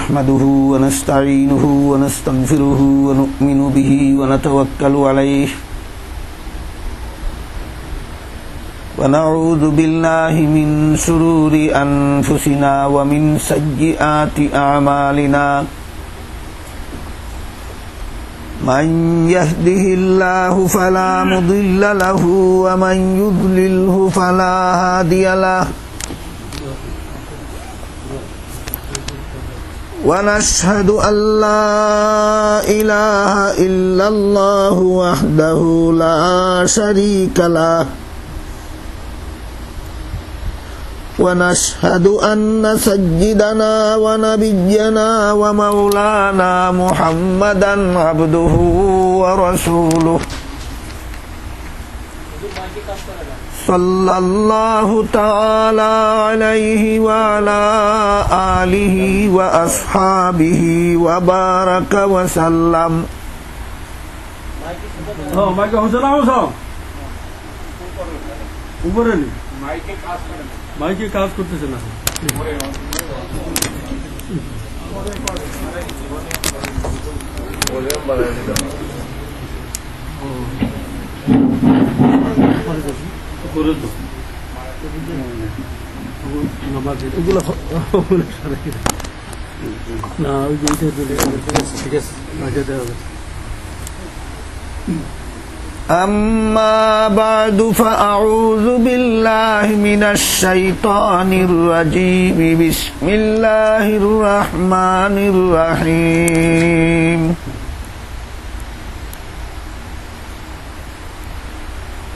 نحمده ونستعينه ونستغفره ونؤمن به ونتوكل عليه ونعوذ بالله من شرور أنفسنا ومن سيئات أعمالنا من يهده الله فلا مضل له ومن يضلله فلا هادي له ونشهد أن لا إله إلا الله وحده لا شريك له ونشهد أن سيدنا ونبينا ومولانا محمدا عبده ورسوله صلى الله تعالى عليه وعلى آله وأصحابه وبارك وسلم মাইকে কাজ করতেছে না না ওই ঠিক আছে হবে أما بعد فأعوذ بالله من الشيطان الرجيم بسم الله الرحمن الرحيم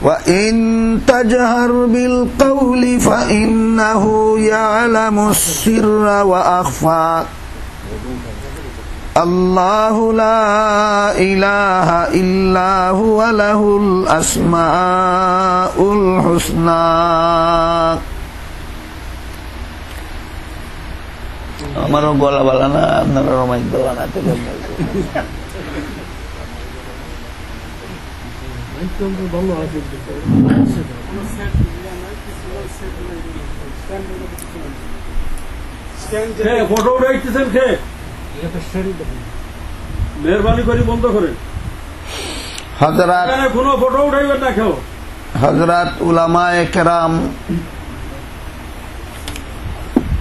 وإن تجهر بالقول فإنه يعلم السر وأخفى الله لا إله إلا هو له الأسماء الحسنى আমারও গলা বলা না আপনারা রমাইক বলা না ফটো উঠাইতেছেন খে মেহরবানি করে বন্ধ করেন হযরত কোনো ফটো উঠাইবেন না কেউ হযরত উলামায়ে কেরাম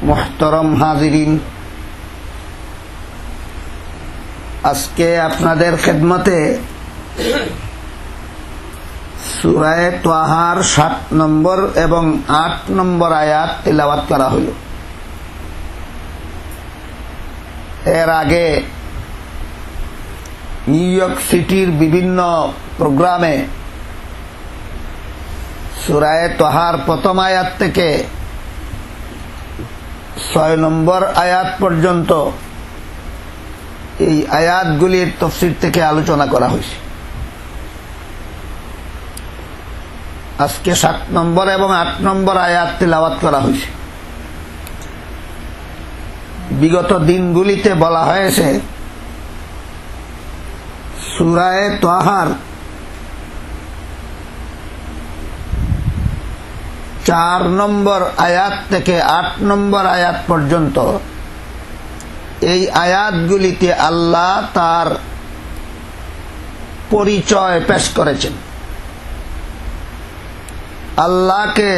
মুহতারাম হাজিরিন আজকে আপনাদের খেদমতে সূরা তাহার 7 নম্বর এবং 8 নম্বর আয়াত তিলাওয়াত করা হলো এর আগে নিউ ইয়র্ক সিটির বিভিন্ন প্রোগ্রামে সূরা তাহার প্রথম আয়াত থেকে 6 নম্বর আয়াত পর্যন্ত এই আয়াতগুলির তাফসীর থেকে আলোচনা করা হয়েছে আজকে 7 নম্বর এবং 8 নম্বর আয়াত তিলাওয়াত করা হয়েছে বিগত দিনগুলিতে বলা হয়েছে সূরা তাহার 4 নম্বর আয়াত থেকে 8 নম্বর আয়াত পর্যন্ত এই আয়াতগুলিতে আল্লাহ তার পরিচয় পেশ করেছেন আল্লাহকে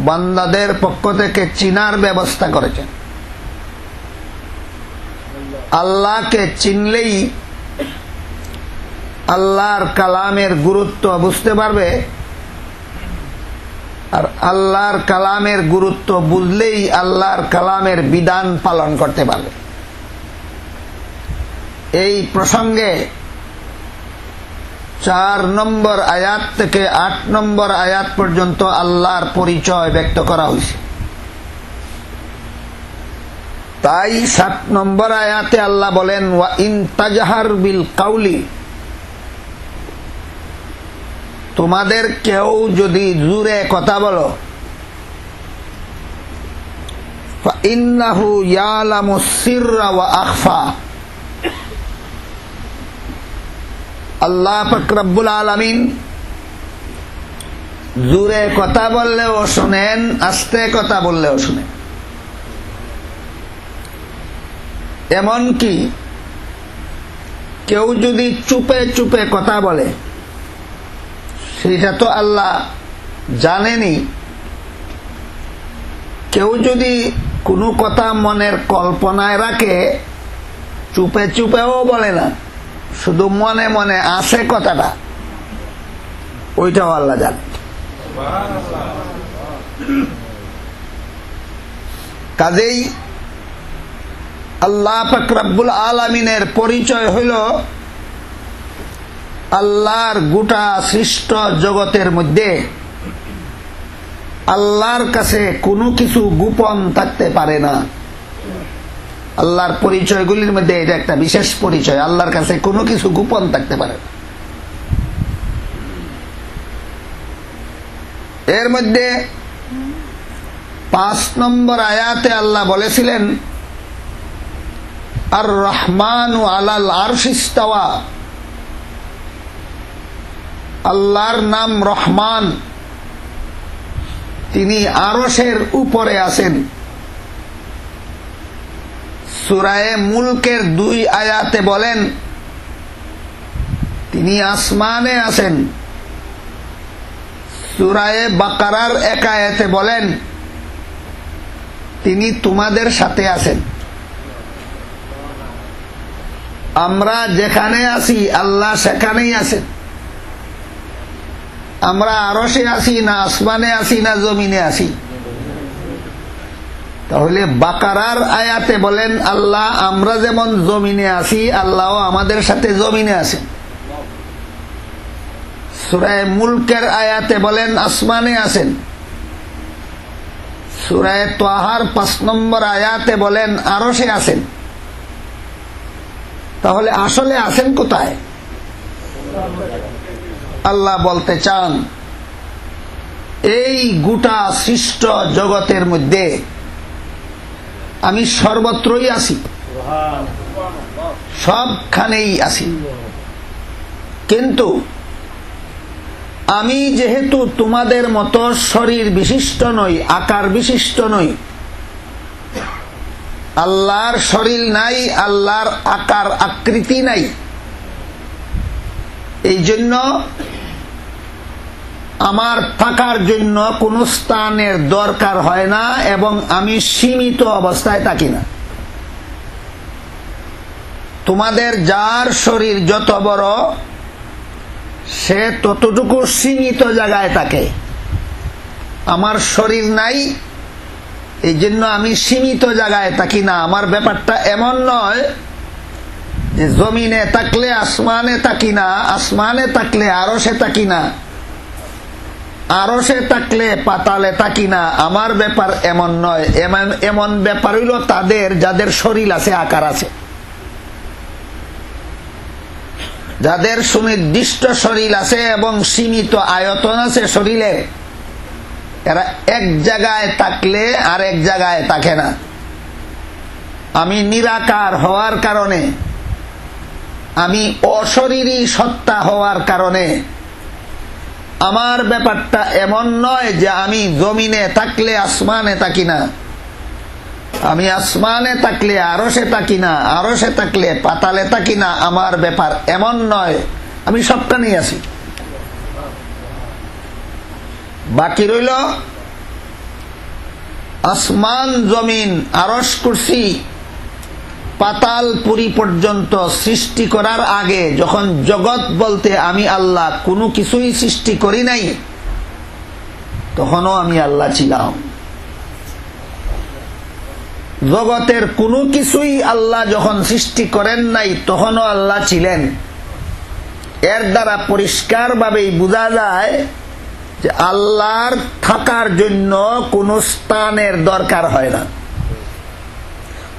বান্দাদের পক্ষ থেকে চিনার ব্যবস্থা করেছেন আল্লাহকে চিনলেই আল্লাহর কালামের গুরুত্ব বুঝতে পারবে আর আল্লাহর কালামের গুরুত্ব বুঝলেই আল্লাহর কালামের বিধান পালন করতে পারবে এই প্রসঙ্গে 4 নম্বর আয়াত থেকে 8 নম্বর আয়াত পর্যন্ত আল্লাহর পরিচয় ব্যক্ত করা হয়েছে তাই 7 নম্বর আয়াতে আল্লাহ বলেন ওয়া ইন তাজহার বিল কাউলি তোমাদের কেউ যদি জোরে কথা বলো ফা ইন্নাহু ইয়ালামুস সিররা ওয়া আখফা আল্লাহ পাক রব্বুল আলামিন জোরে কথা বললেও শুনেন আস্তে কথা বললেও শুনেন এমনকি কেউ যদি চুপে চুপে কথা বলে সেটা তো আল্লাহ জানেনি। কেউ যদি কোনো কথা মনের কল্পনায় রাখে চুপে চুপেও বলে না, শুধু মনে মনে আছে কথাটা, ওইটাও আল্লাহ জানে। কাজেই আল্লাহ পাক রব্বুল আলামিনের পরিচয় হইল আল্লাহর গোটা সৃষ্ট জগতের মধ্যে আল্লাহর কাছে কোনো কিছু গোপন থাকতে পারে না। আল্লাহর পরিচয়গুলির মধ্যে এটা একটা বিশেষ পরিচয়, আল্লাহর কাছে কোনো কিছু গোপন থাকতে পারে না। এর মধ্যে 5 নম্বর আয়াতে আল্লাহ বলেছিলেন আর রহমানু আলাল আরশি ইস্তাওয়া। আল্লাহর নাম রহমান, তিনি আরশের উপরে আছেন। সূরা মুলকের 2 আয়াতে বলেন তিনি আসমানে আছেন। সূরা বাকারার 1 আয়াতে বলেন তিনি তোমাদের সাথে আছেন। আমরা যেখানে আছি আল্লাহ সেখানেই আছেন। আমরা আরশে আছি না আসমানে আছি না জমিনে আছি? তাহলে বাকারার আয়াতে বলেন আল্লাহ আমরা যেমন জমিনে আছি আল্লাহও আমাদের সাথে জমিনে আছেন। সূরা মুলকের আয়াতে বলেন আসমানে আছেন। সূরা তাহার 5 নম্বর আয়াতে বলেন আরশে আছেন। তাহলে আসলে আছেন কোথায়? আল্লাহ বলতে চান এই গোটা সৃষ্ট জগতের মধ্যে আমি সর্বত্রই আছি, সবখানেই আছি। কিন্তু আমি যেহেতু তোমাদের মতো শরীর বিশিষ্ট নই, আকার বিশিষ্ট নই, আল্লাহর শরীর নাই, আল্লাহর আকার আকৃতি নাই, এই জন্য আমার থাকার জন্য কোন স্থানের দরকার হয় না এবং আমি সীমিত অবস্থায় থাকি না। তোমাদের যার শরীর যত বড় সে ততটুকু সীমিত জায়গায় থাকে। আমার শরীর নাই, এই জন্য আমি সীমিত জায়গায় থাকি না। আমার ব্যাপারটা এমন নয় যে জমিনে থাকলে আসমানে থাকি না, আসমানে থাকলে আরশে থাকি না, আরশে থাকলে পাতালে থাকি না। আমার ব্যাপার এমন নয়। এমন ব্যাপার হইল তাদের যাদের শরীর আছে, আকার আছে, যাদের সুনির্দিষ্ট শরীর আছে এবং সীমিত আয়তন আছে শরীরে, এরা এক জায়গায় থাকলে আর এক জায়গায় থাকে না। আমি নিরাকার হওয়ার কারণে, আমি অশরীরী সত্তা হওয়ার কারণে আমার ব্যাপারটা এমন নয় যে আমি জমিনে থাকলে আসমানে থাকি না, আমি আসমানে থাকলে আরশে থাকি না, আরশে থাকলে পাতালে থাকি না। আমার ব্যাপার এমন নয়, আমি সবখানেই আছি। বাকি রইল আসমান, জমিন, আরশ, কুরসি, পাতাল পুরী পর্যন্ত সৃষ্টি করার আগে, যখন জগৎ বলতে আমি আল্লাহ কোনো কিছুই সৃষ্টি করি নাই, তখনও আমি আল্লাহ ছিলাম। জগতের কোনো কিছুই আল্লাহ যখন সৃষ্টি করেন নাই তখনও আল্লাহ ছিলেন। এর দ্বারা পরিষ্কারভাবেই বোঝা যায় যে আল্লাহর থাকার জন্য কোনো স্থানের দরকার হয় না।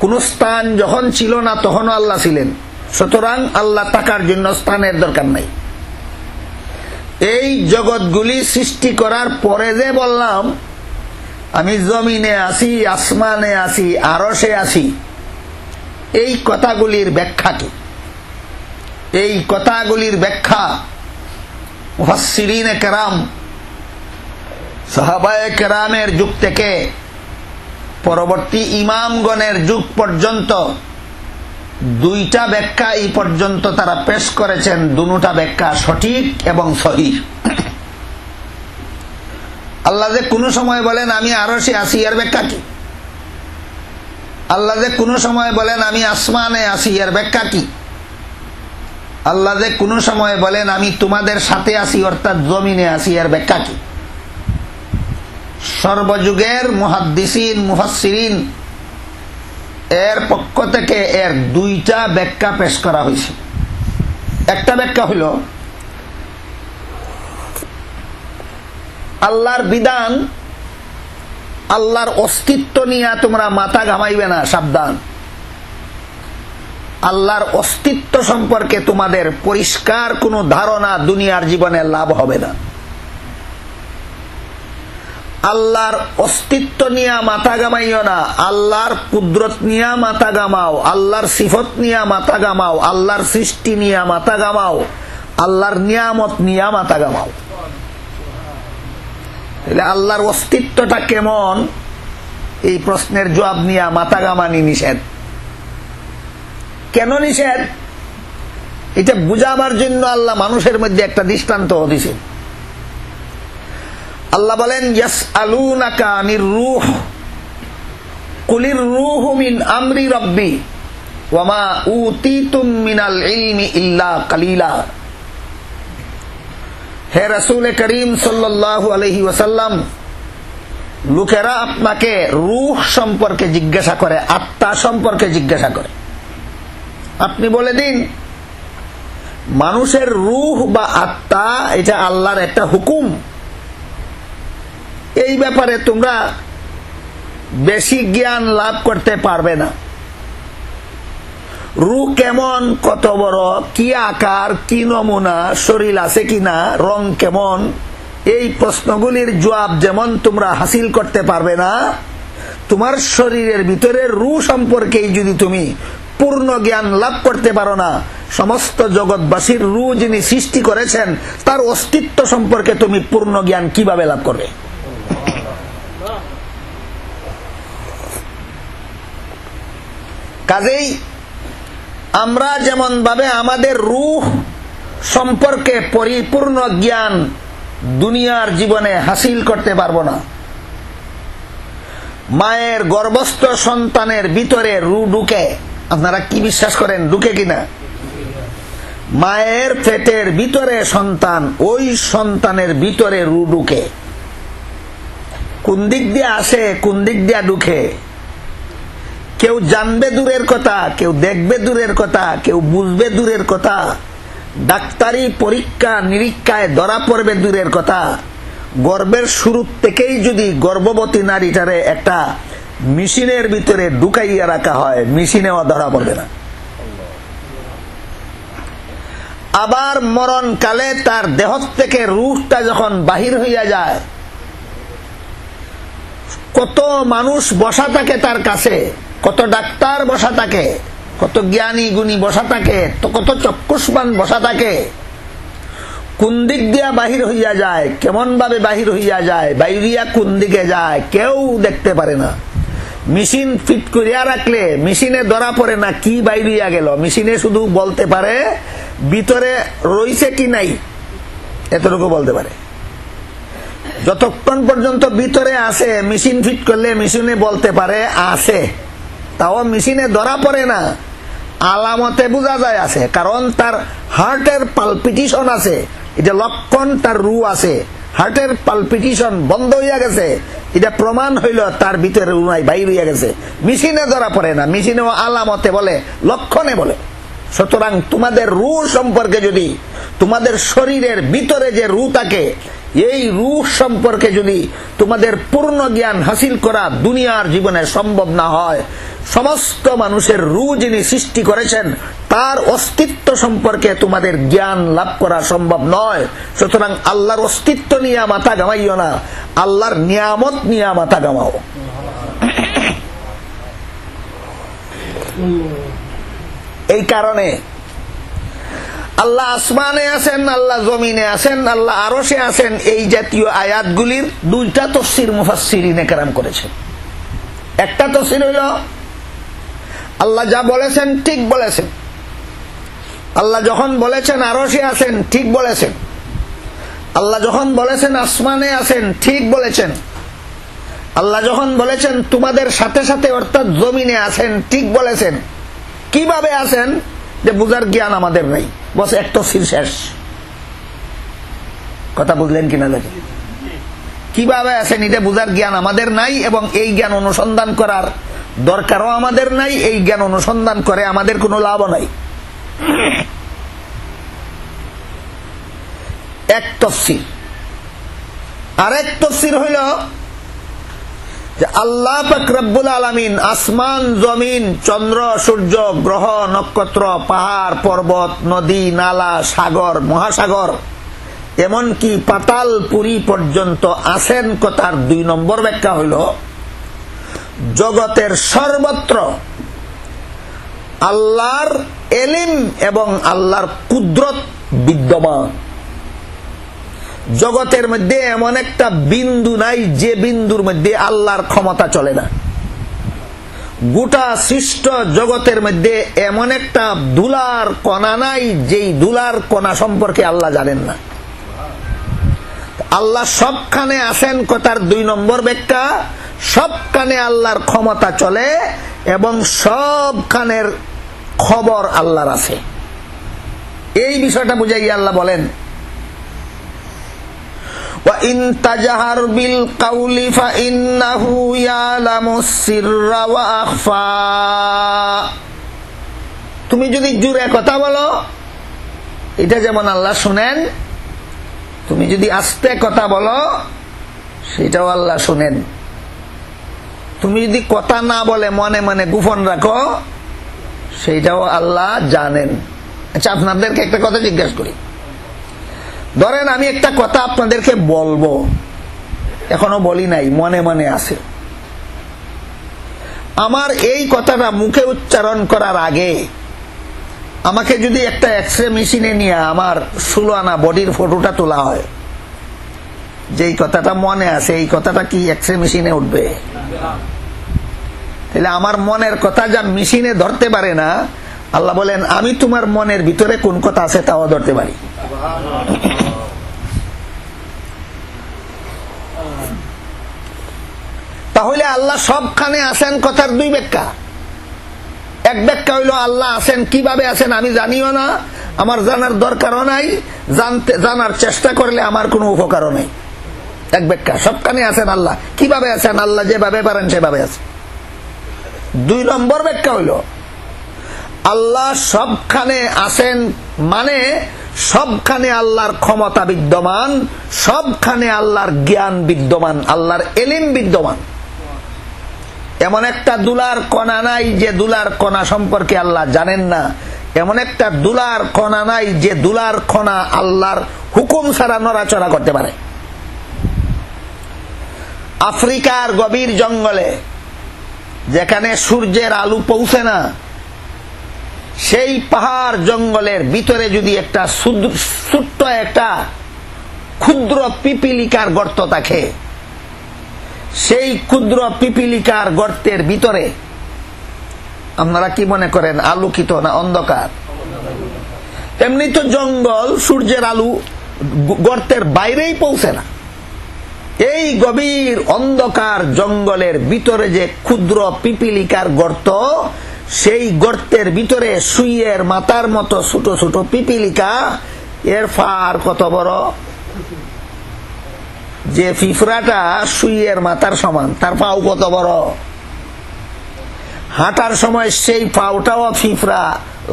কোন স্থান যখন ছিল না তখনও আল্লাহ ছিলেন, সুতরাং আল্লাহ থাকার জন্য স্থানের দরকার নাই। এই জগৎগুলি সৃষ্টি করার পরে যে বললাম আমি জমিনে আছি, আসমানে আছি, আরশে আছি, এই কথাগুলির ব্যাখ্যা কি? এই কথাগুলির ব্যাখ্যা মুফাসসিরিনে কেরাম, সাহাবায়ে কেরামের যুগ থেকে পরবর্তী ইমামগণের যুগ পর্যন্ত দুইটা ব্যাখ্যা এই পর্যন্ত তারা পেশ করেছেন, দুটা ব্যাখ্যা সঠিক এবং সহিহ। আল্লাহ যে কোনো সময় বলেন আমি আরশে আছি, এর ব্যাখ্যা কি? আল্লাহ যে কোনো সময় বলেন আমি আসমানে আছি, এর ব্যাখ্যা কি? আল্লাহ যে কোনো সময় বলেন আমি তোমাদের সাথে আছি, অর্থাৎ জমিনে আছি, এর ব্যাখ্যা কি? সর্বযুগের মুহাদ্দিসিন মুফাসসিরিন এর পক্ষ থেকে এর দুইটা ব্যাখ্যা পেশ করা হয়েছে। একটা ব্যাখ্যা হইল আল্লাহর বিধান, আল্লাহর অস্তিত্ব নিয়ে তোমরা মাথা ঘামাইবে না, সাবধান। আল্লাহর অস্তিত্ব সম্পর্কে তোমাদের পরিষ্কার কোনো ধারণা দুনিয়ার জীবনে লাভ হবে না। আল্লাহর অস্তিত্ব নিয়ে মাথা ঘামাইও না, আল্লাহর কুদরত নিয়ে মাথা ঘামাও, আল্লাহর সিফত নিয়ে মাথা ঘামাও, আল্লাহর সৃষ্টি নিয়ে মাথা ঘামাও, আল্লাহর নিয়ামত নিয়ে মাথা ঘামাও। আল্লাহর অস্তিত্বটা কেমন, এই প্রশ্নের জবাব নিয়ে মাথা ঘামানি নিষেধ। কেন নিষেধ? এটা বুঝাবার জন্য আল্লাহ মানুষের মধ্যে একটা দৃষ্টান্ত দিয়েছে। আল্লাহ বলেন ইয়াসআলুনাকা আনির রূহ কুলির রূহু মিন আমরি রাব্বি ওয়া মা উতীতুম মিনাল ইলমি ইল্লা কালিলা। হে রাসূল করিম সাল্লাল্লাহু আলাইহি ওয়াসাল্লাম, লোকেরা আপনাকে রূহ সম্পর্কে জিজ্ঞাসা করে, আত্মা সম্পর্কে জিজ্ঞাসা করে। আপনি বলে দিন মানুষের রূহ বা আত্মা এটা আল্লাহর একটা হুকুম। এই ব্যাপারে তোমরা বেশি জ্ঞান লাভ করতে পারবে না। রূহ কেমন, কত বড়, কি আকার, কি নমুনা, শরীর আছে কিনা, রং কেমন, এই প্রশ্নগুলির জবাব যেমন তোমরা হাসিল করতে পারবে না, তোমার শরীরের ভিতরে রূহ সম্পর্কে যদি তুমি পূর্ণ জ্ঞান লাভ করতে পারো না, সমস্ত জগৎবাসীর রূহ যিনি সৃষ্টি করেছেন তার অস্তিত্ব সম্পর্কে তুমি পূর্ণ জ্ঞান কিভাবে লাভ করবে? কাজেই আমরা যেমন ভাবে আমাদের রূহ সম্পর্কে পরিপূর্ণ জ্ঞান দুনিয়ার জীবনে হাসিল করতে পারবো না, মায়ের গর্ভস্থ সন্তানের ভিতরে রূহ ঢুকে। আপনারা কি বিশ্বাস করেন ঢুকে কিনা? মায়ের পেটের ভিতরে সন্তান, ওই সন্তানের ভিতরে রূহ ঢুকে। কোন দিক দিয়ে আসে, কোন দিক দিয়ে ঢুকে কেউ জানবে দূরের কথা, কেউ দেখবে দূরের কথা, কেউ বুঝবে দূরের কথা, ডাক্তারি পরীক্ষা নিরীক্ষায় ধরা পড়বে দূরের কথা। গর্ভের শুরু থেকেই যদি গর্ভবতী নারীটারে একটা মেশিনের ভিতরে ঢুকাইয়া রাখা হয়, মেশিনেও ধরা পড়বে না। আবার মরণকালে তার দেহ থেকে রূহটা যখন বাহির হইয়া যায়, কত মানুষ বসা থাকে তার কাছে, কত ডাক্তার বসা থাকে, কত জ্ঞানী গুণী বসা থাকে, তো কত চক্ষুষ্মান বসা থাকে। কোন দিক দিয়া বাহির হইয়া যায়, কেমন ভাবে বাহির হইয়া যায়, বাইরিয়া কোন দিকে যায় কেউ দেখতে পারে না। মেশিন ফিট করিয়া রাখলে মেশিনে ধরা পড়ে না কি বাইরিয়া গেল, মেশিনে শুধু বলতে পারে ভিতরে রইছে কি নাই, এতটুকু বলতে পারে। যতক্ষণ পর্যন্ত ভিতরে আছে মেশিন ফিট করলে মেশিনে বলতে পারে আছে, তাও মেশিনে ধরা পড়ে না, আলামতে বোঝা যায় আছে, কারণ তার হার্টের পালপিটিশন আছে, এটা লক্ষণ তার রূহ আছে। হার্টের পালপিটিশন বন্ধ হইয়া গেছে, এটা প্রমাণ হইল তার ভিতরে রূহ নাই, বাইর হইয়া গেছে। মেশিনে ধরা পড়ে না, মেশিনেও আলামতে বলে, লক্ষণে বলে। সুতরাং তোমাদের রূহ সম্পর্কে যদি, তোমাদের শরীরের ভিতরে যে রূহ থাকে, এই রূহ সম্পর্কে যদি তোমাদের পূর্ণ জ্ঞান হাসিল করা দুনিয়ার জীবনে সম্ভব না হয়, সমস্ত মানুষের রূহ যিনি সৃষ্টি করেছেন তার অস্তিত্ব সম্পর্কে তোমাদের জ্ঞান লাভ করা সম্ভব নয়। সুতরাং আল্লাহর অস্তিত্ব নিয়ে মাথা ঘামাইও না, আল্লাহর নিয়ামত নিয়ে মাথা ঘামাও। এই কারণে আল্লাহ আসমানে আছেন, আল্লাহ জমিনে আছেন, আল্লাহ আরশে আছেন, এই জাতীয় আয়াতগুলির দুইটা তাফসীর মুফাসসিরিনে কেরাম করেছেন। একটা তাফসীর হইল আল্লাহ যা বলেছেন ঠিক বলেছেন। আল্লাহ যখন বলেছেন আরশে আছেন ঠিক বলেছেন। আল্লাহ যখন বলেছেন আসমানে আছেন ঠিক বলেছেন। আল্লাহ যখন বলেছেন তোমাদের সাথে সাথে অর্থাৎ জমিনে আছেন ঠিক বলেছেন। কিভাবে আছেন যে বুঝার জ্ঞান আমাদের নাই, বস এক তফসির শেষ। কথা বুঝলেন কিনা দেখেন, কিভাবে আছেন এটা বুঝার জ্ঞান আমাদের নাই, এবং এই জ্ঞান অনুসন্ধান করার দরকারও আমাদের নাই। এই জ্ঞান অনুসন্ধান করে আমাদের কোনো লাভও নাই। এক তফসির। আরেক তফসির হইল যে আল্লাহ পাক রব্বুল আলামিন আসমান জমিন চন্দ্র সূর্য গ্রহ নক্ষত্র পাহাড় পর্বত নদী নালা সাগর মহাসাগর এমনকি পাতাল পুরী পর্যন্ত আছেন কথার 2 নম্বর ব্যাখ্যা হইল জগতের সর্বত্র আল্লাহর এলিম এবং আল্লাহর কুদরত বিদ্যমান। জগতের মধ্যে এমন একটা বিন্দু নাই যে বিন্দুর মধ্যে আল্লাহর ক্ষমতা চলে না। গোটা সৃষ্ট জগতের মধ্যে এমন একটা ধুলার কণা নাই যেই ধুলার কণা সম্পর্কে আল্লাহ জানেন না। আল্লাহ সবখানে আছেন কথার 2 নম্বর ব্যাখ্যা, সবখানে আল্লাহর ক্ষমতা চলে এবং সবখানের খবর আল্লাহর আছে। এই বিষয়টা বুঝাই আল্লাহ বলেন وَإِن تَجْهَرْ بِالْقَوْلِ فَإِنَّهُ يَعْلَمُ السِّرَّ وَأَخْفَى। তুমি যদি জোরে কথা বলো এটা যেমন আল্লাহ শুনেন, তুমি যদি আস্তে কথা বলো সেটাও আল্লাহ শুনেন। তুমি যদি কথা না বলে মনে মনে গোপন রাখো সেটাও আল্লাহ জানেন। আচ্ছা, আপনাদেরকে একটা কথা জিজ্ঞাসা করি। ধরেন আমি একটা কথা আপনাদেরকে বলবো, এখনো বলি নাই, মনে মনে আছে। আমার এই কথাটা মুখে উচ্চারণ করার আগে আমাকে যদি একটা এক্সরে মেশিনে নিয়ে আমার 16 আনা বডির ফটোটা তোলা হয়, যেই কথাটা মনে আছে এই কথাটা কি এক্সরে মেশিনে উঠবে? তাহলে আমার মনের কথা যা মেশিনে ধরতে পারে না, আল্লাহ বলেন আমি তোমার মনের ভিতরে কোন কথা আছে তাও ধরতে পারি। তাহলে আল্লাহ সবখানে আছেন কথার 2 ব্যাখ্যা। এক ব্যাখ্যা হইল আল্লাহ আছেন, কিভাবে আছেন আমি জানিও না, আমার জানার দরকারও নাই, জানার চেষ্টা করলে আমার কোনো উপকারও নাই। এক ব্যাখ্যা, সবখানে আছেন আল্লাহ। কিভাবে আছেন? আল্লাহ যেভাবে পারেন সেভাবে আছেন। 2 নম্বর ব্যাখ্যা হইল আল্লাহ সবখানে আছেন মানে সবখানে আল্লাহর ক্ষমতা বিদ্যমান, সবখানে আল্লাহর জ্ঞান বিদ্যমান, আল্লাহর এলিম বিদ্যমান। এমন একটা দুলার কণা নাই যে দুলার কণা সম্পর্কে আল্লাহ জানেন না। এমন একটা দুলার কণা নাই যে দুলার কণা আল্লাহর হুকুম ছাড়া নড়াচড়া করতে পারে। আফ্রিকার গভীর জঙ্গলে যেখানে সূর্যের আলো পৌঁছে না, সেই পাহাড় জঙ্গলের ভিতরে যদি একটা ছোট্ট একটা ক্ষুদ্র পিপিলিকার গর্ত থাকে, সেই ক্ষুদ্র পিপিলিকার গর্তের ভিতরে আপনারা কি মনে করেন আলোকিত না অন্ধকার? এমনি তো জঙ্গল সূর্যের আলো গর্তের বাইরেই পৌঁছে না। এই গভীর অন্ধকার জঙ্গলের ভিতরে যে ক্ষুদ্র পিপিলিকার গর্ত, সেই গর্তের ভিতরে সুইয়ের মাথার মতো ছোট ছোট পিপিলিকা, এর ফার কত বড়, যে ফিফরাটা সুইয়ের মাথার সমান তার পাও কত বড়, হাঁটার সময় সেই পাওটাও ফিফরা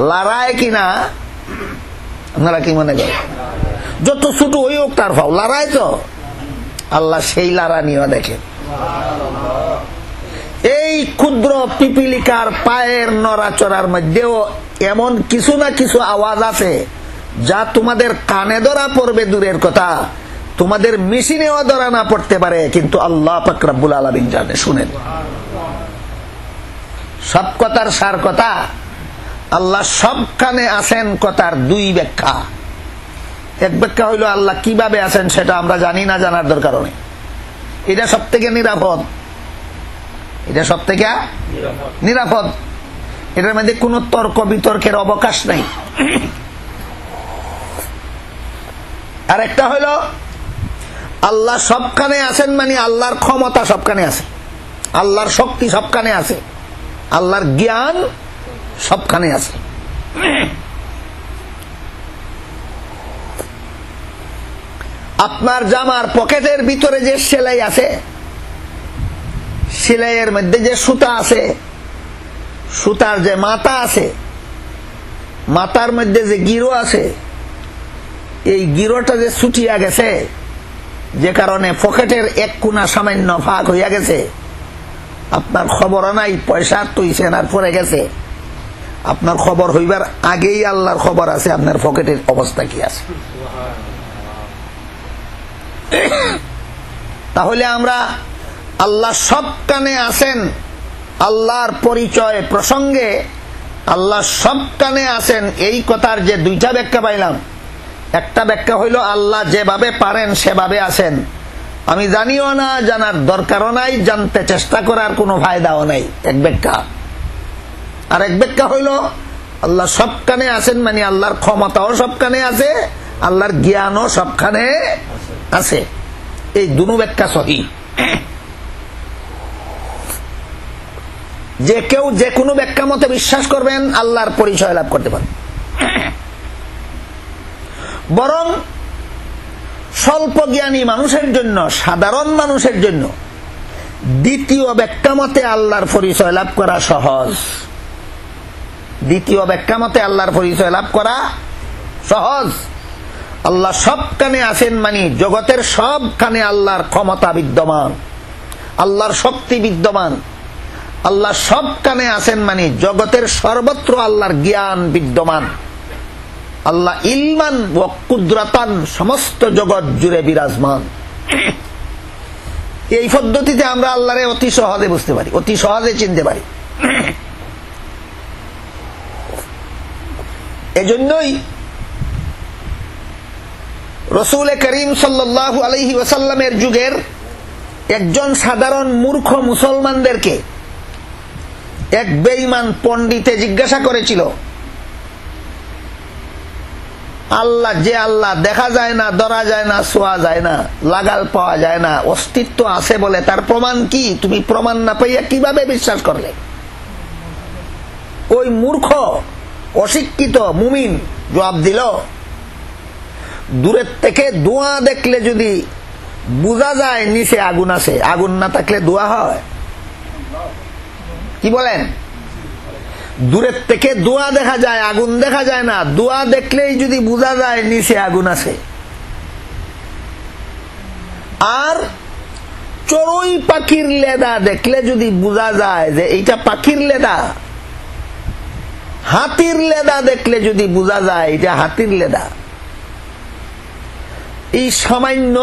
লড়ায় কিনা আপনারা কি মনে করেন? যত ছোট হই হোক তার পাও লড়ায় তো, আল্লাহ সেই লড়ানিও দেখেন। এই ক্ষুদ্র পিপিলিকার পায়ের নড়াচড়ার মধ্যেও এমন কিছু না কিছু আওয়াজ আছে যা তোমাদের কানে ধরা পড়বে দূরের কথা, তোমাদের মেশিনেও ধরা না পড়তে পারে, কিন্তু আল্লাহ পাক রব্বুল আলামিন জানে, শুনেন। সব কথার সার কথা আল্লাহ সবখানে আছেন কথার 2 ব্যাখ্যা। এক ব্যাখ্যা হইল আল্লাহ কিভাবে আছেন সেটা আমরা জানি না, জানার দরকার নেই। এটা সব থেকে নিরাপদ, এটা সব থেকে নিরাপদ। এটার মধ্যে কোনো তর্ক বিতর্কের অবকাশ নাই। আর একটা হইল আল্লাহ সবখানে আছেন মানে আল্লাহর ক্ষমতা সবখানে আছে, আল্লাহর শক্তি সবখানে আছে, আল্লাহর জ্ঞান সবখানে আছে। আপনার জামার পকেটের ভিতরে যে সেলাই আছে, সেলাইয়ের মধ্যে যে সুতা আছে, সুতার যে মাথা আছে, মাথার মধ্যে যে গিরো আছে, এই গিরোটা যে ছুটিয়া গেছে, যে কারণে পকেটের এক কোণা সামান্য ফাঁক হইয়া গেছে, আপনার খবর নাই, পয়সা তুইছেন আর পড়ে গেছে, আপনার খবর হইবার আগেই আল্লাহর খবর আছে আপনার পকেটের অবস্থা কি আছে। তাহলে আমরা আল্লাহ সব কানে আছেন, আল্লাহর পরিচয় প্রসঙ্গে আল্লাহ সব কানে আছেন এই কথার যে দুইটা ব্যাখ্যা পাইলাম। একটা ব্যাখ্যা হইল আল্লাহ যেভাবে পারেন সেভাবে আছেন, আমি জানিও না, জানার দরকারও নাই, জানতে চেষ্টা করার কোনো ফায়দাও নাই, এক ব্যাখ্যা। আর এক ব্যাখ্যা হইল আল্লাহ সবখানে আছেন মানে আল্লাহর ক্ষমতাও সবখানে আছে, আল্লাহর জ্ঞানও সবখানে আছে। এই দুটো ব্যাখ্যা সঠিক। যে কেউ যে কোনো ব্যাখ্যা মতে বিশ্বাস করবেন আল্লাহর পরিচয় লাভ করতে পারেন। বরং স্বল্প জ্ঞানী মানুষের জন্য, সাধারণ মানুষের জন্য দ্বিতীয় ব্যাখ্যা মতে আল্লাহর পরিচয় লাভ করা সহজ। দ্বিতীয় ব্যাখ্যা মতে আল্লাহর পরিচয় লাভ করা সহজ। আল্লাহ সবখানে আছেন মানে জগতের সবখানে আল্লাহর ক্ষমতা বিদ্যমান, আল্লাহর শক্তি বিদ্যমান। আল্লাহ সবখানে আছেন মানে জগতের সর্বত্র আল্লাহর জ্ঞান বিদ্যমান। আল্লাহ ইলমান ও কুদরাতান সমস্ত জগৎ জুড়ে বিরাজমান। এই পদ্ধতিতে আমরা আল্লাহরে অতি সহজে বুঝতে পারি, অতি সহজে চিনতে পারি। এজন্যই রাসূল করিম সাল্লাল্লাহু আলাইহি ওয়াসাল্লামের যুগের একজন সাধারণ মূর্খ মুসলমানদেরকে এক বেঈমান পণ্ডিতে জিজ্ঞাসা করেছিল, আল্লাহ যে আল্লাহ দেখা যায় না, ধরা যায় না, ছোঁয়া যায় না, লাগাল পাওয়া যায় না, অস্তিত্ব আছে বলে তার প্রমাণ কি? তুমি প্রমাণ না পাইয়া কিভাবে বিশ্বাস করলে? ওই মূর্খ অশিক্ষিত মুমিন জবাব দিল, দূরের থেকে ধোঁয়া দেখলে যদি বোঝা যায় নিচে আগুন আছে, আগুন না থাকলে ধোঁয়া হয়? কি বলেন? দূরের থেকে ধোঁয়া দেখা যায়, আগুন দেখা যায় না, ধোঁয়া দেখলেই যদি বোঝা যায় নিচে আগুন আছে। আর চড়ুই পাখির লেদা দেখলে যদি বোঝা যায় যে এইটা পাখির লেদা, হাতির লেদা দেখলে যদি বোঝা যায় এটা হাতির লেদা। এই সামান্য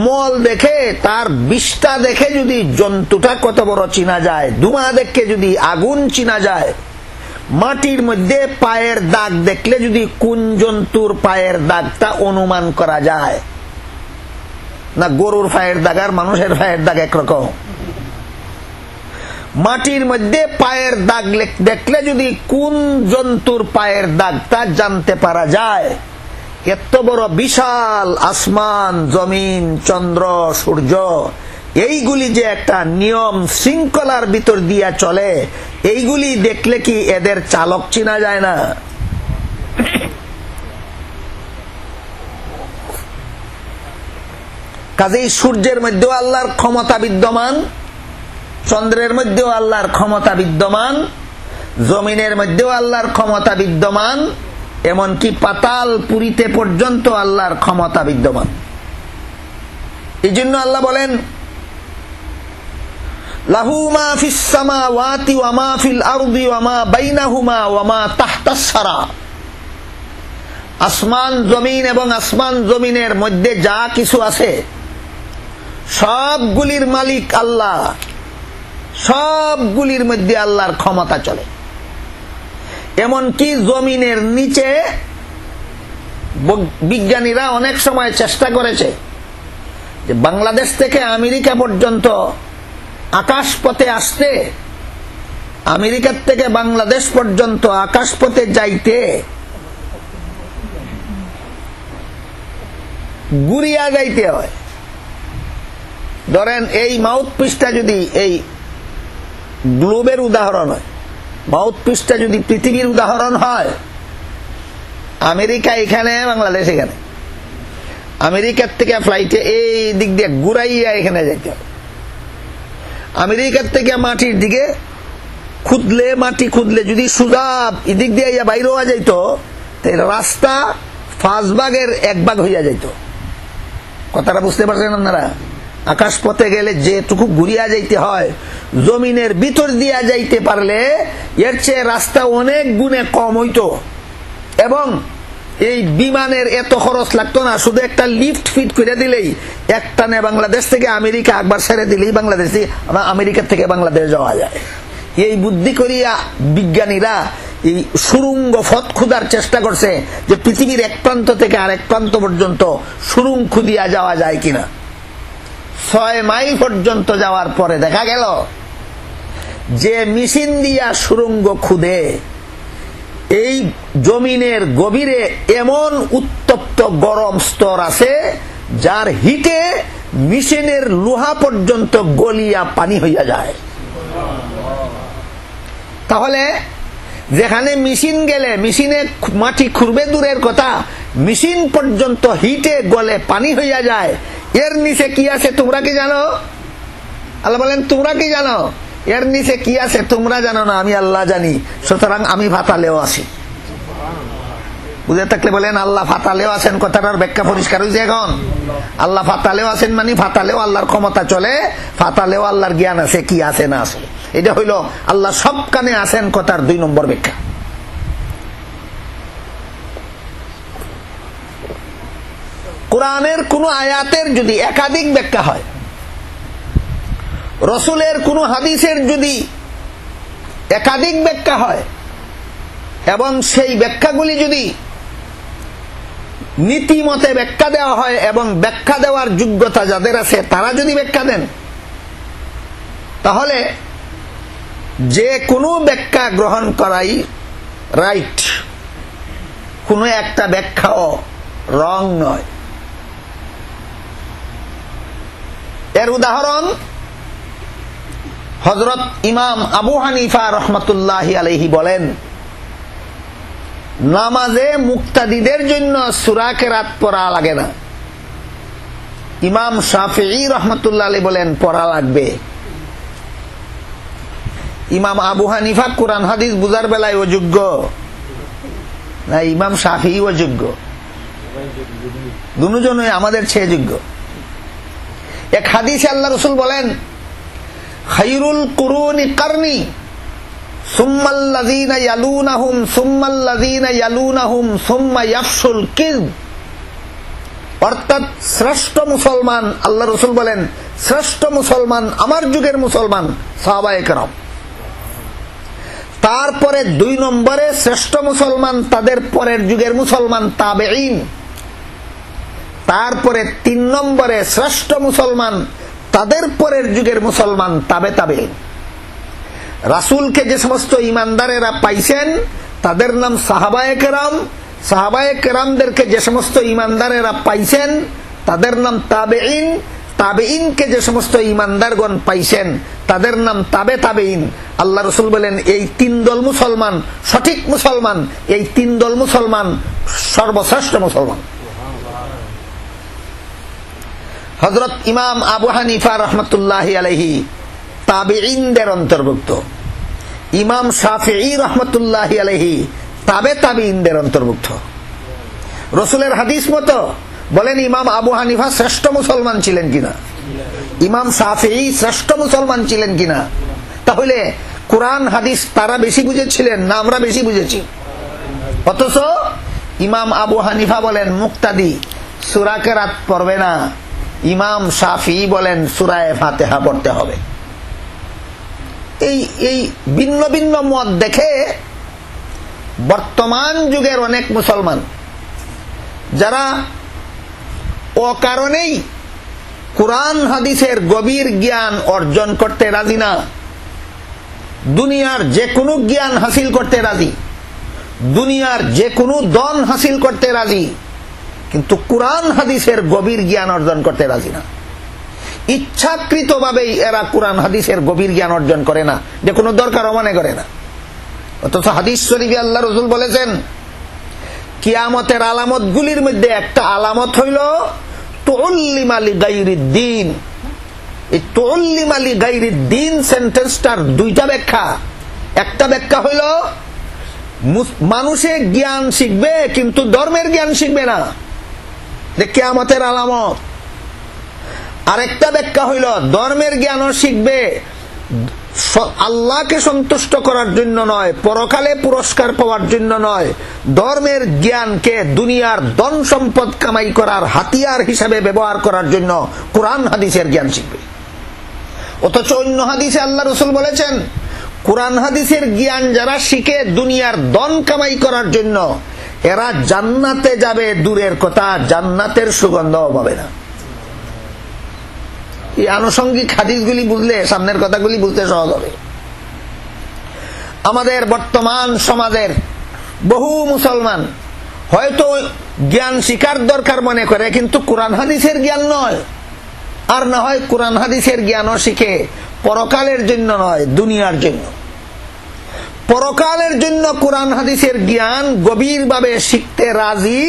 মল দেখে, তার বিষটা দেখে যদি জন্তুটা কত বড় চিনা যায়, ধোঁয়া দেখে যদি আগুন চিনা যায়, মাটির মধ্যে পায়ের দাগ দেখলে যদি কোন জন্তুর পায়ের দাগটা অনুমান করা যায়, না গরুর পায়ের দাগ আর মানুষের পায়ের দাগ একরকম? মাটির মধ্যে পায়ের দাগ দেখলে যদি কোন জন্তুর পায়ের দাগটা জানতে পারা যায়, এত বড় বিশাল আসমান, জমিন, চন্দ্র, সূর্য, এইগুলি যে একটা নিয়ম শৃঙ্খলার ভিতর দিয়া চলে, এইগুলি দেখলে কি এদের চালক চিনা যায় না? কাজেই সূর্যের মধ্যেও আল্লাহর ক্ষমতা বিদ্যমান, চন্দ্রের মধ্যেও আল্লাহর ক্ষমতা বিদ্যমান, জমিনের মধ্যেও আল্লাহর ক্ষমতা বিদ্যমান, এমনকি পাতাল পুরীতে পর্যন্ত আল্লাহর ক্ষমতা বিদ্যমান। এই জন্য আল্লাহ বলেন, লাহু মা ফিস সামাওয়াতি ওয়া মা ফিল আরদি ওয়া মা বাইনাহুমা ওয়া মা তাহতাস সারা। আসমান জমিন এবং আসমান জমিনের মধ্যে যা কিছু আছে সবগুলির মালিক আল্লাহ, সবগুলির মধ্যে আল্লাহর ক্ষমতা চলে। এমনকি জমিনের নিচে বিজ্ঞানীরা অনেক সময় চেষ্টা করেছে যে বাংলাদেশ থেকে আমেরিকা পর্যন্ত আকাশপথে আসতে আমেরিকার থেকে বাংলাদেশ পর্যন্ত আকাশপথে যাইতে ঘুরিয়া যাইতে হয়। ধরেন এই মাউথ পিসটা যদি এই গ্লোবের উদাহরণ হয়, মাউথ পিসটা যদি পৃথিবীর উদাহরণ হয়, আমেরিকা এখানে, বাংলাদেশ এখানে, আমেরিকার থেকে ফ্লাইটে এই দিক দিয়ে ঘুরাইয়া এখানে যাইতে হবে। আমেরিকার থেকে মাটির দিকে খুদলে, মাটি খুদলে যদি সুজা এদিক দিয়ে বাইরে হওয়া যাইত, তাহলে রাস্তা 5 ভাগের 1 ভাগ হইয়া যাইত। কথাটা বুঝতে পারছেন আপনারা? আকাশ পথে গেলে যেটুকু ঘুরিয়া যাইতে হয়, জমিনের ভিতর দিয়া যাইতে পারলে এর চেয়ে রাস্তা অনেক গুণে কম হইতো, এবং এই বিমানের এত খরচ লাগতো না। শুধু একটা লিফট ফিট করে দিলেই একটানে বাংলাদেশ থেকে আমেরিকা একবার ছেড়ে দিলেই বাংলাদেশ, আমেরিকা থেকে বাংলাদেশ যাওয়া যায়। এই বুদ্ধি করিয়া বিজ্ঞানীরা এই সুরঙ্গ পথ খুঁজার চেষ্টা করছে যে পৃথিবীর এক প্রান্ত থেকে আরেক প্রান্ত পর্যন্ত সুরঙ্গ খুঁদিয়া যাওয়া যায় কিনা। 6 মাইল পর্যন্ত যাওয়ার পরে দেখা গেল যে মেশিন দিয়া সুরঙ্গ খুদে, এই জমিনের গভীরে এমন উত্তপ্ত গরম স্তর আছে যার হিটে মেশিনের লোহা পর্যন্ত গলিয়া পানি হইয়া যায়। তাহলে যেখানে মেশিন গেলে মেশিনে মাটি খুঁড়বে দূরের কথা, মেশিন পর্যন্ত হিটে গলে পানি হইয়া যায়, এর নিচে কি আছে তোমরা কি জানো? আল্লাহ বলেন তোমরা কি জানো? এর নিচে কি আছে তোমরা জানো না, আমি আল্লাহ জানি। সুতরাং আমি ফাতালেও আছি। বুঝে থাকলে বলেন আল্লাহ ফাতালেও আছেন। কথাটার ব্যাখ্যা পরিষ্কার হয়েছে এখন? আল্লাহ ফাতালেও আছেন মানে ফাতালেও আল্লাহর ক্ষমতা চলে, ফাতালেও আল্লাহর জ্ঞান আছে, কি আছে না আছে। এটা হইল আল্লাহ সব কানে আছেন কথার 2 নম্বর ব্যাখ্যা। কোরআনের কোন আয়াতের যদি একাধিক ব্যাখ্যা হয়, রসুলের কোন হাদিসের যদি একাধিক ব্যাখ্যা হয়, এবং সেই ব্যাখ্যাগুলি যদি নীতিমতে ব্যাখ্যা দেওয়া হয় এবং ব্যাখ্যা দেওয়ার যোগ্যতা যাদের আছে তারা যদি ব্যাখ্যা দেন, তাহলে যে কোনো ব্যাখ্যা গ্রহণ করাই রাইট, কোনো একটা ব্যাখ্যাও রং নয়। এর উদাহরণ হযরত ইমাম আবু হানিফা রাহমাতুল্লাহি আলাইহি বলেন, নামাজে মুক্তাদিদের জন্য সূরা কিরাত পড়া লাগে না। ইমাম শাফিঈ রাহমাতুল্লাহি আলাইহি বলেন পড়া লাগবে। ইমাম আবু হানিফা কোরআন হাদিস বুঝার বেলায় অযোগ্য না, ইমাম শাফিঈ অযোগ্য, দুজনই আমাদের চেয়ে যোগ্য। এক হাদিসে আল্লাহ রাসূল বলেন, খায়রুল কুরুনি কারনি সুম্মাল্লাযীনা ইয়ালুনাহুম সুম্মাল্লাযীনা ইয়ালুনাহুম সুম্মা ইয়াফশুল কিযব। অর্থাৎ শ্রেষ্ঠ মুসলমান, আল্লাহ রাসূল বলেন শ্রেষ্ঠ মুসলমান আমার যুগের মুসলমান সাহাবায়ে কেরাম, তারপরে 2 নম্বরে শ্রেষ্ঠ মুসলমান তাদের পরের যুগের মুসলমান তাবেঈন, তারপরে 3 নম্বরে শ্রেষ্ঠ মুসলমান তাদের পরের যুগের মুসলমান তাবে তাবেঈন। রাসূলকে যে সমস্ত ইমানদারেরা পাইছেন তাদের নাম সাহাবায়ে কেরাম, সাহাবায়ে কেরামদেরকে যে সমস্ত ইমানদারেরা পাইছেন তাদের নাম তাবেঈন, তাবেঈনকে যে সমস্ত ইমানদারগণ পাইছেন তাদের নাম তাবে তাবেঈন। আল্লাহ রাসূল বলেন এই 3 দল মুসলমান সঠিক মুসলমান, এই 3 দল মুসলমান সর্বশ্রেষ্ঠ মুসলমান। হযরত ইমাম আবু হানিফা রাহমাতুল্লাহি আলাইহি তাবেঈনদের অন্তর্ভুক্ত, ইমাম শাফিঈ রাহমাতুল্লাহি আলাইহি তাবে তাবেঈনদের অন্তর্ভুক্ত। রাসূলের হাদিস মতো বলেন ইমাম আবু হানিফা শ্রেষ্ঠ মুসলমান ছিলেন কিনা, ইমাম শাফিঈ শ্রেষ্ঠ মুসলমান ছিলেন কিনা? তাহলে কোরআন হাদিস তারা বেশি বুঝেছিলেন না আমরা বেশি বুঝেছি? অথচ ইমাম আবু হানিফা বলেন মুক্তাদি সূরা কিরাত পড়বে না, ইমাম শাফিঈ বলেন সূরা ফাতিহা পড়তে হবে। এই ভিন্ন ভিন্ন মত দেখে বর্তমান যুগের অনেক মুসলমান যারা অকারণেই কোরআন হাদিসের গভীর জ্ঞান অর্জন করতে রাজি না, দুনিয়ার যে কোনো জ্ঞান হাসিল করতে রাজি, দুনিয়ার যে কোনো দন হাসিল করতে রাজি, কিন্তু কুরআন হাদিসের গভীর জ্ঞান অর্জন করতে রাজি না। ইচ্ছাকৃতভাবেই এরা কুরআন হাদিসের গভীর জ্ঞান অর্জন করে না, যে কোনো দরকারও মনে করে না। অথচ হাদিস শরীফে আল্লাহ রাসূল বলেছেন, কিয়ামতের আলামতগুলির মধ্যে একটা আলামত হইল তুউল্লিমা লিগাইরিদ্দিন। এই তুউল্লিমা লিগাইরিদ্দিন সেন্টেন্সটার দুইটা ব্যাখ্যা। একটা ব্যাখ্যা হইল মানুষে জ্ঞান শিখবে কিন্তু ধর্মের জ্ঞান শিখবে না, যে কিয়ামতের আলামত। আরেকটা ব্যাখ্যা হইল ধর্মের জ্ঞানও শিখবে, আল্লাহকে সন্তুষ্ট করার জন্য নয়, পরকালে পুরস্কার পাওয়ার জন্য নয়, ধর্মের জ্ঞানকে দুনিয়ার ধন সম্পদ কামাই করার হাতিয়ার হিসাবে ব্যবহার করার জন্য কুরআন হাদিসের জ্ঞান শিখবে। অথচ অন্য হাদিসে আল্লাহ রাসূল বলেছেন, কুরআন হাদিসের জ্ঞান যারা শিখে দুনিয়ার ধন কামাই করার জন্য, এরা জান্নাতে যাবে দূরের কথা, জান্নাতের সুগন্ধও পাবে না। এই আনুষঙ্গিক হাদিসগুলি বুঝলে সামনের কথাগুলি বুঝতে সহজ হবে। আমাদের বর্তমান সমাজের বহু মুসলমান হয়তো জ্ঞান শিকার দরকার মনে করে, কিন্তু কুরআন হাদিসের জ্ঞান নয়, আর না হয় কুরআন হাদিসের জ্ঞানও শিখে পরকালের জন্য নয়, দুনিয়ার জন্য। পরকালের জন্য কুরআন হাদিসের জ্ঞান গভীরভাবে শিখতে রাজি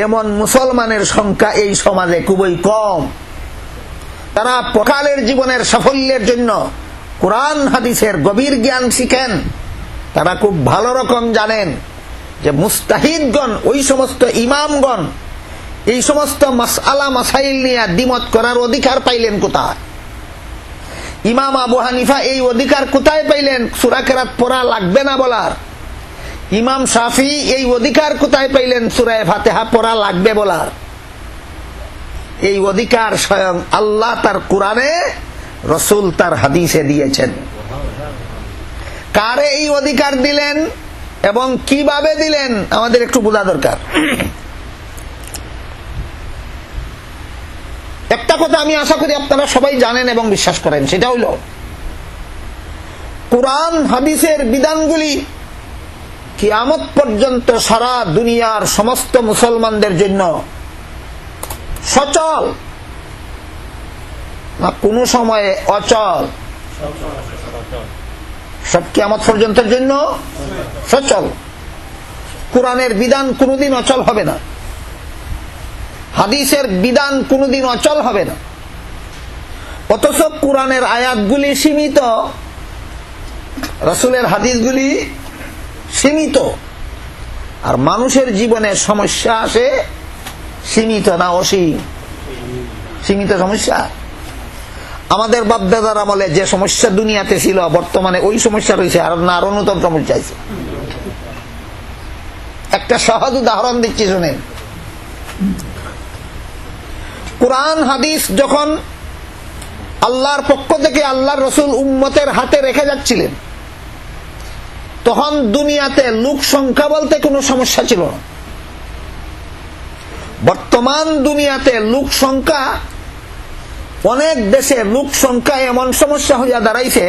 এমন মুসলমানের সংখ্যা এই সমাজে খুবই কম। তারা পরকালের জীবনের সাফল্যের জন্য কুরআন হাদিসের গভীর জ্ঞান শিখেন। তারা খুব ভালো রকম জানেন যে মুস্তাহিদগণ, ওই সমস্ত ইমামগণ এই সমস্ত মাসআলা মাসাইল নিয়ে দ্বিমত করার অধিকার পাইলেন কোথায়? ইমাম আবু হানিফা এই অধিকার কোথায় পাইলেন সূরা কেরাত পড়া লাগবে না বলার? ইমাম শাফি এই অধিকার কোথায় পাইলেন সূরা ফাতিহা পড়া লাগবে বলার? এই অধিকার স্বয়ং আল্লাহ তার কুরআনে, রাসূল তার হাদিসে দিয়েছেন। কারে এই অধিকার দিলেন এবং কিভাবে দিলেন আমাদের একটু বোঝা দরকার। একটা কথা আমি আশা করি আপনারা সবাই জানেন এবং বিশ্বাস করেন, সেটা হইল কুরআন হাদিসের বিধানগুলি কিয়ামত পর্যন্ত সারা দুনিয়ার সমস্ত মুসলমানদের জন্য সচল, না কোন সময়ে অচল? সব কিয়ামত পর্যন্তের জন্য সচল। কুরআনের বিধান কোনদিন অচল হবে না, হাদিসের বিধান কোনদিন অচল হবে না। অথচ কুরআনের আয়াতগুলি সীমিত, রাসূলের হাদিসগুলি সীমিত, আর মানুষের জীবনে সমস্যা আসে সীমিত না অসীম? সীমিত সমস্যা। আমাদের বাপদাদার আমলে যে সমস্যা দুনিয়াতে ছিল, বর্তমানে ওই সমস্যা রয়েছে, আর না আরো নতুন সমস্যা আছে। একটা সহজ উদাহরণ দিচ্ছি শুনেন। কুরআন হাদিস যখন আল্লাহর পক্ষ থেকে আল্লাহর রাসূল উম্মতের হাতে রেখে যাচ্ছিলেন, তখন দুনিয়াতে লোক সংখ্যা বলতে কোনো সমস্যা ছিল না। বর্তমান দুনিয়াতে লোক সংখ্যা, অনেক দেশে লোক সংখ্যা এমন সমস্যা হইয়া দাঁড়াইছে,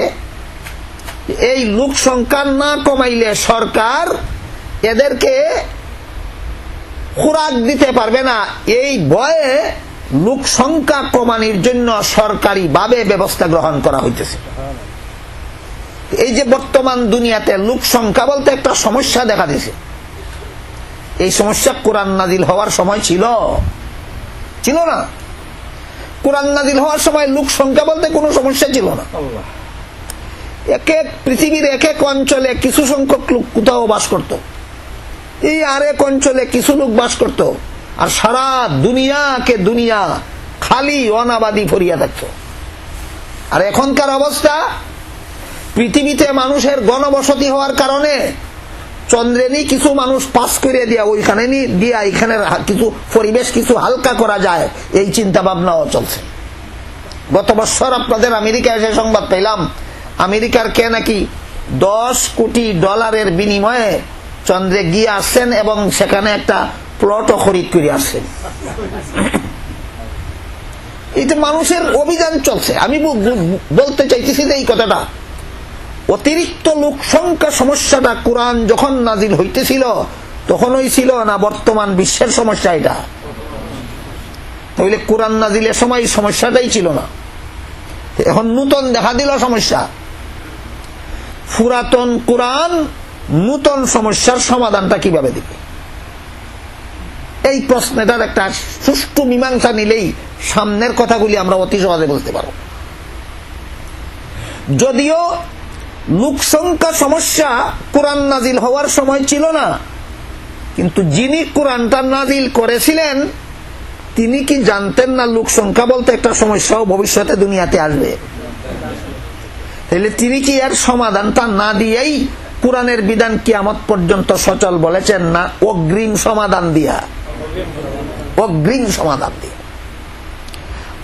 এই লোক সংখ্যা না কমাইলে সরকার এদেরকে খোরাক দিতে পারবে না। এই ভয়ে লোক সংখ্যা কমানোর জন্য সরকারি ভাবে ব্যবস্থা গ্রহণ করা হইতেছে। এই যে বর্তমান দুনিয়াতে লোক সংখ্যা বলতে একটা সমস্যা দেখা দিয়েছে, এই সমস্যা কোরআন নাজিল হওয়ার সময় ছিল? ছিল না। কোরআন নাজিল হওয়ার সময় লোক সংখ্যা বলতে কোনো সমস্যা ছিল না। এক এক পৃথিবীর এক এক অঞ্চলে কিছু সংখ্যক লোক কোথাও বাস করত, এই আরেক অঞ্চলে কিছু লোক বাস করত, আর সারা দুনিয়াকে দুনিয়া খালি অনাবাদী ভরিয়া থাকত। আর এখনকার অবস্থা, পৃথিবীতে মানুষের গণবসতি হওয়ার কারণে চন্দ্রে নি কিছু মানুষ পাস করে দিয়া ওইখানে নি দিয়া এখানে কিছু পরিবেশ কিছু হালকা করা যায়, এই চিন্তা ভাবনাও চলছে। গত বছর আপনাদের আমেরিকায় এসে সংবাদ পেলাম, আমেরিকার কে নাকি $10 কোটি বিনিময়ে চন্দ্রে গিয়ে আসছেন এবং সেখানে একটা প্লটও খরিদ করে আসছেন। এই যে মানুষের অভিযান চলছে, আমি বলতে চাইতেছি যে এই কথাটা অতিরিক্ত লোক সংখ্যা সমস্যাটা কোরআন যখন নাজিল হইতেছিল তখনই ছিল না বর্তমান বিশ্বের সমস্যা? এটা তাহলে কোরআন নাজিলের সময় সমস্যাটাই ছিল না, এখন নূতন দেখা দিল সমস্যা। পুরাতন কোরআন নূতন সমস্যার সমাধানটা কিভাবে দিবে? এই প্রশ্নটার একটা সুষ্ঠু মীমাংসা নিলেই সামনের কথাগুলি আমরা অতি সহজে বুঝতে পারব। যদিও লোক সংখ্যা সমস্যা কোরআন নাজিল হওয়ার সময় ছিল না, কিন্তু যিনি কোরআনটা নাজিল করেছিলেন তিনি কি জানতেন না লোক সংখ্যা বলতে একটা সমস্যাও ভবিষ্যতে দুনিয়াতে আসবে? তাহলে তিনি কি এর সমাধানটা না দিয়েই কোরআনের বিধান কিয়ামত পর্যন্ত সচল বলেছেন, না অগ্রিম সমাধান দিয়া? অগ্রিম সমাধান দিয়া।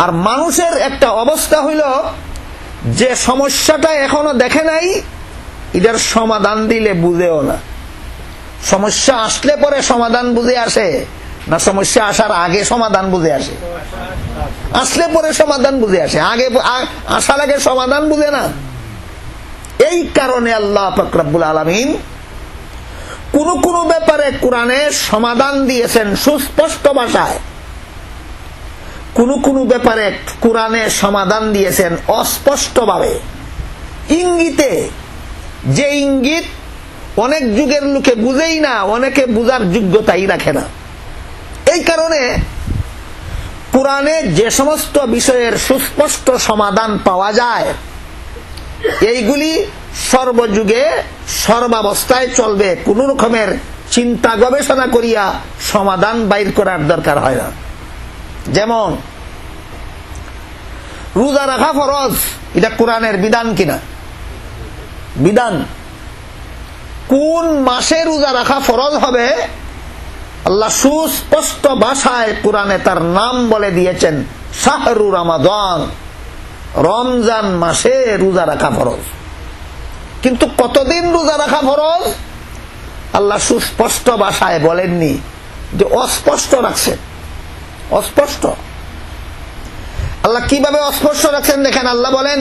আর মানুষের একটা অবস্থা হইল যে সমস্যাটা এখনো দেখে নাই, এটার সমাধান দিলে বুঝেও না। সমস্যা আসলে পরে সমাধান বুঝে আসে, না সমস্যা আসার আগে সমাধান বুঝে আসে? আসলে পরে সমাধান বুঝে আসে, আগে আসার আগে সমাধান বুঝে না। এই কারণে আল্লাহ পাক রব্বুল আলামিন কোন কোন ব্যাপারে কোরআনে সমাধান দিয়েছেন সুস্পষ্ট ভাষায়, কোন কোন ব্যাপারে কোরআনে সমাধান দিয়েছেন অস্পষ্টভাবে, ইঙ্গিতে। যে ইঙ্গিত অনেক যুগের লোকে বুঝেই না, অনেকে বুঝার যোগ্যতাই রাখে না। এই কারণে কোরআনে যে সমস্ত বিষয়ের সুস্পষ্ট সমাধান পাওয়া যায় এইগুলি সর্বযুগে সর্বাবস্থায় চলবে, কোন রকমের চিন্তা গবেষণা করিয়া সমাধান বাইর করার দরকার হয় না। যেমন রোজা রাখা ফরজ, এটা কোরআনের বিধান কিনা? বিধান। কোন মাসে রোজা রাখা ফরজ হবে আল্লাহ সুস্পষ্ট ভাষায় কোরআনে তার নাম বলে দিয়েছেন, শাহরু রমাদান, রমজান মাসে রোজা রাখা ফরজ। কিন্তু কতদিন রোজা রাখা ফরজ আল্লাহ সুস্পষ্ট ভাষায় বলেননি, যে অস্পষ্ট রাখছেন। অস্পষ্ট আল্লাহ কিভাবে অস্পষ্ট রাখছেন দেখেন। আল্লাহ বলেন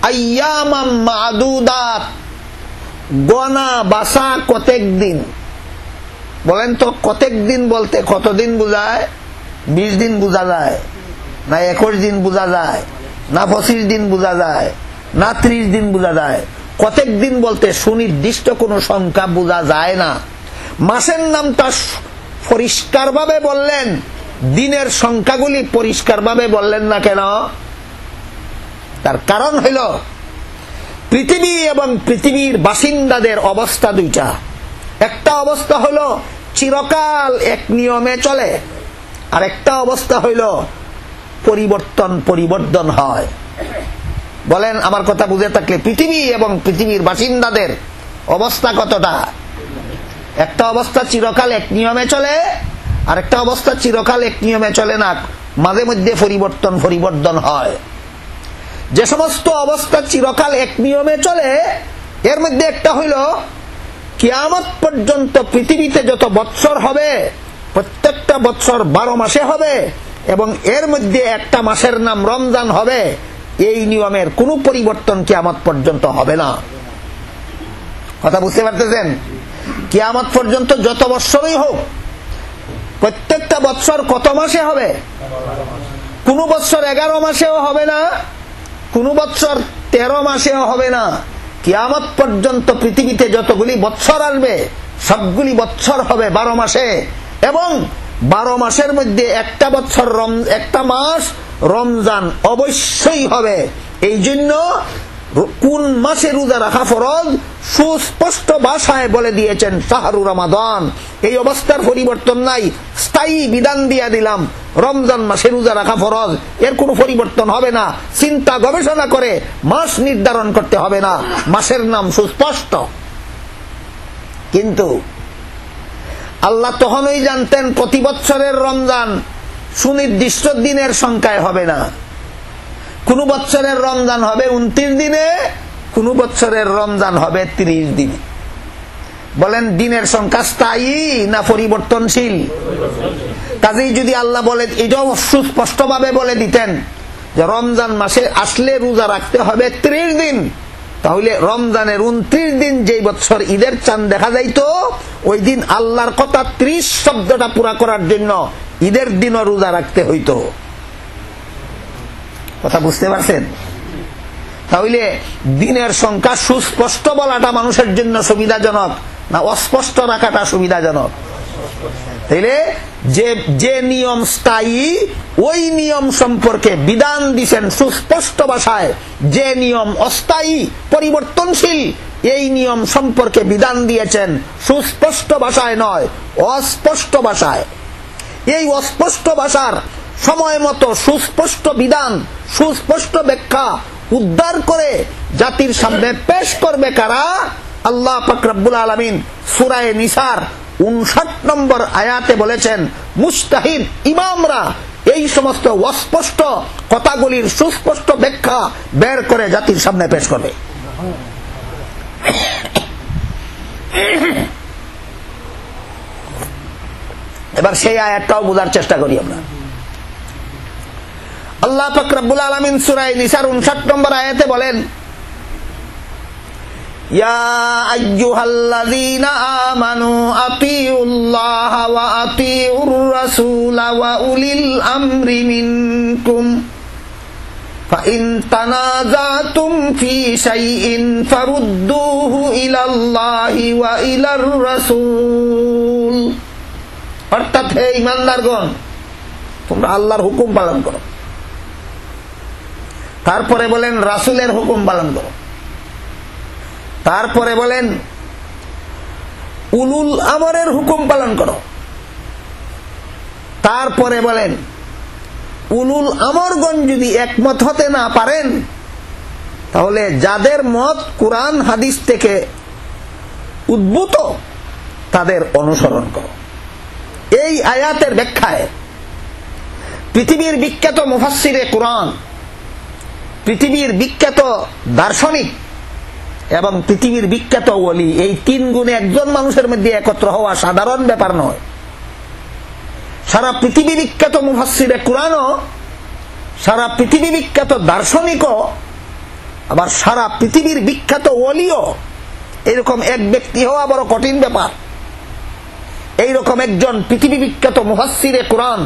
আইয়ামাম মাদুদাত, গনা বাসা কতক দিন। বলেন তো কতক দিন বলতে কতদিন বোঝায়? 20 দিন বোঝা যায় না, 21 দিন বোঝা যায় না, 25 দিন বোঝা যায় না, 30 দিন বোঝা যায়? কতক দিন বলতে সুনির্দিষ্ট কোন সংখ্যা বোঝা যায় না। মাসের নামটা পরিষ্কার ভাবে বললেন, দিনের সংখ্যাগুলি পরিষ্কার ভাবে বললেন না কেন? তার কারণ হইল পৃথিবী এবং পৃথিবীর বাসিন্দাদের অবস্থা দুইটা। একটা অবস্থা হইল চিরকাল এক নিয়মে চলে, আর একটা অবস্থা হইল পরিবর্তন হয়। বলেন আমার কথা বুঝে থাকলে পৃথিবী এবং পৃথিবীর বাসিন্দাদের অবস্থা কতটা? একটা অবস্থা চিরকাল এক নিয়মে চলে, আর একটা অবস্থা চিরকাল এক নিয়মে চলে না, মাঝে মধ্যে পরিবর্তন হয়। যে সমস্ত অবস্থা চিরকাল এক নিয়মে চলে এর মধ্যে একটা হইল কিয়ামত পর্যন্ত পৃথিবীতে যত বৎসর হবে প্রত্যেকটা বৎসর 12 মাসে হবে, এবং এর মধ্যে একটা মাসের নাম রমজান হবে। এই নিয়মের কোনো পরিবর্তন কিয়ামত পর্যন্ত হবে না। কথা বুঝতে পারতেছেন? কিয়ামত পর্যন্ত যত বৎসরই হোক প্রত্যেকটা বৎসর কত মাসে হবে? কোন বৎসর 11 মাসেও হবে না, কোন বৎসর 13 মাসেও হবে না। কিয়ামত পর্যন্ত পৃথিবীতে যতগুলি বৎসর আসবে সবগুলি বৎসর হবে 12 মাসে, এবং 12 মাসের মধ্যে একটা বৎসর একটা মাস রমজান অবশ্যই হবে। এই জন্য কোন মাসে রোজা রাখা ফরজ সুস্পষ্ট ভাষায় বলে দিয়েছেন শাহরু রমাদান। এই অবস্থার পরিবর্তন নাই, স্থায়ী বিধান দিয়া দিলাম রমজান মাসে রোজা রাখা ফরজ, এর কোনো পরিবর্তন হবে না। চিন্তা গবেষণা করে মাস নির্ধারণ করতে হবে না, মাসের নাম সুস্পষ্ট। কিন্তু আল্লাহ তখনই জানতেন প্রতি বৎসরের রমজান সুনির্দিষ্ট দিনের সংখ্যায় হবে না। কোন বৎসরের রমজান হবে 29 দিনে, কোন বৎসরের রমজান হবে 30 দিনে। বলেন দিনের সংখ্যা স্থায়ী না পরিবর্তনশীল? কাজেই যদি আল্লাহ বলে এটাও সুস্পষ্ট ভাবে বলে দিতেন যে রমজান মাসে আসলে রোজা রাখতে হবে 30 দিন, তাহলে রমজানের 29 দিন যেই বছর ঈদের চাঁদ দেখা যাইতো, ওই দিন আল্লাহর কথা 30 শব্দটা পুরা করার জন্য ঈদের দিনও রোজা রাখতে হইতো। কথা বুঝতে পারছেন? তাহলে দিনের সংখ্যা সুস্পষ্ট বলাটা মানুষের জন্য সুবিধাজনক না অস্পষ্ট রাখাটা সুবিধাজনক? তাইলে যে নিয়ম স্থায়ী ওই নিয়ম সম্পর্কে বিধান দিছেন সুস্পষ্ট ভাষায়, যে নিয়ম অস্থায়ী পরিবর্তনশীল এই নিয়ম সম্পর্কে বিধান দিয়েছেন সুস্পষ্ট ভাষায় নয়, অস্পষ্ট ভাষায়। এই অস্পষ্ট ভাষার সময় মতো সুস্পষ্ট বিধান, সুস্পষ্ট ব্যাখ্যা উদ্ধার করে জাতির সামনে পেশ করবে কারা? আল্লাহ পাক রব্বুল আলামিন সূরা নিসার 59 নম্বর আয়াতে বলেছেন, মুজতাহিদ ইমামরা এই সমস্ত অস্পষ্ট কথাগুলির সুস্পষ্ট ব্যাখ্যা বের করে জাতির সামনে পেশ করবে। এবার সেই আয়াতটাও বোঝার চেষ্টা করি আমরা। আল্লাহ পাক রব্বুল আলামিন সূরা নিসার 59 নম্বর আয়াতে বলেন, ইয়া আইয়ুহাল্লাযীনা আমানু আতিউল্লাহা ওয়া আতিউর রাসূলা ওয়া উলিল আমরি মিনকুম ফাইন তানাযাতুম ফি শাইইন ফারুদ্দুহু ইলাল্লাহি ওয়া ইলার রাসূল। অর্থাৎ হে ঈমানদারগণ, তোমরা আল্লাহর হুকুম পালন করো। তারপরে বলেন রাসূলের হুকুম পালন করো। তারপরে বলেন উলুল আমরের হুকুম পালন করো। তারপরে বলেন উলুল আমরগণ যদি একমত হতে না পারেন, তাহলে যাদের মত কুরআন হাদিস থেকে উদ্ভূত তাদের অনুসরণ করো। এই আয়াতের ব্যাখ্যায় পৃথিবীর বিখ্যাত মুফাসসিরে কুরআন, পৃথিবীর বিখ্যাত দার্শনিক এবং পৃথিবীর বিখ্যাত ওলি, এই তিন গুণে একজন মানুষের মধ্যে একত্র হওয়া সাধারণ ব্যাপার নয়। সারা পৃথিবী বিখ্যাত মুফাসসিরে কুরআনও, সারা পৃথিবী বিখ্যাত দার্শনিকও, আবার সারা পৃথিবীর বিখ্যাত ওলিও এরকম এক ব্যক্তি হওয়া বড় কঠিন ব্যাপার। এইরকম একজন পৃথিবী বিখ্যাত মুফাসসিরে কুরআন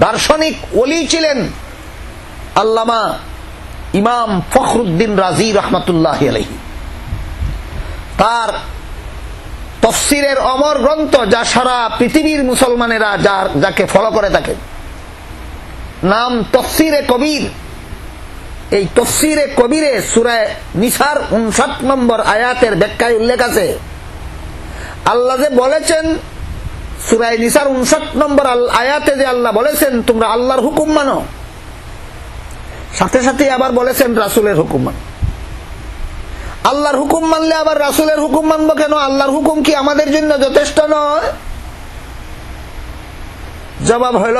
দার্শনিক ওলি ছিলেন আল্লামা ইমাম ফখরুদ্দিন রাজি রহমাতুল্লাহি আলাইহি। তার তাফসীরের অমর গ্রন্থ, যা সারা পৃথিবীর মুসলমানেরা যাকে ফলো করে থাকে, নাম তাফসীরে কবির। এই তাফসীরে কবিরে সূরা নিসার 59 নম্বর আয়াতের ব্যাখ্যায় উল্লেখ আছে, আল্লাহ যে বলেছেন সূরা নিসার 59 নম্বর আয়াতে যে আল্লাহ বলেছেন তোমরা আল্লাহর হুকুম মানো, সাথে সাথে আবার বলেছেন রাসূলের হুকুম মানো। আল্লাহর হুকুম মানলে আবার রাসূলের হুকুম মানবো কেন? আল্লাহর হুকুম কি আমাদের জন্য যথেষ্ট নয়? জবাব হল,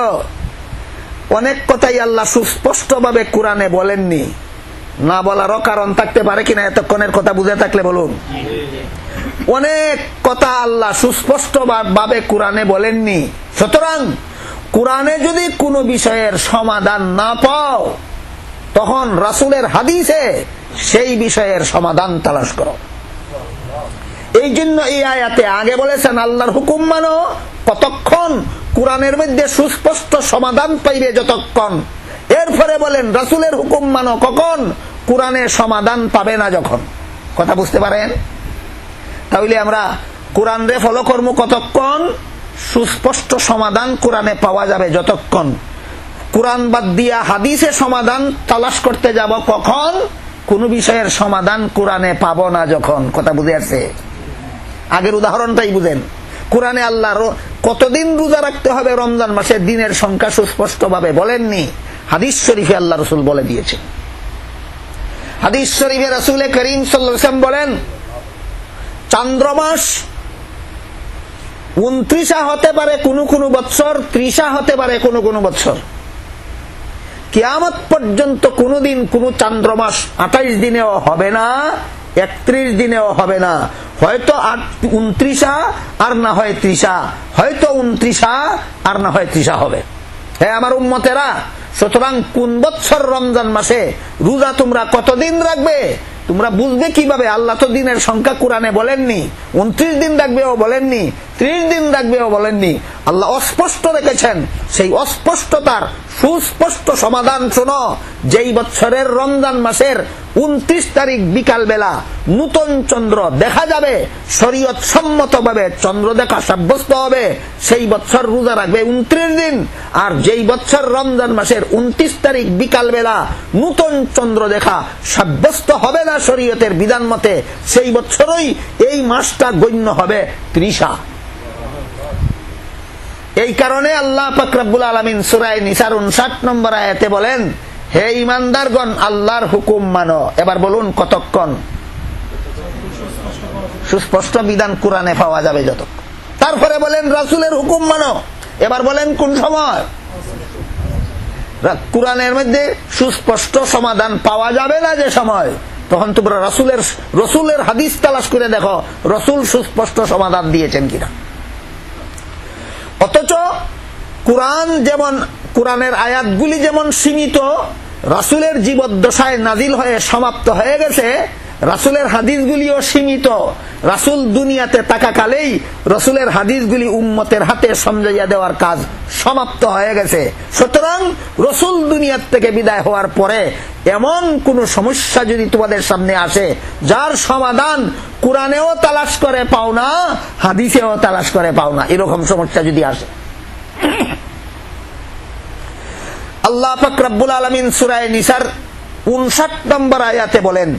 অনেক কথাই আল্লাহ সুস্পষ্টভাবে কোরআনে বলেননি। না বলারও কারণ থাকতে পারে কিনা এতক্ষণের কথা বুঝে থাকলে বলুন। অনেক কথা আল্লাহ সুস্পষ্ট ভাবে কোরআনে বলেননি। সুতরাং কোরআনে যদি কোনো বিষয়ের সমাধান না পাও, তখন রাসূলের হাদিসে সেই বিষয়ের সমাধান তালাশ করো। এই জন্য এই আয়াতে আগে বলেছেন আল্লাহর হুকুম মানো কতক্ষণ? কোরআনের মধ্যে সুস্পষ্ট সমাধান পাইবে যতক্ষণ। এরপরে বলেন রাসূলের হুকুম মানো কখন? কোরআনে সমাধান পাবে না যখন। কথা বুঝতে পারেন? তাহলে আমরা কোরআন রে ফলো করবো কতক্ষণ? সুস্পষ্ট সমাধান কোরআনে পাওয়া যাবে যতক্ষণ। কোরআন বাদ দিয়া হাদিসে সমাধান তালাশ করতে যাব কখন? কোন বিষয়ের সমাধান কোরআনে পাবো না যখন। কথা বুঝে আসছে? আগের উদাহরণটাই বুঝেন। কোরআনে আল্লাহ কতদিন রোজা রাখতে হবে রমজান মাসে দিনের সংখ্যা সুস্পষ্ট ভাবে বলেননি, হাদিস শরীফে আল্লাহ রাসূল বলে দিয়েছেন। হাদিস শরীফে রাসূল করিম সাল্লাল্লাহু আলাইহি ওয়াসাল্লাম বলেন, চন্দ্রমাস 29 হতে পারে কোন কোন বছর, 30 হতে পারে কোন কোন বছর। কিয়ামত পর্যন্ত কোনদিন কোন চন্দ্রমাস 28 দিনেও হবে না, 31 দিনেও হবে না। হয়তো 29 আর না হয় 30, হয়তো 29 আর না হয় 30 হবে। হে আমার উম্মতেরা, সুতরাং কোন বছর রমজান মাসে রোজা তোমরা কতদিন রাখবে তোমরা বুঝবে কিভাবে? আল্লাহ তো দিনের সংখ্যা কোরআনে বলেননি, 29 দিন রাখবেও বলেননি, 30 দিন রাখবেও বলেননি। আল্লাহ অস্পষ্ট রেখেছেন। সেই অস্পষ্টতার সুস্পষ্ট সমাধান শোনো। যেই বছরের রমজান মাসের 29 তারিখ বিকাল বেলা নূতন চন্দ্র দেখা যাবে, শরীয়ত সম্মতভাবে চন্দ্র দেখা সাব্যস্ত হবে, সেই বছর রোজা রাখবে 29 দিন। আর যেই বছর রমজান মাসের 29 তারিখ বিকাল বেলা নূতন চন্দ্র দেখা সাব্যস্ত হবে না শরীয়তের বিধান মতে, সেই বছরই এই মাসটা গণ্য হবে 30। এই কারণে আল্লাহ পাক রব্বুল আলামিন সূরা নিসার 59 নম্বর আয়াতে বলেন, হে ঈমানদারগণ, আল্লাহর হুকুম মানো। এবার বলুন কতক্ষণ? সুস্পষ্ট বিধান কোরআনে পাওয়া যাবে যতক্ষণ। তারপরে বলেন রাসূলের হুকুম মানো। এবার বলেন কোন সময়? কোরআনের মধ্যে সুস্পষ্ট সমাধান পাওয়া যাবে না যে সময়, তখন তোমরা রসুলের হাদিস তালাশ করে দেখো রসুল সুস্পষ্ট সমাধান দিয়েছেন কিনা। অথচ কোরআনের আয়াতগুলি যেমন সীমিত, রাসূলের জীবদ্দশায় নাজিল হয়ে সমাপ্ত হয়ে গেছে, রাসূলের হাদিসগুলিও সীমিত। রাসূল দুনিয়াতে থাকাকালেই রাসূলের হাদিসগুলি উম্মতের হাতে সমঝাইয়া দেওয়ার কাজ সমাপ্ত হয়ে গেছে। সুতরাং রাসূল দুনিয়ার থেকে বিদায় হওয়ার পরে এমন কোন সমস্যা যদি তোমাদের সামনে আসে যার সমাধান কোরআনেও তালাশ করে পাও না, হাদিসেও তালাশ করে পাও না, এরকম সমস্যা যদি আসে, আল্লাহ পাক রব্বুল আলামিন সূরা নিসার 59 নম্বর আয়াতে বলেন,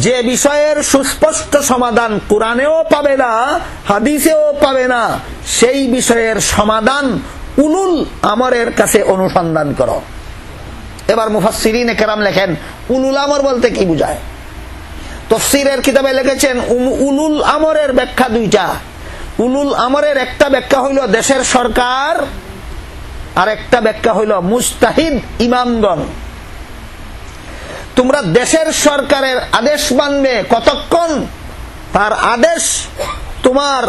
যে বিষয়ের সুস্পষ্ট সমাধান কোরআনেও পাবে না, হাদিসেও পাবে না, সেই বিষয়ের সমাধান উলুল আমরের কাছে অনুসন্ধান করো। এবার মুফাসসিরিনে কেরাম লেখেন উলুল আমর বলতে কি বুঝায়। তাফসীরের কিতাবে লিখেছেন উলুল আমরের ব্যাখ্যা দুইটা। উলুল আমরের একটা ব্যাখ্যা হইল দেশের সরকার, আর একটা ব্যাখ্যা হইল মুজতাহিদ ইমামগণ। তোমরা দেশের সরকারের আদেশ মানবে কতক্ষণ? তার আদেশ তোমার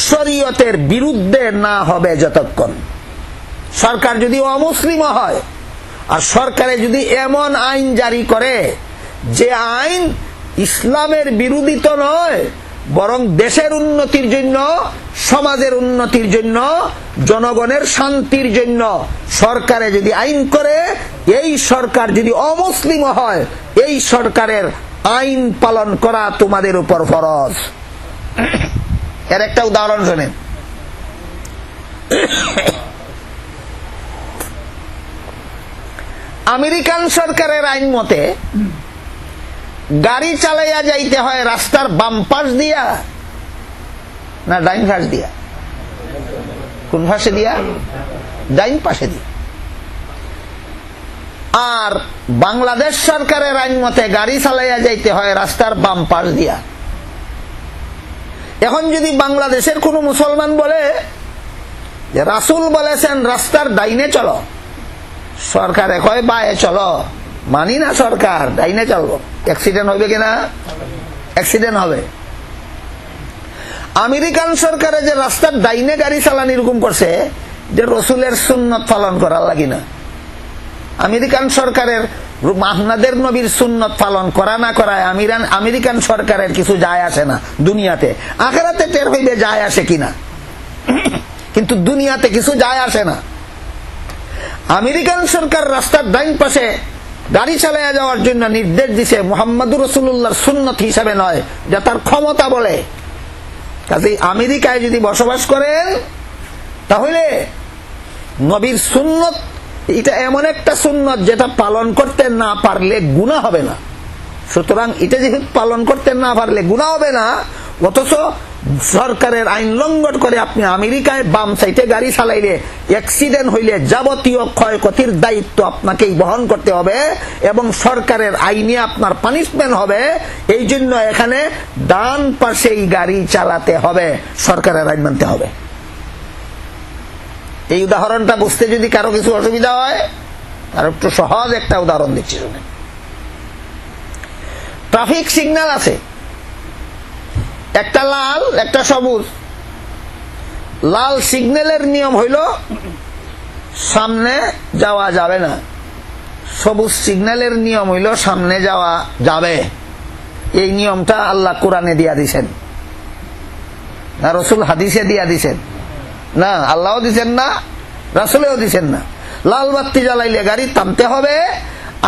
শরীয়তের বিরুদ্ধে না হবে যতক্ষণ। সরকার যদি অমুসলিম হয় আর সরকারে যদি এমন আইন জারি করে যে আইন ইসলামের বিরোধী তো নয়, বরং দেশের উন্নতির জন্য, সমাজের উন্নতির জন্য, জনগণের শান্তির জন্য সরকারে যদি আইন করে, এই সরকার যদি অমুসলিম হয়, এই সরকারের আইন পালন করা তোমাদের উপর ফরজ। এর একটা উদাহরণ শোনেন। আমেরিকান সরকারের আইন মতে গাড়ি চালাইয়া যাইতে হয় রাস্তার বাম পাশ দিয়া না ডাইন পাশ দিয়া? কোন পাশে দিয়া? ডাইন পাশে দিয়া। আর বাংলাদেশ সরকারের আইন মতে গাড়ি চালাইয়া যাইতে হয় রাস্তার বাম পাশ দিয়া। এখন যদি বাংলাদেশের কোন মুসলমান বলে যে রাসূল বলেছেন রাস্তার ডাইনে চলো, সরকারে কয় বায়ে চলো, মানি না সরকার, ডাইনে চলবো, অ্যাক্সিডেন্ট হবে কিনা? অ্যাক্সিডেন্ট হবে। আমেরিকান সরকারে যে রাস্তার ডাইনে গাড়ি চালান এরকম করছে যে রসুলের সুন্নত পালন করার লাগি না। আমেরিকান সরকারের আপনাদের নবীর সুন্নত পালন করা না করায় আমেরিকান সরকারের কিছু যায় আসে না। দুনিয়াতে, আখিরাতে টের হইবে যায় আসে কিনা, কিন্তু দুনিয়াতে কিছু যায় আসে না। আমেরিকান সরকার রাস্তার ডাইন পাশে গাড়ি চালাইয়া যাওয়ার জন্য নির্দেশ দিছে মুহাম্মদুর রাসূলুল্লাহর সুন্নত হিসাবে নয়, যা তার ক্ষমতা বলে। কাজেই আমেরিকায় যদি বসবাস করেন তাহলে নবীর সুন্নত এটা এমন একটা সুন্নত যেটা পালন করতে না পারলে গুনাহ হবে না। সুতরাং এটা যেহেতু পালন করতে না পারলে গুনাহ হবে না, অথচ সরকারের আইন লঙ্ঘন করে আপনি আমেরিকায় বাম সাইডে গাড়ি চালাইলে অ্যাক্সিডেন্ট হইলে যাবতীয় ক্ষয়ক্ষতির দায়িত্ব আপনাকেই বহন করতে হবে এবং সরকারের আইনে আপনার পানিশমেন্ট হবে। এই জন্য এখানে ডান পাশেই গাড়ি চালাতে হবে, সরকারের আইন মানতে হবে। এই উদাহরণটা বুঝতে যদি কারো কিছু অসুবিধা হয়, আর একটু সহজ একটা উদাহরণ দিচ্ছি শুনে। ট্রাফিক সিগন্যাল আছে, একটা লাল একটা সবুজ। লাল সিগন্যালের নিয়ম হইল সামনে যাওয়া যাবে না, সবুজ সিগন্যালের নিয়ম হইল সামনে যাওয়া যাবে। এই নিয়মটা আল্লাহ কোরআনে দিয়া দিছেন না রাসূল হাদিসে দিয়া দিছেন? না, আল্লাহও দিছেন না, রাসূলও দিছেন না। লাল বাতি জ্বালাইলে গাড়ি থামতে হবে,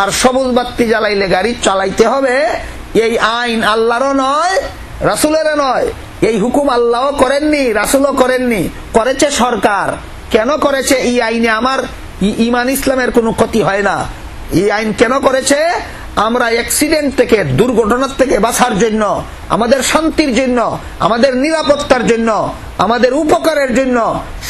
আর সবুজ বাতি জ্বালাইলে গাড়ি চালাইতে হবে। এই আইন আল্লাহরও নয়, রাসূলেরও নয়। এই হুকুম আল্লাহও করেননি, রাসূলও করেননি, করেছে সরকার। কেন করেছে? এই আইনে আমার ঈমান ইসলামের কোনো ক্ষতি হয় না। এই আইন কেন করেছে? আমরা অ্যাক্সিডেন্ট থেকে, দুর্ঘটনার থেকে বাঁচার জন্য, আমাদের শান্তির জন্য, আমাদের নিরাপত্তার জন্য, আমাদের উপকারের জন্য।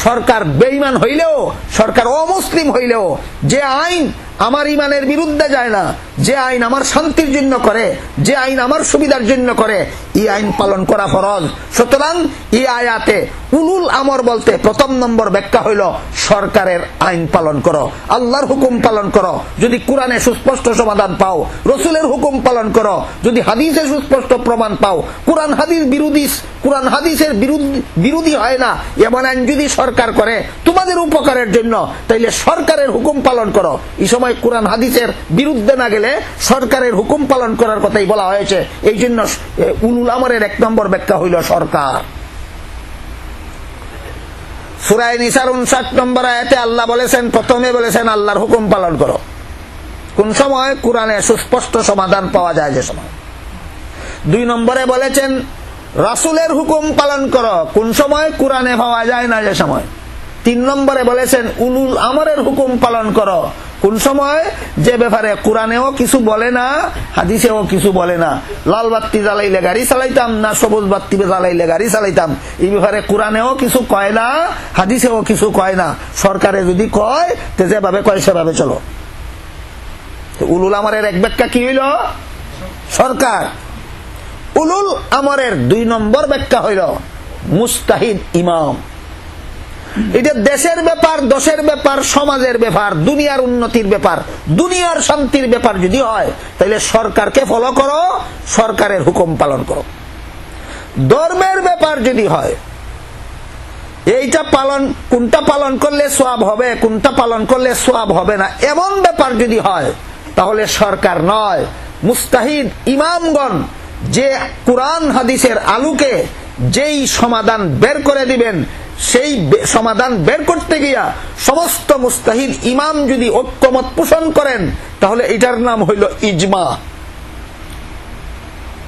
সরকার বেঈমান হইলেও, সরকার অমুসলিম হইলেও, যে আইন আমার ইমানের বিরুদ্ধে যায় না, যে আইন আমার শান্তির জন্য করে, যে আইন আমার সুবিধার জন্য করে, এই আইন পালন করা ফরজ। সুতরাং এই আয়াতে উলুল আমর বলতে প্রথম নম্বর ব্যাখ্যা হইল সরকারের আইন পালন করো, আল্লাহর হুকুম পালন করো। যদি কোরআনে সুস্পষ্ট সমাধান পাও, রসুলের হুকুম পালন করো। যদি হাদিসে সুস্পষ্ট প্রমাণ পাও, কোরআন হাদিসের বিরোধী হয় না এমন আইন যদি সরকার করে তোমাদের উপকারের জন্য, তাইলে সরকারের হুকুম পালন করো। এই সময় কোরআন হাদিসের বিরুদ্ধে না গেলে সরকারের হুকুম পালন করার কথাই বলা হয়েছে। এই জন্য উলুল আমরের 1 নম্বর ব্যাখ্যা হইল সরকার। সূরা নিসার 59 নম্বর আয়াতে আল্লাহ বলেছেন, প্রথমে বলেছেন আল্লাহর হুকুম পালন করো। কোন সময়? কোরআনে সুস্পষ্ট সমাধান পাওয়া যায় যে সময়। 2 নম্বরে বলেছেন রাসূলের হুকুম পালন করো। কোন সময়? কোরআনে পাওয়া যায় না যে সময়। 3 নম্বরে বলেছেন উলুল আমরের হুকুম পালন করো। কোন সময়? যে ব্যাপারে কোরআনেও কিছু বলে না, হাদিসেও কিছু বলে না। লাল বাতি জ্বালাইলে গাড়ি চালাইতাম না সবুজ বাতি জ্বালাইলে গাড়ি চালাইতাম, এই ব্যাপারে কোরআনেও কিছু কয় না, হাদিসেও কিছু কয় না। সরকারে যদি কয় তো যেভাবে কয় সেভাবে চলো। উলুল আমরের এক ব্যাখ্যা কি হইল? সরকার। উলুল আমরের 2 নম্বর ব্যাখ্যা হইল মুস্তাহিদ ইমাম। এটা দেশের ব্যাপার, দশের ব্যাপার, সমাজের ব্যাপার, দুনিয়ার উন্নতির ব্যাপার, দুনিয়ার শান্তির ব্যাপার যদি হয়, তাহলে সরকারকে ফলো করো, সরকারের হুকুম পালন করো। ধর্মের ব্যাপার যদি হয়, এইটা পালন, কোনটা পালন করলে সওয়াব হবে, কোনটা পালন করলে সওয়াব হবে না, এমন ব্যাপার যদি হয়, তাহলে সরকার নয়, মুস্তাহিদ ইমামগণ যে কোরআন হাদিসের আলোকে যেই সমাধান বের করে দিবেন, সেই সমাধান বের করতে গিয়া সমস্ত মুস্তাহিদ ইমাম যদি ঐক্যমত পোষণ করেন, তাহলে এটার নাম হইল ইজমা।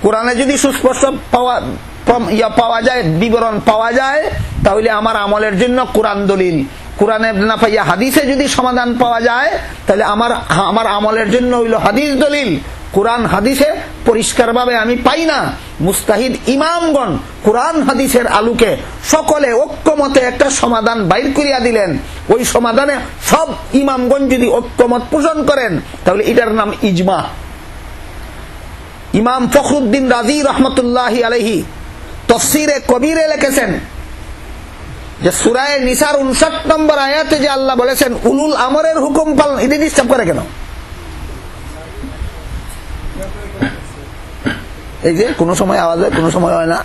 কোরআনে যদি সুস্পষ্ট পাওয়া যায়, বিবরণ পাওয়া যায়, তাহলে আমার আমলের জন্য কোরআন দলিল। কোরআনে না পাইয়া হাদিসে যদি সমাধান পাওয়া যায়, তাহলে আমার আমলের জন্য হইল হাদিস দলিল। কোরআন হাদিসে পরিষ্কারভাবে আমি পাই না, মুস্তাহিদ ইমামগণ কোরআন হাদিসের আলোকে সকলে ঐক্যমতে একটা সমাধান বাইর করিয়া দিলেন। ওই সমাধানে সব ইমামগণ যদি ঐক্যমত পোষণ করেন, তাহলে এটার নাম ইজমা। ইমাম ফখরুদ্দিন রাজি রহমতুল্লাহি আলাইহি তাফসীরে কবিরে লিখেছেন যে সূরা নিসার 59 নম্বর আয়াতে যে আল্লাহ বলেছেন উলুল আমরের হুকুম পালন, এটা ডিস্টার্ব করে কেন? এই যে কোনো সময় আওয়াজ হয়, কোনো সময় হয় না।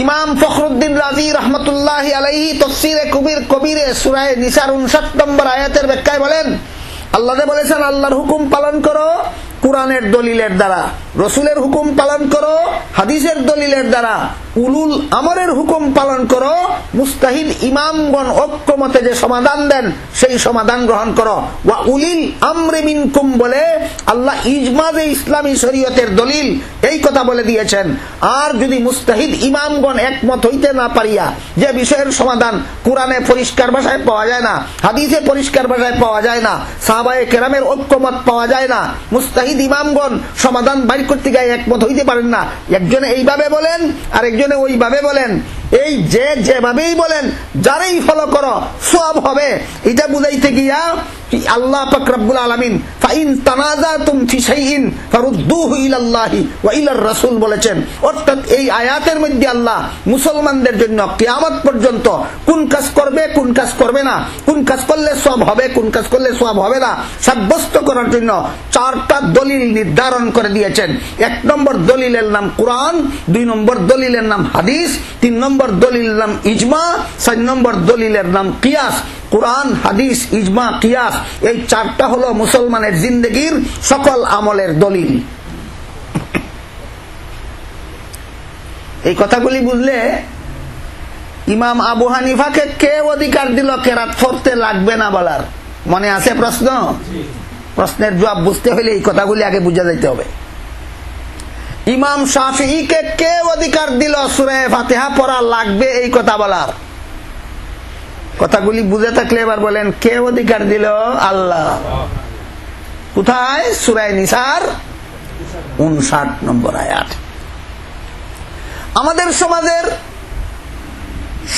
ইমাম ফখরুদ্দিন রাজি রহমতুল্লাহি আলাইহি তাফসীরে কবিরে সূরা নিসার 59 নম্বর আয়াতের ব্যাখ্যায় বলেন, আল্লাহ বলেছেন আল্লাহর হুকুম পালন করো কোরআনের দলিলের দ্বারা, রসুলের হুকুম পালন করো হাদিসের দলিলের দ্বারা, উলুল আমরের হুকুম পালন করো, মুস্তাহিদ ইমামগণ ঐক্যমতে যে সমাধান দেন সেই সমাধান গ্রহণ করো। ওয়া উলিল আমরি মিনকুম বলে আল্লাহ ইজমা যে ইসলামী শরীয়তের দলিল, এই কথা বলে দিয়েছেন। আর যদি মুস্তাহিদ ইমামগণ একমত হইতে না পারিয়া, যে বিষয়ের সমাধান কোরআনে পরিষ্কার ভাষায় পাওয়া যায় না, হাদিসে পরিষ্কার ভাষায় পাওয়া যায় না, সাহাবায়ে কেরামের ঐক্যমত পাওয়া যায় না, মুস্তাহিদ ইমামগণ সমাধান বাইর করতে গিয়ে একমত হইতে পারেন না, একজনে এইভাবে বলেন আর একজনে ওইভাবে বলেন, এই যেভাবেই বলেন যারাই ফলো করো সওয়াব হবে, এটা বুঝাইতে গিয়া আল্লাহ পাক রব্বুল আলামিন ফাইন তানাজাতুম ফি শাইইন ফারুদ্দুহু ইলাল্লাহি ওয়া ইলার রাসূল বলেছেন। অর্থাৎ এই আয়াতের মধ্যে আল্লাহ মুসলমানদের জন্য কিয়ামত পর্যন্ত কোন কাজ করবে কোন কাজ করবে না, কোন কাজ করলে সওয়াব হবে কোন কাজ করলে সওয়াব হবে না সাব্যস্ত করার জন্য 4টা দলিল নির্ধারণ করে দিয়েছেন। 1 নম্বর দলিলের নাম কোরআন, 2 নম্বর দলিলের নাম হাদিস, 3 নম্বর দলিলের নাম ইজমা, 4 নম্বর দলিলের নাম কিয়াস। কোরআন, হাদিস, ইজমা, কিয়াস এই 4টা হলো মুসলমানের জিন্দেগির সকল আমলের দলিল। এই কথাগুলি বুঝলে ইমাম আবু হানিফাকে কে অধিকার দিল কেরাত পড়তে লাগবে না বলার? মনে আছে প্রশ্ন? প্রশ্নের জবাব বুঝতে হলে এই কথাগুলি আগে বুঝা যাইতে হবে। ইমাম শাফিঈকে কে অধিকার দিল সূরা ফাতিহা পড়া লাগবে এই কথা বলার? কথাগুলি বুঝে থাকলে এবার বলেন কে অধিকার দিল? আল্লাহ। কোথায়? সূরা নিসার 59 নম্বর আয়াত। আমাদের সমাজের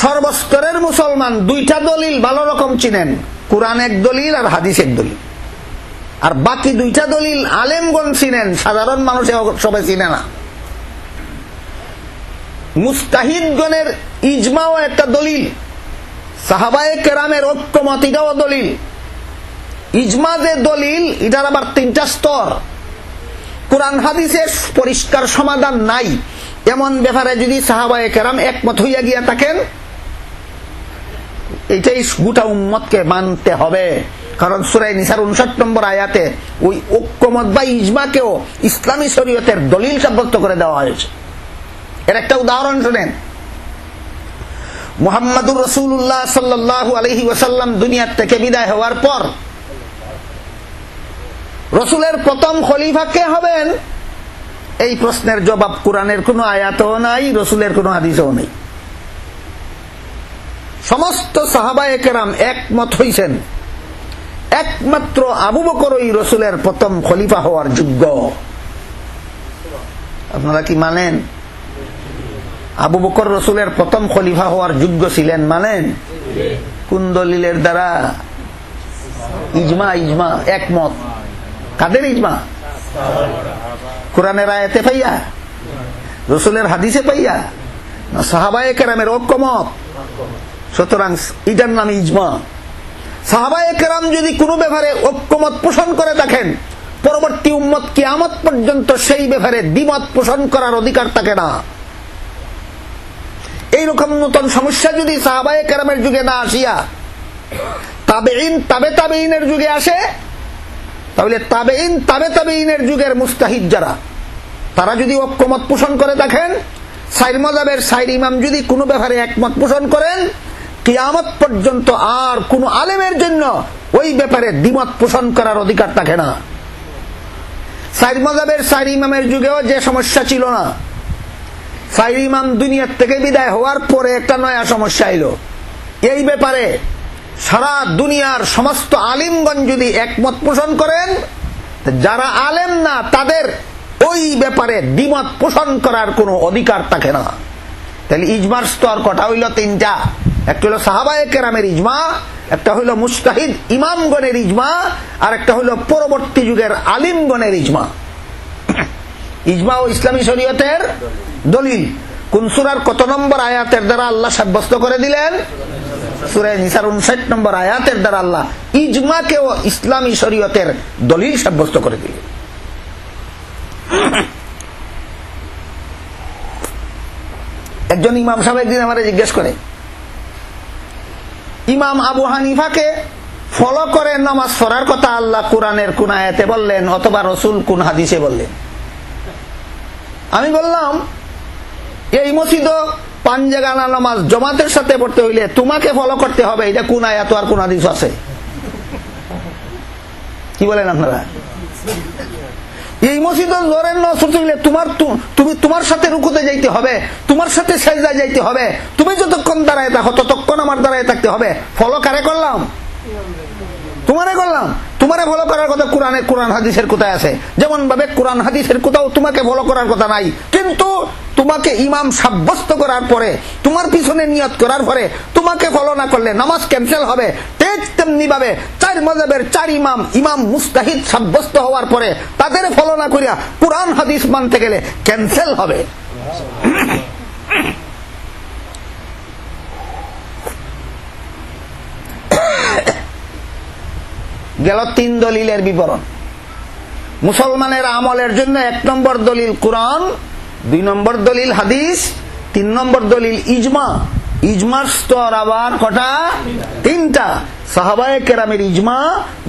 সর্বস্তরের মুসলমান 2টা দলিল ভালো রকম চিনেন, কোরআন এক দলিল আর হাদিস এক দলিল। আর বাকি 2টা দলিল আলেমগণ চিনেন, সাধারণ মানুষ সবাই চিনে না। মুস্তাহিদগণের ইজমাও একটা দলিল, সাহাবায়ে কেরামের ঐক্যমত এটাও দলিল। ইজমা যে দলিল এটার আবার 3টা স্তর। কোরআন হাদিসে পরিষ্কার সমাধান নাই এমন ব্যাপারে যদি সাহাবায়ে কেরাম একমত হইয়া গিয়া থাকেন, এটাই গোটা উম্মতকে মানতে হবে। কারণ সূরা নিসার 59 নম্বর আয়াতে ওই ঐক্যমত বা ইজমাকেও ইসলামী শরীয়তের দলিল সাব্যস্ত করে দেওয়া হয়েছে। এর একটা উদাহরণ শুনেন। মুহাম্মদুর রাসূলুল্লাহ সাল্লাল্লাহু আলাইহি ওয়াসাল্লাম দুনিয়া থেকে বিদায় হওয়ার পর রাসূলের প্রথম খলিফা কে হবেন? এই প্রশ্নের জবাব কোরআনের কোনো আয়াতও নাই, রাসূলের কোনো হাদিসও নেই। সমস্ত সাহাবায়ে কেরাম একমত হইছেন একমাত্র আবু বকরই রাসূলের প্রথম খলিফা হওয়ার যোগ্য। আপনারা কি মানেন? আবু বকর রাসূলের প্রথম খলিফা হওয়ার যোগ্য ছিলেন মানেন? কোন দলিলের দ্বারা? ইজমা। ইজমা একমত। কাদের ইজমা? কোরআনের আয়াতে পাইয়া, রাসূলের হাদিসে পাইয়া, না সাহাবায়ে কেরামের ঐক্যমত? সুতরাং এটার নাম ইজমা। সাহাবায়ে কেরাম যদি কোনো ব্যাপারে ঐক্যমত পোষণ করে থাকেন, পরবর্তী উম্মত কিয়ামত পর্যন্ত সেই ব্যাপারে দ্বিমত পোষণ করার অধিকার থাকে না। এইরকম নতুন সমস্যা যদি সাহাবায়ে কেরামের যুগে না আসিয়া তাবেঈন তাবে তাবেঈনের যুগে আসে, তাহলে তাবেঈন তাবে তাবেঈনের যুগের মুস্তাহিদ যারা, তারা যদি ঐক্যমত পোষণ করে থাকেন, 4 মাযহাবের 4 ইমাম যদি কোনো ব্যাপারে একমত পোষণ করেন, কিয়ামত পর্যন্ত আর কোন আলেমের জন্য ওই ব্যাপারে দ্বিমত পোষণ করার অধিকার থাকে না। 4 মাযহাবের 4 ইমামের যুগেও যে সমস্যা ছিল না, 4 ইমাম দুনিয়ার থেকে বিদায় হওয়ার পরে একটা নয়া সমস্যা এলো। এই ব্যাপারে সারা দুনিয়ার সমস্ত আলিমগণ যদি একমত পোষণ করেন, যারা আলেম না তাদের ওই ব্যাপারে দ্বিমত পোষণ করার কোনো অধিকার থাকে না। তাহলে ইজমার স্তর কটা হইল? 3টা। একটা হলো সাহাবায়ে কেরামের ইজমা, একটা হইল মুস্তাহিদ ইমামগণের ইজমা, আর একটা হইল পরবর্তী যুগের আলিমগণের ইজমা। ইজমা ও ইসলামী শরীয়তের দলিল কোন সূরার কত নম্বর আয়াতের দ্বারা আল্লাহ সাব্যস্ত করে দিলেন? সূরা নিসার 59 নম্বর আয়াতের দ্বারা আল্লাহ ইজমাকেও ইসলামী শরীয়তের দলিল সাব্যস্ত করে দিলেন। একজন ইমাম সাহেব একদিন আমারে জিজ্ঞেস করে, ইমাম আবু হানিফাকে ফলো করে নামাজ পড়ার কথা আল্লাহ কোরআনের কোন আয়াতে বললেন অথবা রাসূল কোন হাদিসে বললেন? আমি বললাম, এই মসজিদে 5 জায়গা নামাজ জামাতের সাথে পড়তে হইলে তোমাকে ফলো করতে হবে, এটা কোন আয়াত আর কোন হাদিস আছে? কি বলেন আপনারা? এই মসজিদে জোরের নসরত হইলে তুমি তোমার সাথে রুকুতে যাইতে হবে, তোমার সাথে সেজদা যাইতে হবে, তুমি যতক্ষণ দাঁড়ায় থাকো ততক্ষণ আমার দাঁড়ায় থাকতে হবে। ফলো কারে করলাম? তোমারে করলাম। তোমারে ফলো করার কথা কোরআন হাদিসের কোথায় আছে? যেমন ভাবে কোরআন হাদিসের কোথাও তোমাকে ফলো করার কথা নাই, কিন্তু তোমাকে ইমাম সাব্যস্ত করার পরে, তোমার পিছনে নিয়ত করার পরে তোমাকে ফলো না করলে নামাজ ক্যান্সেল হবে, ঠিক তেমনি ভাবে 4 মাযহাবের 4 ইমাম মুস্তাহিদ সাব্যস্ত হওয়ার পরে তাদের ফলো না করিয়া কুরআন হাদিস মানতে গেলে ক্যান্সেল হবে। গেল 3 দলিলের বিবরণ। মুসলমানের আমলের জন্য 1 নম্বর দলিল কুরআন, 2 নম্বর দলিল হাদিস, 3 নম্বর দলিল ইজমা। ইজমার স্তর আবার কটা? 3টা। সাহাবায়ে কেরামের ইজমা,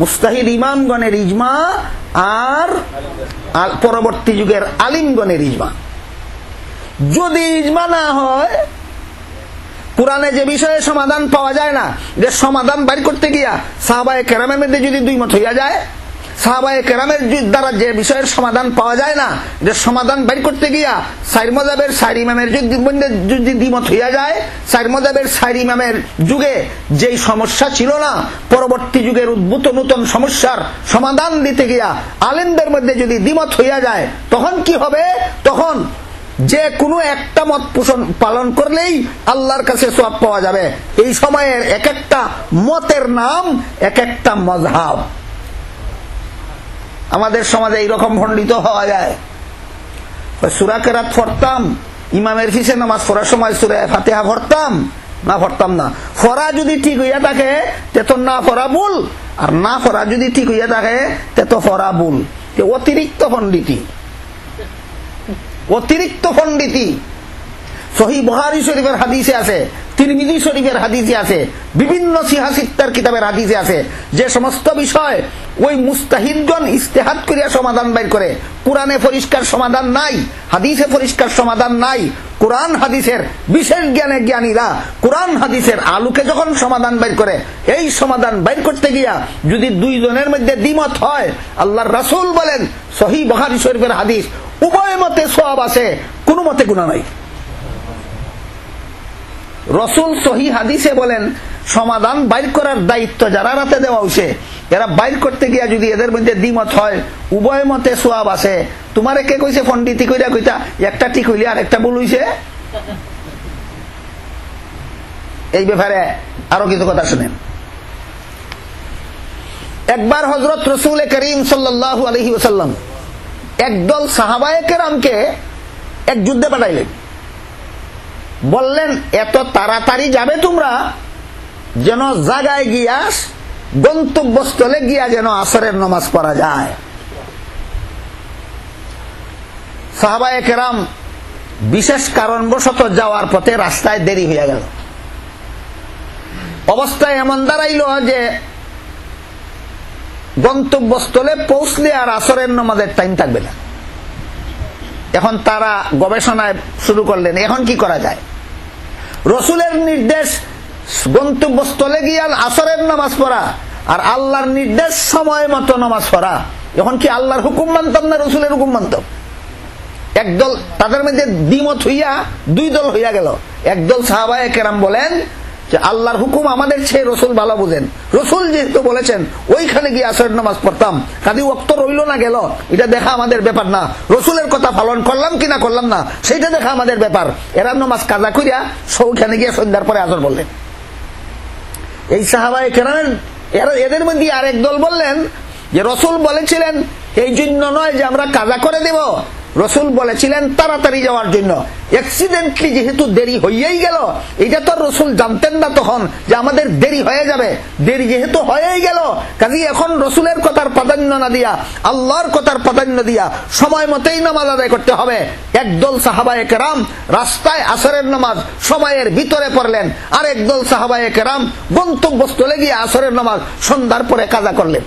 মুস্তাহিদ ইমামগণের ইজমা, আর পরবর্তী যুগের আলিমগণের ইজমা। যদি ইজমা না হয়, কুরআনে যে বিষয়ে সমাধান পাওয়া যায় না, যে সমাধান বাইর করতে গিয়া সাহাবায়ে কেরামের মধ্যে যদি দুই মত হইয়া যায়, সাহাবায়ে কেরামের দ্বারা যে বিষয়ের সমাধান পাওয়া যায় না, যে সমাধান বাইর করতে গিয়া 4 মাযহাবের 4 ইমামের যদি দ্বিমত হইয়া যায়, 4 মাযহাবের 4 ইমামের যুগে যেই সমস্যা ছিল না, পরবর্তী যুগের উদ্ভূত নতুন সমস্যার সমাধান দিতে গিয়া আলেমদের মধ্যে যদি দ্বিমত হইয়া যায়, তখন কি হবে? তখন যে কোনো একটা মত পোষণ পালন করলেই আল্লাহর কাছে সওয়াব পাওয়া যাবে। এই সময়ের এক একটা মতের নাম এক একটা মাযহাব। আমাদের সমাজে এইরকম ভণ্ডিত হওয়া যায়। সূরা কেরাত পড়তাম, ইমামের পিছে নামাজ পড়ার সময় সূরা ফাতিহা পড়তাম না, পড়তাম না। পড়া যদি ঠিক হইয়া থাকে তে তো না পড়া ভুল, আর না পড়া যদি ঠিক হইয়া থাকে তে তো পড়া ভুল। অতিরিক্ত পণ্ডিতি, অতিরিক্ত পণ্ডিতি। সহিহ বুখারী শরীফের হাদিসে আছে, তিরমিজি শরীফের হাদিসে আছে, বিভিন্ন সিহাহ সিত্তার কিতাবের হাদিসে আছে, যে সমস্ত বিষয় ওই মুস্তাহিদগণ ইজতিহাদ করিয়া সমাধান বের করে। কুরআনে পরিষ্কার সমাধান নাই, হাদিসে পরিষ্কার সমাধান নাই। কুরআন হাদিসের বিশেষ জ্ঞানীরা কুরআন হাদিসের আলোকে যখন সমাধান বের করে, এই সমাধান বের করতে গিয়া যদি 2 জনের মধ্যে দ্বিমত হয়, আল্লাহর রাসূল বলেন, সহিহ বুখারী শরীফের হাদিস, উভয় মতে সওয়াব আছে, কোনো মতে গুনাহ নাই। রাসূল সহিহ হাদিসে বলেন, সমাধান বাইর করার দায়িত্ব যারা রাতে দেওয়া হইছে, এরা বাইর করতে গিয়া যদি এদের মধ্যে দ্বিমত হয়, উভয় মতে সওয়াব আছে। তোমারে কে কইছে পণ্ডিতি কইরা কইতা একটা ঠিক হইলে আর একটা ভুল হইছে? এই ব্যাপারে আরো কিছু কথা শুনেন। একবার হযরত রাসূল করিম সাল্লাল্লাহু আলাইহি ওয়াসাল্লাম একদল সাহাবায়ে কেরামকে এক যুদ্ধে পাঠাইলেন। বললেন, এত তাড়াতাড়ি যাবে তোমরা যেন জায়গায় গিয়া, গন্তব্যস্থলে গিয়া যেন আসরের নামাজ পড়া যায়। সাহাবায়ে কেরাম বিশেষ কারণবশত যাওয়ার পথে রাস্তায় দেরি হয়ে গেল। অবস্থায় এমন দাঁড়াইল যে গন্তব্যস্থলে পৌঁছলে আর আসরের নামাজের টাইম থাকবে না। এখন তারা গবেষণায় শুরু করলেন, এখন কি করা যায়। রাসূলের নির্দেশ গন্তব্যস্থলে গিয়ে আসরের নামাজ পড়া, আর আল্লাহর নির্দেশ সময় মতো নামাজ পড়া। এখন কি আল্লাহর হুকুম মানতাম না রাসূলের হুকুম মানতাম? একদল, তাদের মধ্যে দ্বিমত হইয়া 2 দল হইয়া গেল। একদল সাহাবায়ে কেরাম বলেন যে আল্লাহর হুকুম আমাদের চেয়ে রাসূল ভালো বুঝেন, রাসূল যেহেতু বলেছেন ওইখানে গিয়ে আসরের নামাজ পড়তাম, কাজী ওয়াক্ত রইল না গেল এটা দেখা আমাদের ব্যাপার না, রাসূলের কথা পালন করলাম কিনা করলাম না সেটা দেখা আমাদের ব্যাপার। এরা নামাজ কাজা করিয়া সৌখানে গিয়ে সন্ধ্যার পরে আসর বললেন। এই সাহাবায়ে কেরাম এদের মধ্যে আরেক দল বললেন যে রাসূল বলেছিলেন এই জন্য নয় যে আমরা কাজা করে দেব, রাসূল বলেছিলেন তাড়াতাড়ি যাওয়ার জন্য। অ্যাক্সিডেন্টলি যেহেতু দেরি হইয়াই গেল, এটা তো রাসূল জানতেন না তখন যে আমাদের দেরি হয়ে যাবে। দেরি যেহেতু হয়েই গেল, কাজেই এখন রাসূলের কথার প্রাধান্য না দিয়া আল্লাহর কথার প্রাধান্য দিয়া সময় মতেই নামাজ আদায় করতে হবে। একদল সাহাবায়ে কেরাম রাস্তায় আসরের নামাজ সময়ের ভিতরে পড়লেন, আর একদল সাহাবায়ে কেরাম গন্তব্যস্থলে গিয়ে আসরের নামাজ সন্ধ্যার পরে কাজা করলেন।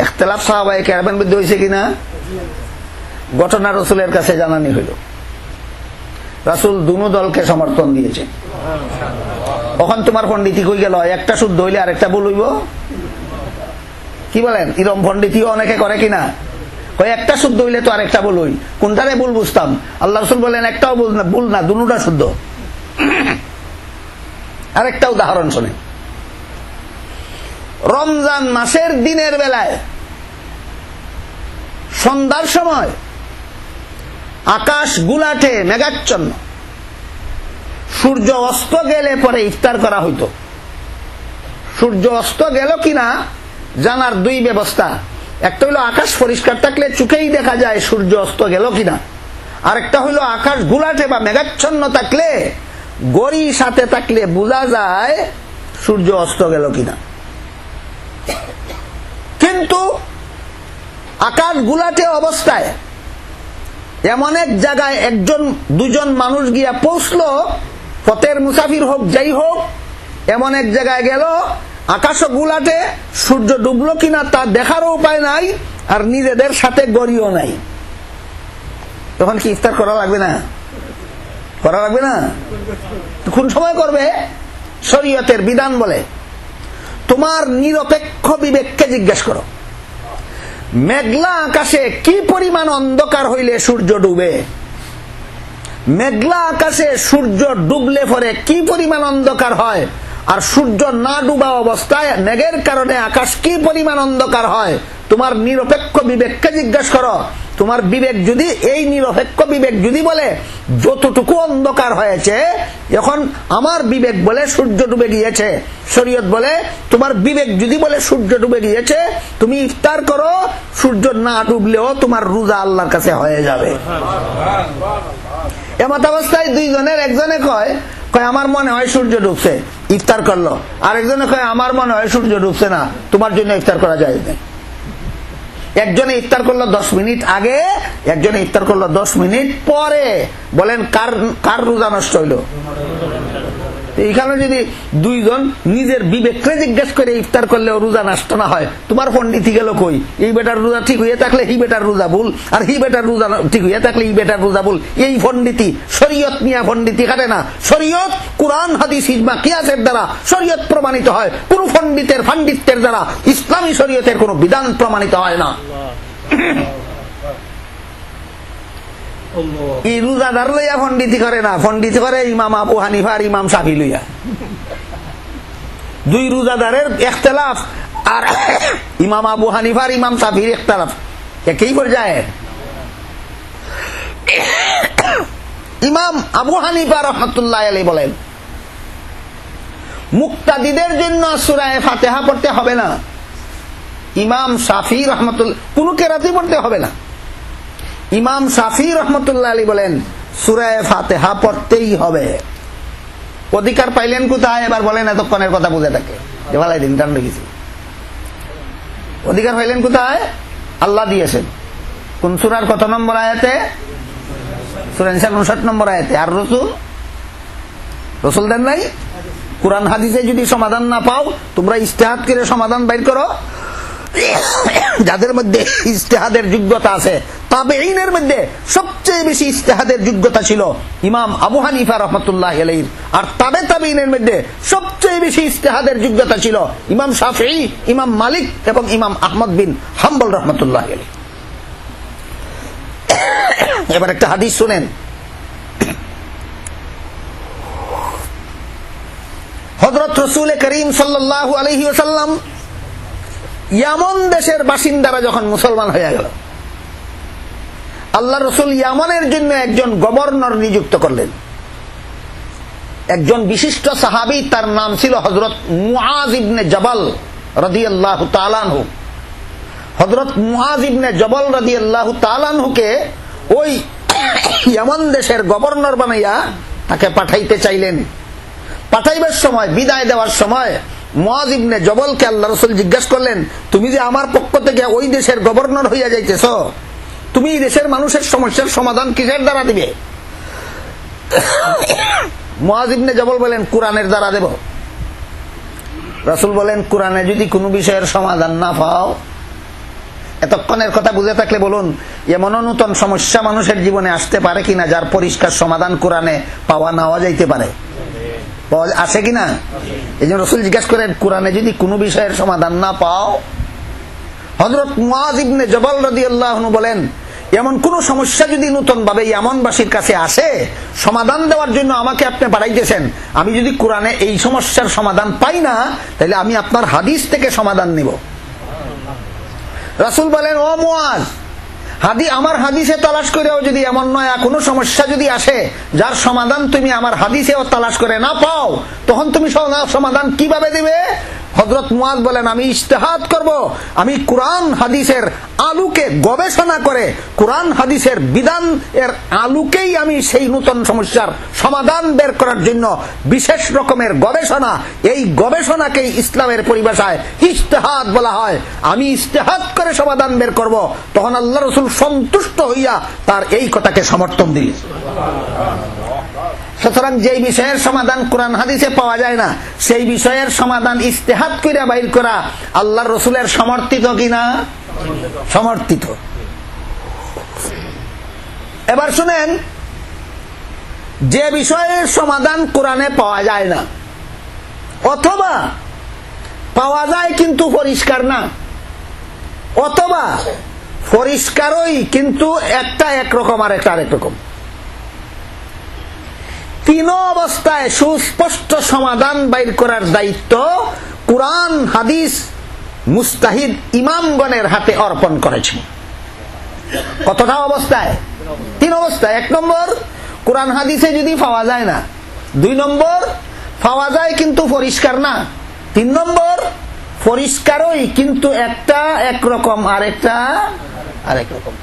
ইখতিলাফ সাহাবায়ে কেরামের মধ্যে হয়েছে কিনা? ঘটনা রাসূলের কাছে জানানি হইল। রাসূল দুনো দলকে সমর্থন দিয়েছে। তখন তোমার পণ্ডিতি কই গেল? একটা শুদ্ধ হইলে আরেকটা ভুল হইব? কি বলেন? এরকম পণ্ডিতিও অনেকে করে কিনা? একটা শুদ্ধ হইলে তো আরেকটা ভুল হই, কোনটারে ভুল বুঝতাম? আল্লাহ রাসূল বলেন একটাও ভুল না, দুটোটা শুদ্ধ। আরেকটা উদাহরণ শুনে। রমজান মাসের দিনের বেলায় সন্ধ্যার সময় আকাশ গুলাটে মেঘাচ্ছন্ন, সূর্য অস্ত গেলে পরে ইফতার করা হইতো। সূর্য অস্ত গেল কিনা জানার দুই ব্যবস্থা, একটা হইলো আকাশ পরিষ্কার থাকলে চোখেই দেখা যায় সূর্য অস্ত গেল কিনা, আরেকটা হইলো আকাশ গুলাটে বা মেঘাচ্ছন্ন থাকলে গড়ি সাথে থাকলে বোঝা যায় সূর্য অস্ত গেল কিনা। কিন্তু আকাশ গুলাটে অবস্থায় এমন এক জায়গায় একজন দুজন মানুষ গিয়া পৌঁছলো, পথের মুসাফির হোক যাই হোক, এমন এক জায়গায় গেল আকাশ গুলাটে, সূর্য ডুবলো কিনা তা দেখারও উপায় নাই, আর নিজেদের সাথে গড়িও নাই। তখন কি ইফতার করা লাগবে না? করা লাগবে না? কোন সময় করবে? শরীয়তের বিধান বলে তোমার নিরপেক্ষ বিবেককে জিজ্ঞেস করো, মেঘলা আকাশে কি পরিমাণ অন্ধকার হইলে সূর্য ডুবে? মেঘলা আকাশে সূর্য ডুবলে পরে কি পরিমাণ অন্ধকার হয়? আর সূর্য না ডুবা অবস্থায় মেঘের কারণে আকাশ কি পরিমাণ অন্ধকার হয়? তোমার নিরপেক্ষ বিবেককে জিজ্ঞেস করো। তোমার বিবেক যদি, এই নিরপেক্ষ বিবেক যদি বলে যতটুকু অন্ধকার হয়েছে, এখন আমার বিবেক বলে সূর্য ডুবে গিয়েছে, শরীয়ত বলে তোমার বিবেক যদি বলে সূর্য ডুবে গিয়েছে, তুমি ইফতার করো, সূর্য না ডুবলেও তোমার রোজা আল্লাহর কাছে হয়ে যাবে। এমত অবস্থায় দুইজনের একজনে কয় আমার মনে হয় সূর্য ডুবছে, ইফতার করলো, আরেকজনে কয় আমার মনে হয় সূর্য ডুবছে না, তোমার জন্য ইফতার করা যায় না। একজনে ইফতার করলো 10 মিনিট আগে, একজনে ইফতার করলো 10 মিনিট পরে। বলেন কার রোজা নষ্ট হইল? এইখানে যদি দুইজন নিজের বিবেককে জিজ্ঞেস করে ইফতার করলেও রোজা নষ্ট না হয়, তোমার পণ্ডিতি গেল কই? এই বেটার রোজা ঠিক হয়ে থাকলে হি বেটার রোজা ভুল, আর হি বেটার রোজা ঠিক হয়ে থাকলে ই বেটার রোজা ভুল। এই পণ্ডিতি, শরীয়ত নিয়ে পণ্ডিতি খাটে না। শরীয়ত কুরআন হাদিস ইজমা কিয়াসের দ্বারা শরীয়ত প্রমাণিত হয়, কোন পণ্ডিতের পাণ্ডিত্যের দ্বারা ইসলামী শরীয়তের কোন বিধান প্রমাণিত হয় না। এই রোজাদার লইয়া পণ্ডিতি করে না, পণ্ডিত করে ইমাম আবু হানিফা আর ইমাম শাফি লইয়া। দুই রোজাদারের ইখতিলাফ আর ইমাম আবু হানিফা আর ইমাম শাফির ইখতিলাফ একই পর্যায়ে। ইমাম আবু হানিফা রাহমাতুল্লাহ আলাইহি বলেন মুক্তাদিদের জন্য সূরা ফাতিহা পড়তে হবে না। ইমাম শাফি রাহমাতুল্লাহ কোন কেরাতি পড়তে হবে না। ইমাম শাফি রহমতুল্লাহ আলী বলেন সূরা ফাতিহা পড়তেই হবে। অধিকার পাইলেন কোথায়? এবার বলেন, এতক্ষণের কথা বুঝে থাকে যে ভালাই দিন টান রেখেছি। অধিকার পাইলেন কোথায়? আল্লাহ দিয়েছেন। কোন সূরার কত নম্বর আয়াতে? সূরা নিসা 59 নম্বর আয়াতে। আর রসুল দেন নাই? কুরআন হাদিসে যদি সমাধান না পাও, তোমরা ইজতিহাদ করে সমাধান বাইর করো। যাদের মধ্যে ইজতিহাদের যোগ্যতা আছে, তাবেঈনের মধ্যে সবচেয়ে বেশি ইজতিহাদের যোগ্যতা ছিল ইমাম আবু হানিফা রাহমাতুল্লাহি আলাইহি, আর তাবেঈনের মধ্যে সবচেয়ে বেশি ইজতিহাদের যোগ্যতা ছিল ইমাম শাফিঈ, ইমাম মালিক এবং ইমাম আহমদ বিন হাম্বল রাহমাতুল্লাহি আলাইহি। এবার একটা হাদিস শুনেন। হযরত রাসূল করিম সাল্লাল্লাহু আলাইহি ওয়াসাল্লাম ইয়ামন দেশের বাসিন্দারা যখন মুসলমান হয়ে গেল, আল্লাহ রসুল ইয়ামনের জন্য একজন গভর্নর নিযুক্ত করলেন। একজন বিশিষ্ট সাহাবী, তার নাম ছিল হযরত মুআজ ইবনে জবল রাদিয়াল্লাহু তাআলা আনহু। হযরত মুআজ ইবনে জবল রাদিয়াল্লাহু তাআলা আনহুকে ওই ইয়ামন দেশের গভর্নর বানাইয়া তাকে পাঠাইতে চাইলেন। পাঠাইবার সময়, বিদায় দেওয়ার সময় মুআজ ইবনে জবলকে আল্লাহ রাসূল জিজ্ঞাসা করলেন, তুমি যে আমার পক্ষ থেকে ওই দেশের গভর্নর হইয়া যাইতেছ, তুমি এই দেশের মানুষের সমস্যার সমাধান কিসের দ্বারা দিবে? মুআজ ইবনে জবল বলেন, কুরআনের দ্বারা দেব। রাসূল বলেন, কুরআনে যদি কোনো বিষয়ের সমাধান না পাও, এতক্ষণের কথা বুঝে থাকলে বলুন, এমন নতুন সমস্যা মানুষের জীবনে আসতে পারে কিনা যার পরিষ্কার সমাধান কোরআনে পাওয়া নাও যাইতে পারে? আসে কিনা? এই জন্য রাসূল জিজ্ঞাসা করেন, কোরআনে যদি কোনো বিষয়ের সমাধান না পাও? হযরত মুআজ ইবনে জবল রাদিয়াল্লাহু আনহু বলেন, এমন কোন সমস্যা যদি নতুন ভাবে ইয়ামনবাসীর কাছে আসে, সমাধান দেওয়ার জন্য আমাকে আপনি পাঠাইতেছেন, আমি যদি কোরআনে এই সমস্যার সমাধান পাই না, তাহলে আমি আপনার হাদিস থেকে সমাধান নিব। রাসূল বলেন, ও মুআজ, আমার হাদিসে তালাশ করেও যদি এমন নয় কোনো সমস্যা যদি আসে যার সমাধান তুমি আমার হাদিসেও তালাশ করে না পাও, তখন তুমি সমাধান কিভাবে দিবে? হযরত মুয়াজ বলেন, আমি ইজতিহাদ করব, আমি কুরআন হাদিসের আলোকে গবেষণা করে কুরআন হাদিসের বিধান এর আলোকেই আমি সেই নতুন সমস্যার সমাধান বের করার জন্য বিশেষ রকমের গবেষণা, এই গবেষণাকেই ইসলামের পরিভাষায় ইজতিহাদ বলা হয়। আমি ইজতিহাদ করে সমাধান বের করব। তখন আল্লাহ রাসূল সন্তুষ্ট হইয়া তার এই কথাকে সমর্থন দিলেন। সুতরাং যেই বিষয়ের সমাধান কোরআন হাদিসে পাওয়া যায় না, সেই বিষয়ের সমাধান ইজতিহাদ করে বাইর করা আল্লাহর রাসূলের সমর্থিত কিনা? সমর্থিত। এবার শুনেন, যে বিষয়ের সমাধান কোরআনে পাওয়া যায় না, অথবা পাওয়া যায় কিন্তু পরিষ্কার না, অথবা পরিষ্কারই কিন্তু একটা একরকম আর একটা আরেক রকম, তিন অবস্থায় সুস্পষ্ট সমাধান বাইর করার দায়িত্ব কুরআন হাদিস মুস্তাহিদ ইমামগণের হাতে অর্পণ করেছে। কতটা অবস্থায়? তিন অবস্থায়। এক নম্বর, কুরআন হাদিসে যদি পাওয়া যায় না। দুই নম্বর, পাওয়া যায় কিন্তু পরিষ্কার না। তিন নম্বর, পরিষ্কারই কিন্তু একটা একরকম আর একটা আরেক রকম।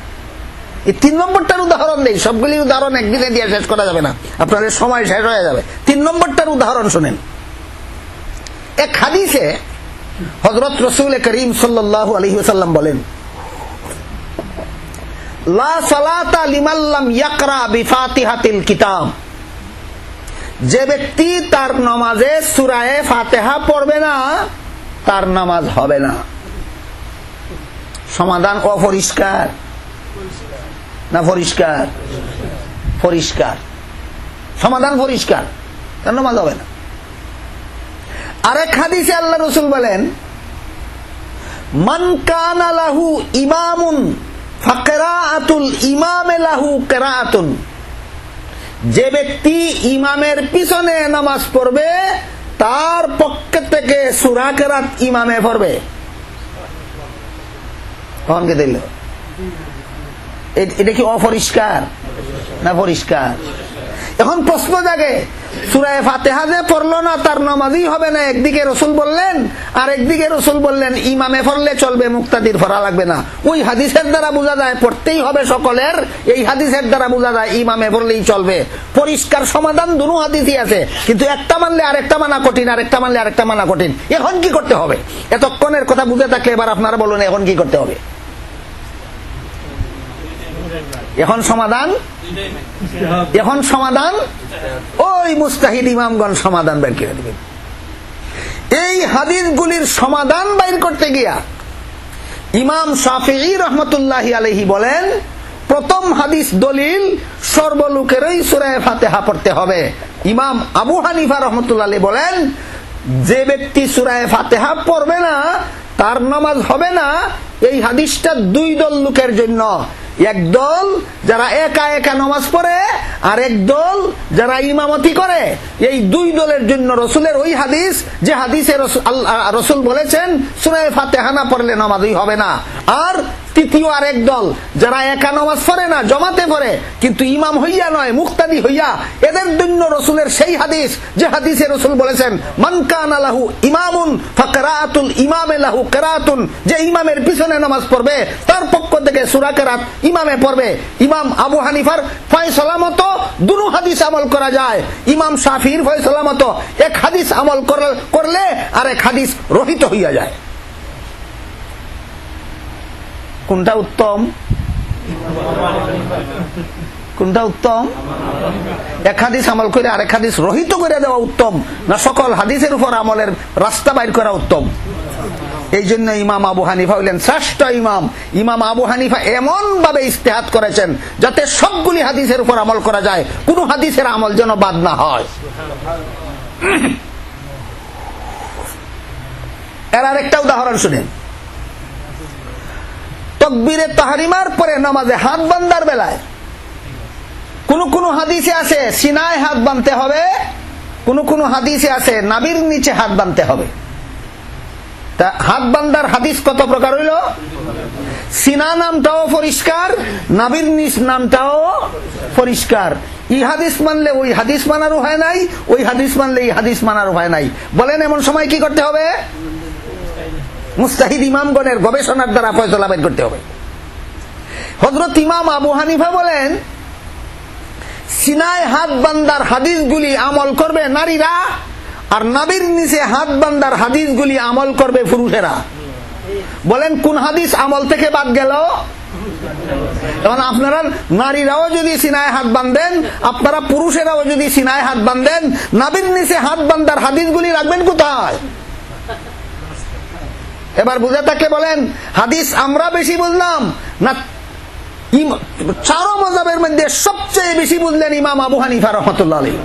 এই তিন নম্বরটার উদাহরণ দেই, সবগুলি উদাহরণ একদিনে দিয়ে শেষ করা যাবে না, আপনাদের সময় শেষ হয়ে যাবে। তিন নম্বরটার উদাহরণ শুনেন। এক হাদিসে হযরত রাসূল করিম সাল্লাল্লাহু আলাইহি ওয়াসাল্লাম বলেন, লা সালাতা লিমান লাম ইয়াকরা বিফাতিহাতিল কিতাব। যে ব্যক্তি তার নামাজে সূরা ফাতিহা পড়বে না, তার নামাজ হবে না। সমাধান অপরিষ্কার না পরিষ্কার? পরিষ্কার। সমাধান পরিষ্কার, তার নামাজ হবে না। আরেক হাদিসে আল্লাহ রাসূল বলেন, মান কানা লাহু ইমামুন ফাকিরাআতুল ইমাম লাহু কিরাআতুন। যে ব্যক্তি ইমামের পিছনে নামাজ পড়বে, তার পক্ষ থেকে সূরা কিরাত ইমামে পড়বে। কখন কে দিল? এটা কি অপরিষ্কার না পরিষ্কার? এখন প্রশ্ন জাগে, সূরা ফাতিহা যে পড়লো না তার নামাজই হবে না, একদিকে রাসূল বললেন, আর একদিকে রাসূল বললেন ইমামে পড়লে চলবে, মুক্তাদির পড়া লাগবে না। ওই হাদিসের দ্বারা বোঝা যায় পড়তেই হবে সকলের, এই হাদিসের দ্বারা বোঝা যায় ইমামে পড়লেই চলবে। পরিষ্কার সমাধান দুটো হাদিসই আছে, কিন্তু একটা মানলে আরেকটা মানা কঠিন, আরেকটা মানলে আরেকটা মানা কঠিন। এখন কি করতে হবে? এতক্ষণের কথা বুঝে থাকলে এবার আপনারা বলুন এখন কি করতে হবে? এখন সমাধান ওই মুস্তাহিদ ইমামগণ সমাধান বের করে দেবেন। এই হাদিসগুলির সমাধান বাইর করতে গিয়া ইমাম শাফিঈ রাহমাতুল্লাহি আলাইহি বলেন, প্রথম হাদিস দলিল সর্বলোকেরই সূরা ফাতিহা পড়তে হবে। ইমাম আবু হানিফা রাহমাতুল্লাহি আলাইহি বলেন, যে ব্যক্তি সূরা ফাতিহা পড়বে না তার নামাজ হবে না। এই হাদিসটা দুই দল লোকের জন্য, এক দল যারা একা একা নামাজ পড়ে, আর এক দল যারা ইমামতি করে। এই দুই দলের জন্য রাসূলের ওই হাদিস, যে হাদিসে রাসূল বলেছেন সূরা ফাতিহা না পড়লে নামাজই হবে না। আর তৃতীয় আরেক দল যারা একা নামাজ পড়ে না, জমাতে পড়ে, কিন্তু ইমাম হইয়া নয়, মুক্তাদি হইয়া, এদের জন্য রাসূলের সেই হাদিস, যে হাদিসে রাসূল বলেছেন মান কানা লাহু ইমামুন ফাকিরাআতুল ইমাম লাহু কিরাআতুন, যে ইমামের পিছনে নামাজ পড়বে তার পক্ষ থেকে সূরা কিরাত ইমামে পড়বে। ইমাম আবু হানিফার ফয়সালা মতো দুটো হাদিস আমল করা যায়, ইমাম শাফিঈর ফয়সালা মতো এক হাদিস আমল করলে আরেক হাদিস রহিত হইয়া যায়। কোনটা উত্তম? কোনটা উত্তম? এক হাদিস আমল করে আরেক হাদিস রহিত করে দেওয়া উত্তম, না সকল হাদিসের উপর আমলের রাস্তা বাইর করা উত্তম? এই জন্য ইমাম আবু হানিফা হইলেন শ্রেষ্ঠ ইমাম। ইমাম আবু হানিফা এমন ভাবে ইজতিহাদ করেছেন যাতে সবগুলি হাদিসের উপর আমল করা যায়, কোন হাদিসের আমল যেন বাদ না হয়। এর আরেকটা উদাহরণ শুনেন। তাকবীরে তাহরিমার পরে নামাজে হাত বান্ধার বেলায় কোন কোন হাদিসে আছে সিনায় হাত বাঁধতে হবে, কোন কোন হাদিসে আছে নাভির নিচে হাত বাঁধতে হবে। তা হাত বান্ধার হাদিস কত প্রকার হইল? সিনা নামটাও পরিষ্কার, নাবির নিচ নামটাও পরিষ্কার। ই হাদিস মানলে ওই হাদিস মানারও হয় নাই, ওই হাদিস মানলে এই হাদিস মানারও হয় নাই। বলেন এমন সময় কি করতে হবে? মুস্তাহিদ ইমামগণের গবেষণার দ্বারা ফয়সালা বের করতে হবে। হযরত ইমাম আবু হানিফা বলেন, সিনায় হাত বান্দার হাদিসগুলি আমল করবে নারীরা, আর নাবির নিচে হাত বান্দার হাদিসগুলি আমল করবে পুরুষেরা। বলেন কোন হাদিস আমল থেকে বাদ গেল? এখন আপনারা নারীরাও যদি সিনায় হাত বাঁধেন, আপনারা পুরুষেরাও যদি সিনায় হাত বাঁধেন, নাবির নিচে হাত বান্দার হাদিসগুলি রাখবেন কোথায়? এবার বুঝে থাকলে বলেন, হাদিস আমরা বেশি বুঝলাম না চারো মাযহাবের মধ্যে সবচেয়ে বেশি বুঝলেন ইমাম আবু হানিফা রাহমাতুল্লাহ আলাইহি?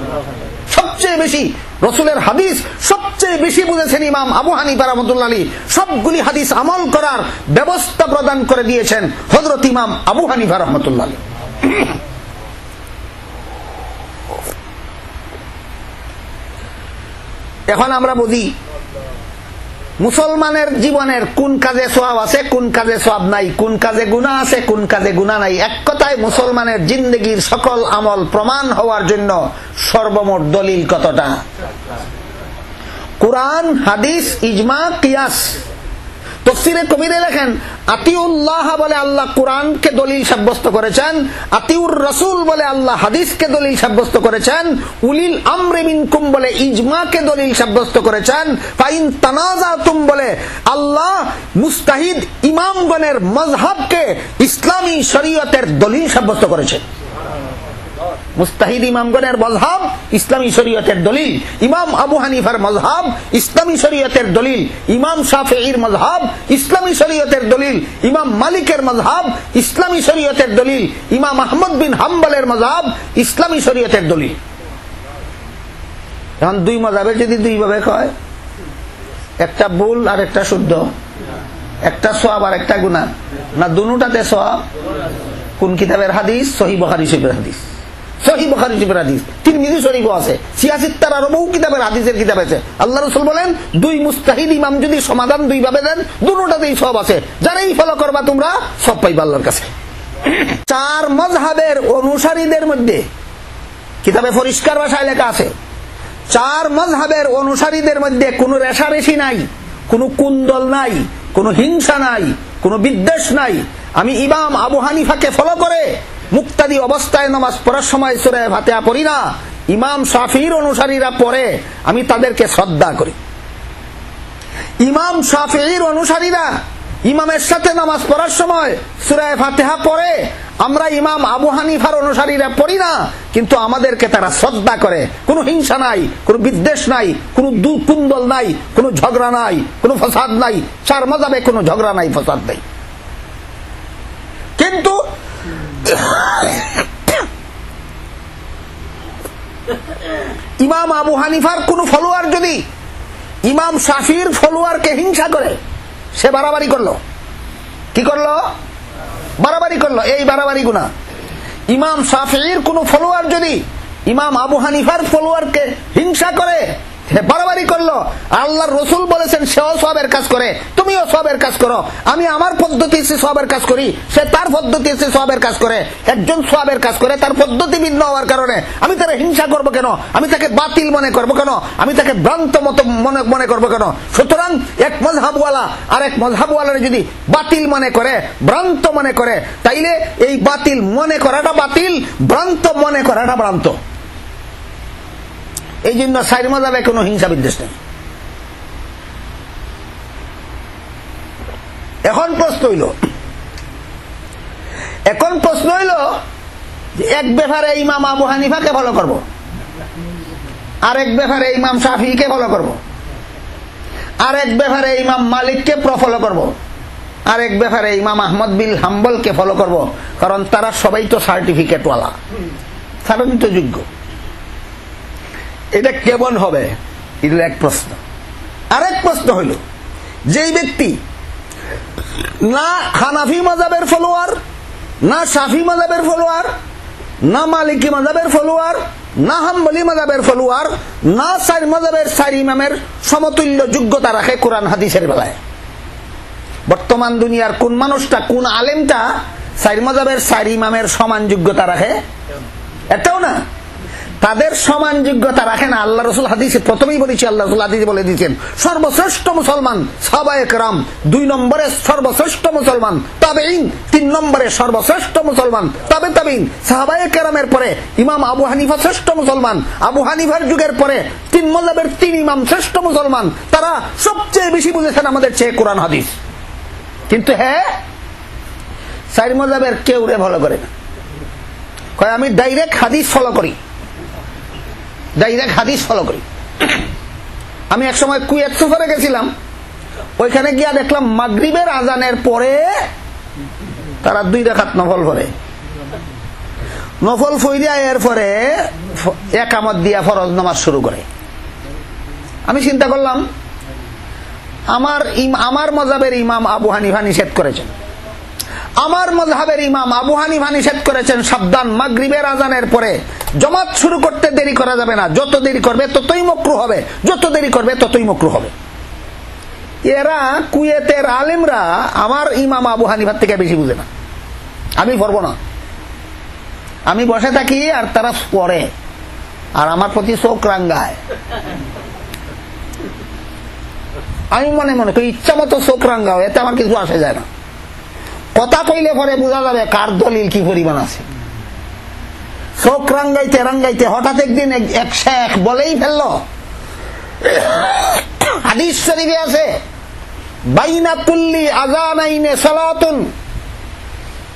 সবচেয়ে বেশি রাসূলের হাদিস সবচেয়ে বেশি বুঝেছেন ইমাম আবু হানিফা রাহমাতুল্লাহ আলাইহি। সবগুলি হাদিস আমল করার ব্যবস্থা প্রদান করে দিয়েছেন হযরত ইমাম আবু হানিফা রাহমাতুল্লাহ আলাইহি। এখন আমরা বুঝি মুসলমানের জীবনের কোন কাজে সওয়াব আছে, কোন কাজে সওয়াব নাই, কোন কাজে গুনাহ আছে, কোন কাজে গুনাহ নাই। এক কথায় মুসলমানের জিন্দেগীর সকল আমল প্রমাণ হওয়ার জন্য সর্বমোট দলিল কতটা? কুরআন, হাদিস, ইজমা, কিয়াস। তাফসীরে কবিরে লেখেন, আতিউল্লাহ বলে আল্লাহ কুরআনকে দলিল সাব্যস্ত করেছেন, আতিউর রাসূল বলে আল্লাহ হাদিসকে দলিল সাব্যস্ত করেছেন, উলিল আমরি মিনকুম বলে ইজমাকে দলিল সাব্যস্ত করেছেন, ফাইন তানাজাতুম বলে আল্লাহ মুস্তাহিদ ইমামগণের মাযহাবকে ইসলামী শরীয়তের দলিল সাব্যস্ত করেছেন। মুস্তাহিদ ইমামগণের মাযহাব ইসলামী শরীয়তের দলিল। ইমাম আবু হানিফার মাযহাব ইসলামী শরীয়তের দলিল, ইমাম শাফিঈর মাযহাব ইসলামী শরীয়তের দলিল, ইমাম মালিকের মাযহাব ইসলামী শরীয়তের দলিল, ইমাম আহমদ বিন হাম্বলের মাযহাব ইসলামী শরীয়তের দলিল। এখন দুই মাযহাবে যদি দুই ভাবে কয়, একটা ভুল আর একটা শুদ্ধ, একটা সওয়াব আর একটা গুনাহ, না দুটোটাতে সওয়াব? কোন কিতাবের হাদিস? সহিহ বুখারী শরীফের হাদিস। সহিহ বুখারী শরীফের হাদিস, তিরমিজি শরীফও আছে, সিয়াসিত্তার আরো বহু কিতাবের হাদিসের কিতাব আছে। আল্লাহ রাসূল বলেন, দুই মুস্তাহিদ ইমাম যদি সমাধান দুই ভাবে দেন, দুটোটাতেই সওয়াব আছে, যারাই ফলো করবা তোমরা সব পাইবা আল্লাহর কাছে। চার মাযহাবের অনুসারীদের মধ্যে কিতাবে পরিষ্কার ভাষায় লেখা আছে, চার মাযহাবের অনুসারীদের মধ্যে কোনো রেষারেষি নাই, কোনো কুন্দল নাই, কোনো হিংসা নাই, কোনো বিদ্বেষ নাই। আমি ইমাম আবু হানিফাকে ফলো করে মুক্তাদি অবস্থায় নামাজ পড়ার সময় সূরা ফাতিহা পড়ি না, ইমাম শাফিঈর অনুসারীরা পড়ে, আমি তাদেরকে শ্রদ্ধা করি। ইমাম শাফিঈর অনুসারীরা ইমামের সাথে নামাজ পড়ার সময় সূরা ফাতিহা পড়ে, আমরা ইমাম আবু হানিফার অনুসারীরা পড়ি না, কিন্তু আমাদেরকে তারা শ্রদ্ধা করে। কোনো হিংসা নাই, কোনো বিদ্বেষ নাই, কোনো কুন্দল নাই, কোনো ঝগড়া নাই, কোনো ফসাদ নাই। চার মাযহাবে কোনো ঝগড়া নাই, ফসাদ নাই। কিন্তু ইমাম আবু হানিফার কোন ফলোয়ার যদি ইমাম শাফিঈর ফলোয়ারকে হিংসা করে, সে বাড়াবাড়ি করলো। কি করলো? বাড়াবাড়ি করলো। এই বাড়াবাড়ি গুনাহ। ইমাম শাফিঈর কোন ফলোয়ার যদি ইমাম আবু হানিফার ফলোয়ারকে হিংসা করে, সে বাড়াবাড়ি করলো। আল্লাহর রাসূল বলেছেন, সেও সওয়াবের কাজ করে, তুমিও সওয়াবের কাজ করো। আমি আমার পদ্ধতিতে সওয়াবের কাজ করি, সে তার পদ্ধতিতে সওয়াবের কাজ করে। একজন সওয়াবের কাজ করে, তার পদ্ধতি ভিন্ন হওয়ার কারণে আমি তাকে হিংসা করব কেন? আমি তাকে বাতিল মনে করব কেন? আমি তাকে ভ্রান্ত মত মনে করব কেন? সুতরাং এক মাযহাবওয়ালা আর এক মাযহাবওয়ালার যদি বাতিল মনে করে, ভ্রান্ত মনে করে, তাইলে এই বাতিল মনে করাটা বাতিল, ভ্রান্ত মনে করাটা ভ্রান্ত। এই জন্য চার মাযহাবে কোনো হিংসা বিদ্বেষ নেই। এখন প্রশ্ন হইল যে এক ব্যাপারে ইমাম আবু হানিফাকে ফলো করব, আরেক ব্যাপারে ইমাম শাফিঈকে ফলো করব, আরেক ব্যাপারে ইমাম মালিককে ফলো করব, আরেক ব্যাপারে ইমাম আহমদ বিন হাম্বলকে ফলো করব, কারণ তারা সবাই তো সার্টিফিকেট ওয়ালা, তারা তো যোগ্য। এটা কেমন হবে? এটা এক প্রশ্ন। আরেক প্রশ্ন হইল, যেই ব্যক্তি না হানাফি মাযহাবের ফলোয়ার, না শাফি মাযহাবের ফলোয়ার, না মালিকি মাযহাবের ফলোয়ার, না হাম্বলি মাযহাবের ফলোয়ার, না চার মাযহাবের চার ইমামের সমতুল্য যোগ্যতা রাখে কোরআন হাদিসের বেলায়, বর্তমান বর্তমান দুনিয়ার কোন মানুষটা, কোন আলেমটা চার মাযহাবের চার ইমামের সমান যোগ্যতা রাখে? এটাও না, তাদের সমান যোগ্যতা রাখে না। আল্লাহ রাসূল হাদিসে প্রথমেই বলেছি, আল্লাহ রাসূল হাদিসে বলে দিয়েছেন সর্বশ্রেষ্ঠ মুসলমান সাহাবায়ে কেরাম, 2 নম্বরে সর্বশ্রেষ্ঠ মুসলমান তাবেঈন, 3 নম্বরে সর্বশ্রেষ্ঠ মুসলমান তাবেঈন। সাহাবায়ে কেরামের পরে ইমাম আবু হানিফা শ্রেষ্ঠ মুসলমান, আবু হানিফার যুগের পরে 3 মাযহাবের 3 ইমাম শ্রেষ্ঠ মুসলমান। তারা সবচেয়ে বেশি বুঝেছেন আমাদের চেয়ে কোরআন হাদিস। কিন্তু হ্যাঁ, 4 মাযহাবের কেউ রে ভালো করে না, কয় আমি ডাইরেক্ট হাদিস ফলো করি, ডাইরেক্ট হাদিস ফলো করি। আমি এক সময় কুয়েত সফরে গেছিলাম, ওইখানে গিয়া দেখলাম মাগরিবের আজানের পরে তারা 2 রাকাত নফল পড়ে, নফল পড়িয়া এরপরে একামত দিয়া ফরজ নামাজ শুরু করে। আমি চিন্তা করলাম আমার মাযহাবের ইমাম আবু হানিফা নিষেধ করেছেন, আমার মাযহাবের ইমাম আবু হানিফা নিষেধ করেছেন, সাবধান, মাগরিবের আজানের পরে জামাত শুরু করতে দেরি করা যাবে না, যত দেরি করবে ততই মাকরুহ হবে, যত দেরি করবে ততই মাকরুহ হবে। এরা কুয়েতের আলেমরা আমার ইমাম আবু হানিফার থেকে বেশি বুঝে না। আমি পড়বো না, আমি বসে থাকি আর তারা পড়ে, আর আমার প্রতি চোখ রাঙ্গায়। আমি মনে মনে করি ইচ্ছা মতো চোখ রাঙ্গাও, এতে আমার কিছু আসে যায় না। কথা কইলে পরে বোঝা যাবে কার দলিল কি পরিমাণ আছে। চোখ রাঙ্গাইতে রাঙ্গাইতে হঠাৎ একদিন এক শেখ বলেই ফেললো, হাদিস শরীফে আছে বাইনা কুল্লি আযানাইনে সালাতুন,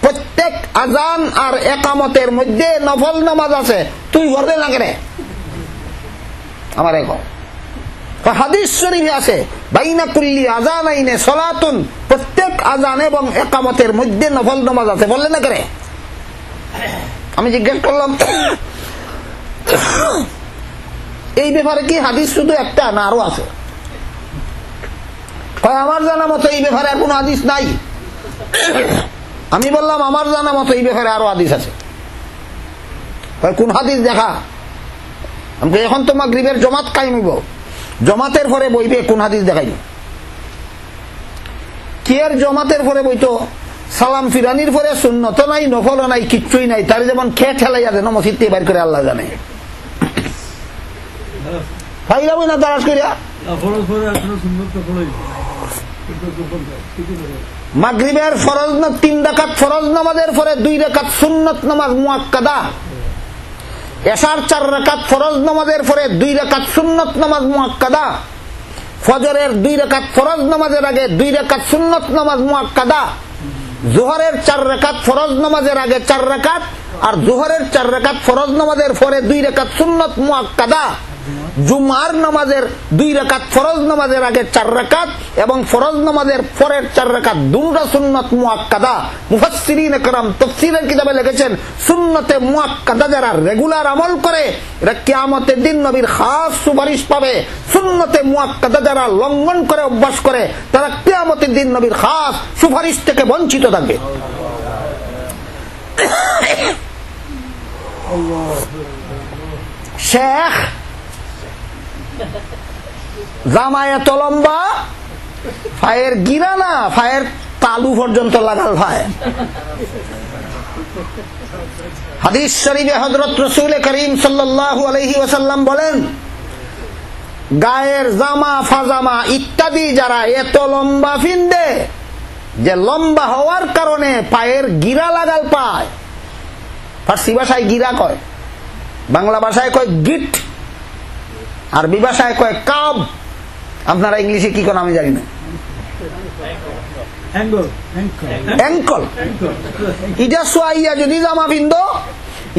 প্রত্যেক আজান আর একামতের মধ্যে নফল নামাজ আছে, তুই পড়বে না কেন? আমার এখন হাদিস শরীফে আছে বাইনা কুল্লি আযানাইনে সালাতুন, প্রত্যেক আজান এবং একামতের মধ্যে নফল নামাজ আছে, বললেন না কেন? আমি জিজ্ঞেস করলাম এই ব্যাপারে কি হাদিস শুধু একটা না আরো আছে? আমার জানা মতো এই ব্যাপারে আর কোনো হাদিস নাই। আমি বললাম আমার জানা মতো এই ব্যাপারে আরো হাদিস আছে। কোন হাদিস দেখা? আমাকে এখন তো মাগরিবের জামাত কায়েম, জমাতের পরে বইবে, কোন হাদিস দেখাইব? কি আর জমাতের পরে বইতো? সালাম ফিরানির পরে সুন্নত নাই, নফল নাই, কিচ্ছুই নাই, তার যেমন খেয়ে ঠেলাইয়া দেন মসজিদ থেকে বাইর করে আল্লাহ জানে। ভাইরা বই না দাঁড়াস করিয়া মাগরিবের ফরজ 3 রাকাত ফরজ নামাজের পরে 2 রাকাত সুন্নত নামাজ মুআক্কাদা, এশার 4 রাকাত ফরজ নামাজের পরে 2 রাকাত সুন্নত নামাজ মুআক্কাদা, ফজরের 2 রাকাত ফরজ নামাজের আগে 2 রাকাত সুন্নত নামাজ মুআক্কাদা, যোহরের 4 রাকাত ফরজ নামাজের আগে 4 রাকাত, আর যোহরের 4 রাকাত ফরজ নামাজের পরে 2 রাকাত সুন্নত মুআক্কাদা, জুমার নামাজের 2 রাকাত ফরজ নামাজের আগে 4 রাকাত এবং ফরজ নামাজের পরের 4 রাকাত দুটা সুন্নত মুআক্কাদা। মুফাসসিরিন کرام তাফসীরের কিতাবে লিখেছেন সুন্নতে মুআক্কাদা যারা রেগুলার আমল করে এরা কিয়ামতের দিন নবীর খাস সুপারিশ পাবে, সুন্নতে মুআক্কাদা যারা লঙ্ঘন করে অভ্যাস করে তারা কিয়ামতের দিন নবীর খাস সুপারিশ থেকে বঞ্চিত থাকবে। শেখ জামা এত লম্বা, ফায়ের গিরা না, ফায়ের তালু পর্যন্ত লাগাল ভাই। হাদিস শরীফে হযরত রাসূল করিম সাল্লাল্লাহু আলাইহি ওয়াসাল্লাম বলেন, গায়ের জামা ফাজামা ইত্যাদি যারা এত লম্বা ফিন্দে যে লম্বা হওয়ার কারণে পায়ের গিরা লাগাল পায়, ফার্সি ভাষায় গিরা কয়, বাংলা ভাষায় কয় গিট, আরবি ভাষায় কয় কাব, আপনারা ইংলিশে কি কোন আমি জানি না, অ্যাঙ্কল। ইটা সোয়াইয়া যদি জামা পিন্দো,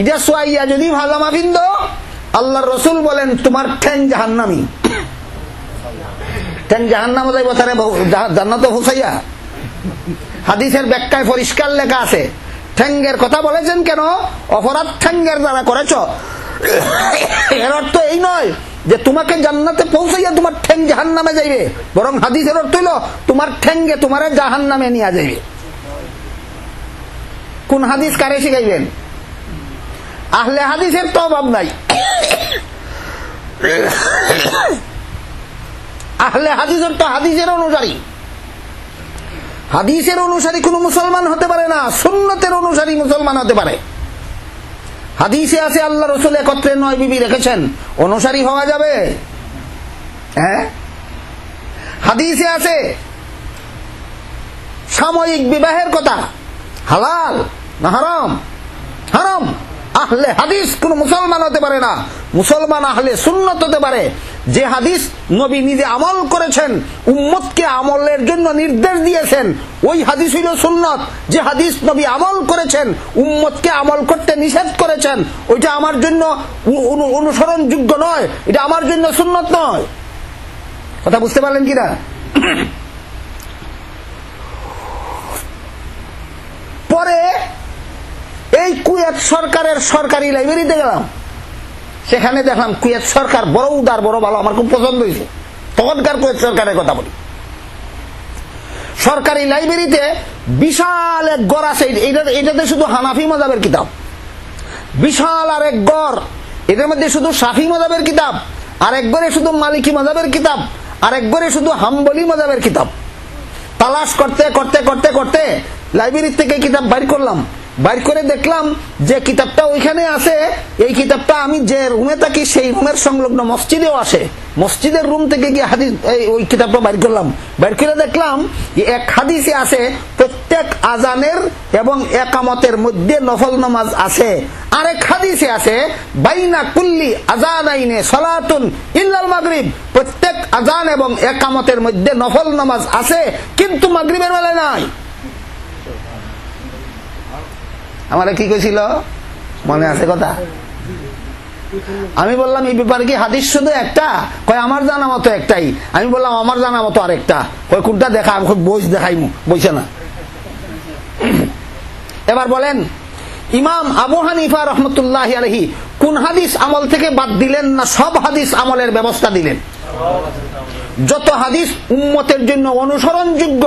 ইটা সোয়াইয়া যদি ভাজামা পিন্দো, আল্লাহর রাসূল বলেন তোমার ঠ্যাং জাহান্নামী, ঠ্যাং জাহান্নামে যাইব, তারে জান্নাতে পৌঁছাইয়া। হাদিসের ব্যাখ্যায় পরিষ্কার লেখা আছে, ঠ্যাঙ্গের কথা বলেছেন কেন? অপরাধ ঠ্যাঙ্গের যারা করেছ, এর অর্থ এই নয় যে তোমাকে জান্নাতে পৌঁছাইয়া তোমার ঠ্যাং জাহান্নামে যাইবে, বরং হাদিসের অর্থ হইল তোমার ঠ্যাঙ্গে তোমার জাহান্নামে নিয়ে যাইবে। কোন হাদিস কারে শিখাইবেন? আহলে হাদিসের তো অভাব নাই। আহলে হাদিসের তো হাদিসের অনুযায়ী, হাদিসের অনুসারী কোনো মুসলমান হতে পারে না, সুন্নতের অনুসারী মুসলমান হতে পারে। হাদিসে আছে আল্লাহ রসুল একত্রে 9 বিবি রেখেছেন, অনুসারী হওয়া যাবে? হ্যাঁ। হাদিসে আছে সাময়িক বিবাহের কথা, হালাল না হারাম? হারাম। আহলে হাদিস কোন মুসলমান হতে পারে না, মুসলমান আহলে সুন্নত হতে পারে। যে হাদিস নবী নিজে আমল করেছেন, উম্মতকে আমলের জন্য নির্দেশ দিয়েছেন, ওই হাদিস হইল সুন্নত। যে হাদিস নবী আমল করেছেন, উম্মতকে আমল করতে নিষেধ করেছেন, ওইটা আমার জন্য অনুসরণযোগ্য নয়, এটা আমার জন্য সুন্নত নয়। কথা বুঝতে পারলেন কিনা? পরে এই কুয়েত সরকারের সরকারি লাইব্রেরিতে গেলাম, সেখানে দেখলাম কুয়েত সরকার বড় উদার, বড় ভালো, আমার খুব পছন্দ হয়েছে। তখনকার কুয়েত সরকারের কথা বলি। সরকারি লাইব্রেরিতে বিশাল এক ঘর আছে, এটাতে শুধু হানাফি মাযহাবের কিতাব। বিশাল আর এক ঘর, এটার মধ্যে শুধু শাফি মাযহাবের কিতাব, আর এক ঘরে শুধু মালিকি মাযহাবের কিতাব, আর এক ঘরে শুধু হাম্বলি মাযহাবের কিতাব। তালাশ করতে করতে করতে করতে লাইব্রেরি থেকে কিতাব বাইর করলাম। বাইর করে দেখলাম যে কিতাবটা ওইখানে আছে, এই কিতাবটা আমি যে রুমে থাকি সেই রুমের সংলগ্ন মসজিদেও আসে। মসজিদের রুম থেকে গিয়ে হাদিস ওই কিতাবটা বাইর করলাম। বাইর করে দেখলাম এক হাদিসে আছে প্রত্যেক আজানের এবং একামতের মধ্যে নফল নামাজ আছে। আরেক হাদিসে আছে বাইনা কুল্লি আযানাইনে সালাতুন ইল্লাল মাগরিব, প্রত্যেক আজান এবং একামতের মধ্যে নফল নামাজ আছে, কিন্তু মাগরিবের বেলায় নাই। আমারে কি কইছিল মনে আছে কথা? আমি বললাম এই ব্যাপারে কি হাদিস শুধু একটা? কয় আমার জানা মতো একটাই। আমি বললাম আমার জানা মতো আরেকটা। কয় কোনটা দেখা? আমি বই দেখাইমু, বইছে না। এবার বলেন ইমাম আবু হানিফা রহমতুল্লাহি আলাইহি কোন হাদিস আমল থেকে বাদ দিলেন না সব হাদিস আমলের ব্যবস্থা দিলেন? যত হাদিস উম্মতের জন্য অনুসরণযোগ্য,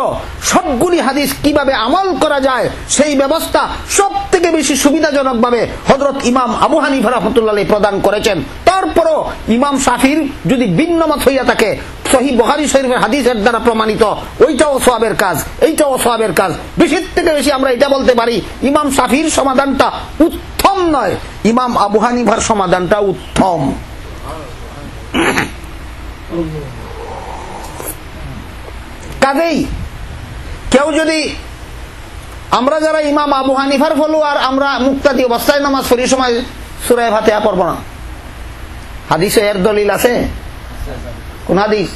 সবগুলি হাদিস কিভাবে আমল করা যায় সেই ব্যবস্থা সব থেকে বেশি সুবিধাজনক ভাবে হযরত ইমাম আবু হানিফা রাহমাতুল্লাহ আলাইহি প্রদান করেছেন। তারপরও ইমাম শাফির যদি ভিন্ন মত হইয়া থাকে, সহিহ বুখারী শরীফের হাদিসের দ্বারা প্রমাণিত, ওইটাও সওয়াবের কাজ, এইটাও সওয়াবের কাজ। বেশির থেকে বেশি আমরা এটা বলতে পারি ইমাম শাফির সমাধানটা উত্তম নয়, ইমাম আবু হানিফার সমাধানটা উত্তম। কাজেই কেউ যদি, আমরা যারা ইমাম আবু হানিফার ফলোয়ার, আমরা মুক্তাদি অবস্থায় নামাজ পড়ি, সময় সূরা ফাতিহা পড়ব না। হাদিসে এর দলিল আছে? কোন হাদিস?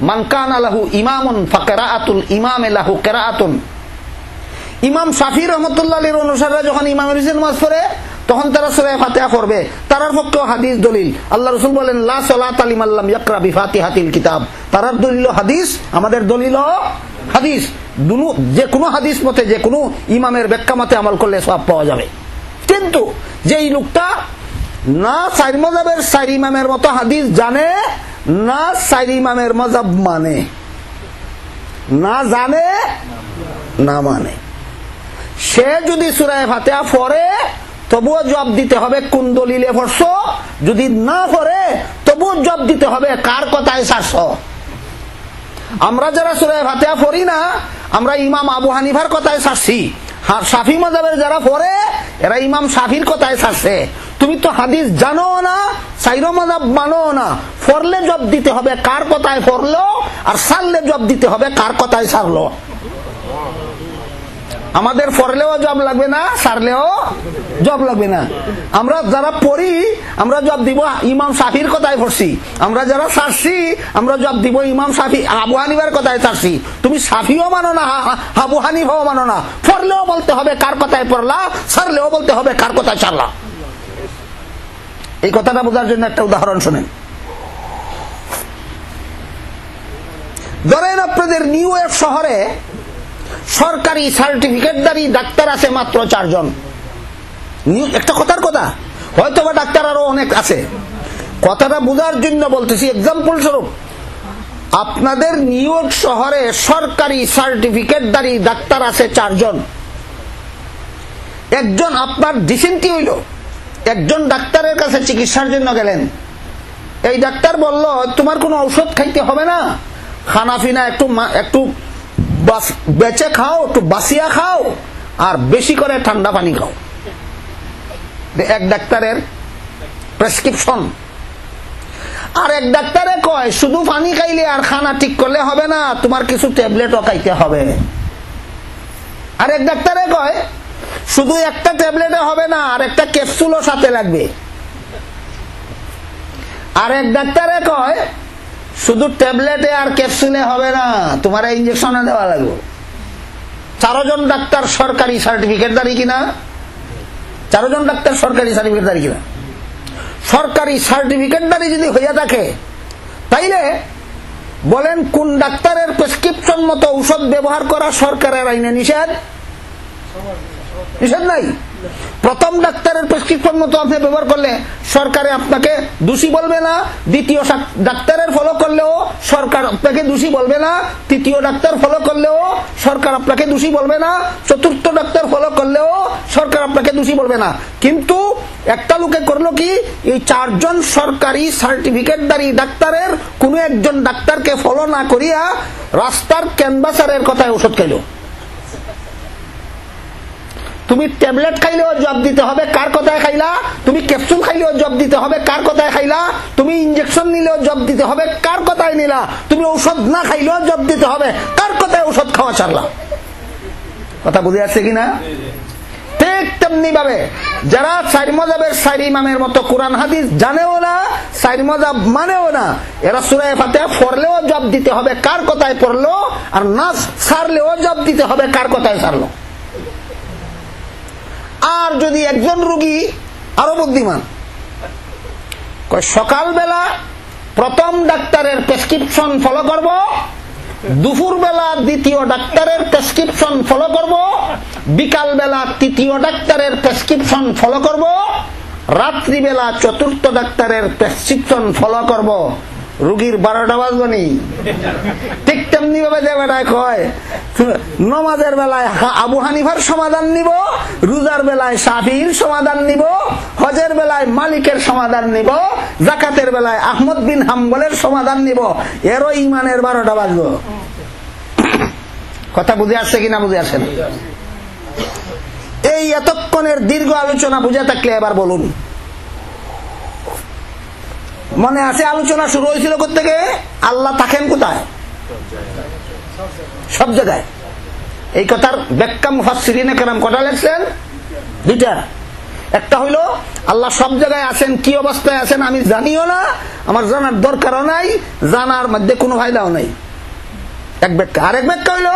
মান কানা লাহু ইমামুন ফাকিরাআতুল ইমামে লাহু কিরাআতুন। ইমাম শাফি রাহমাতুল্লাহ আলাইহির অনুসারীরা যখন ইমামের পিছনে নামাজ পড়ে তখন তারা সূরা ফাতিহা পড়বে, তারার পক্ষে হাদিস দলিল। আল্লাহ রাসূল বলেন লা সালাতা লিমান লাম ইয়াকরা বিফাতিহাতিল কিতাব। তারার দলিল হাদিস, আমাদের দলিল হাদিস। যে কোনো হাদিস মতে, যে কোনো ইমামের ব্যাখ্যা মতে আমল করলে সওয়াব পাওয়া যাবে। কিন্তু যে এই লোকটা না চার মাযহাবের চার ইমামের মতো হাদিস জানে, না চার ইমামের মাযহাব মানে, না জানে না মানে, সে যদি সূরা ফাতিহা পড়ে তবুও জবাব দিতে হবে কোন দলিলে পড়ছো, যদি না পড়ে তবুও জবাব দিতে হবে কার কথায় ছাড়ছো। আমরা যারা সূরা ফাতিহা পড়ি না, আমরা ইমাম আবু হানিফার কথায় ছাড়ছি। শাফি মাযহাবের যারা পড়ে এরা ইমাম শাফির কথায় ছাড়ছে। তুমি তো হাদিস জানো না, চাইরো মাযহাব মানো না, পড়লে জবাব দিতে হবে কার কথায় পড়লো, আর ছাড়লে জবাব দিতে হবে কার কথায় ছাড়লো। আমাদের পড়লেও জবাব লাগবে না, ছাড়লেও জবাব লাগবে না। আমরা যারা পড়ি আমরা জবাব দিব ইমাম শাফির কথায় পড়ছি, আমরা যারা ছাড়ছি আমরা জবাব দিব ইমাম শাফি আবু হানিফার কথায় ছাড়ছি। তুমি শাফিও মানো না, আবু হানিফাও মানো না, পড়লেও বলতে হবে কার কথায় পড়লা, ছাড়লেও বলতে হবে কার কথায় ছাড়লা। এই কথাটা বোঝার জন্য একটা উদাহরণ শুনেন। ধরেন আপনাদের নিউ ইয়র্ক শহরে সরকারি সার্টিফিকেটধারী ডাক্তার আছে মাত্র 4 জন। একটা কথার কথা, হয়তো বা ডাক্তার আরো অনেক আছে, কথাটা বোঝার জন্য বলতেছি। এক্সাম্পল স্বরূপ, আপনাদের নিউ ইয়র্ক শহরে সরকারি সার্টিফিকেটধারী ডাক্তার আছে 4 জন। একজন আপনার ডিসেন্টি হইল, একজন ডাক্তারের কাছে চিকিৎসার জন্য গেলেন। এই ডাক্তার বলল তোমার কোনো ঔষধ খাইতে হবে না, খানাফিনা একটু বেঁচে খাও, একটু বাসিয়া খাও, আর বেশি করে ঠান্ডা পানি খাও। এক ডাক্তারের প্রেসক্রিপশন। আর এক ডাক্তারে কয় শুধু পানি খাইলে আর খানা ঠিক করলে হবে না, তোমার কিছু ট্যাবলেটও খাইতে হবে। আর এক ডাক্তারে কয় শুধু একটা ট্যাবলেটে হবে না, আর একটা ক্যাপসুলও সাথে লাগবে। আর এক ডাক্তারে কয় শুধু ট্যাবলেটে আর ক্যাপসুলে হবে না, তোমার ইঞ্জেকশনে দেওয়া লাগবে। 4 জন ডাক্তার সরকারি সার্টিফিকেটধারী কিনা? 4 জন ডাক্তার সরকারি সার্টিফিকেটধারী কিনা? সরকারি সার্টিফিকেটধারী যদি হইয়া থাকে তাইলে বলেন কোন ডাক্তারের প্রেসক্রিপশন মতো ঔষধ ব্যবহার করা সরকারের আইনে নিষেধ? নিষেধ নাই। প্রথম ডাক্তারের প্রেসক্রিপশন মতো আপনি ব্যবহার করলে সরকারে আপনাকে দোষী বলবে না, দ্বিতীয় ডাক্তারের ফলো করলেও সরকার আপনাকে দোষী বলবে না, তৃতীয় ডাক্তার ফলো করলেও সরকার আপনাকে দোষী বলবে না, চতুর্থ ডাক্তার ফলো করলেও সরকার আপনাকে দোষী বলবে না। কিন্তু একটা লোকে করলো কি, এই 4 জন সরকারি সার্টিফিকেটধারী ডাক্তারের কোন একজন ডাক্তারকে ফলো না করিয়া রাস্তার ক্যানভাসারের কথায় ওষুধ খাইল। তুমি ট্যাবলেট খাইলেও জবাব দিতে হবে কার কথায় খাইলা, তুমি ক্যাপসুল খাইলেও জবাব দিতে হবে কার কথায় খাইলা, তুমি ইনজেকশন নিলেও জবাব দিতে হবে কার কথায় নিলা, তুমি ঔষধ না খাইলেও জবাব দিতে হবে কার কথায় ঔষধ খাওয়া ছাড়লা। কথা বুঝে আসছে কিনা? ঠিক তেমনি ভাবে যারা 4 মাযহাবের 4 ইমামের মতো কোরআন হাদিস জানেও না, 4 মাযহাব মানেও না, এরা সূরা ফাতিহা পড়লেও জবাব দিতে হবে কার কথায় পড়লো, আর নাস ছাড়লেও জবাব দিতে হবে কার কথায় ছাড়লো। আর যদি একজন রোগী আরো বুদ্ধিমান, সকালবেলা প্রথম ডাক্তারের প্রেসক্রিপশন ফলো করব, দুপুরবেলা দ্বিতীয় ডাক্তারের প্রেসক্রিপশন ফলো করব, বিকালবেলা তৃতীয় ডাক্তারের প্রেসক্রিপশন ফলো করব, রাত্রিবেলা চতুর্থ ডাক্তারের প্রেসক্রিপশন ফলো করব, রোগীর 12টা বাজবনি। ঠিক তেমনি ভাবে যে বেটায় কয় নমাজের বেলায় আবু হানিফার সমাধান নিব, রোজার বেলায় শাফিঈর সমাধান নিব, হজের বেলায় মালিকের সমাধান নিব, যাকাতের বেলায় আহমদ বিন হাম্বলের সমাধান নিব, এরও ইমানের 12টা বাজব। কথা বুঝে আসছে কিনা? বুঝে আসে না? এই এতক্ষণের দীর্ঘ আলোচনা বুঝে থাকলে এবার বলুন, মনে আছে আলোচনা শুরু হয়েছিল কোত্থেকে? আল্লাহ থাকেন কোথায়? সব জায়গায়। এই কথার ব্যাখ্যা মুফাসসিরিনে কেরাম কটা লেখছেন? 2টা। একটা হইল আল্লাহ সব জায়গায় আছেন, কি অবস্থায় আছেন আমি জানিও না, আমার জানার দরকারও নাই, জানার মধ্যে কোনো ফায়দাও নাই, এক ব্যাখ্যা। আরেক ব্যাখ্যা হইল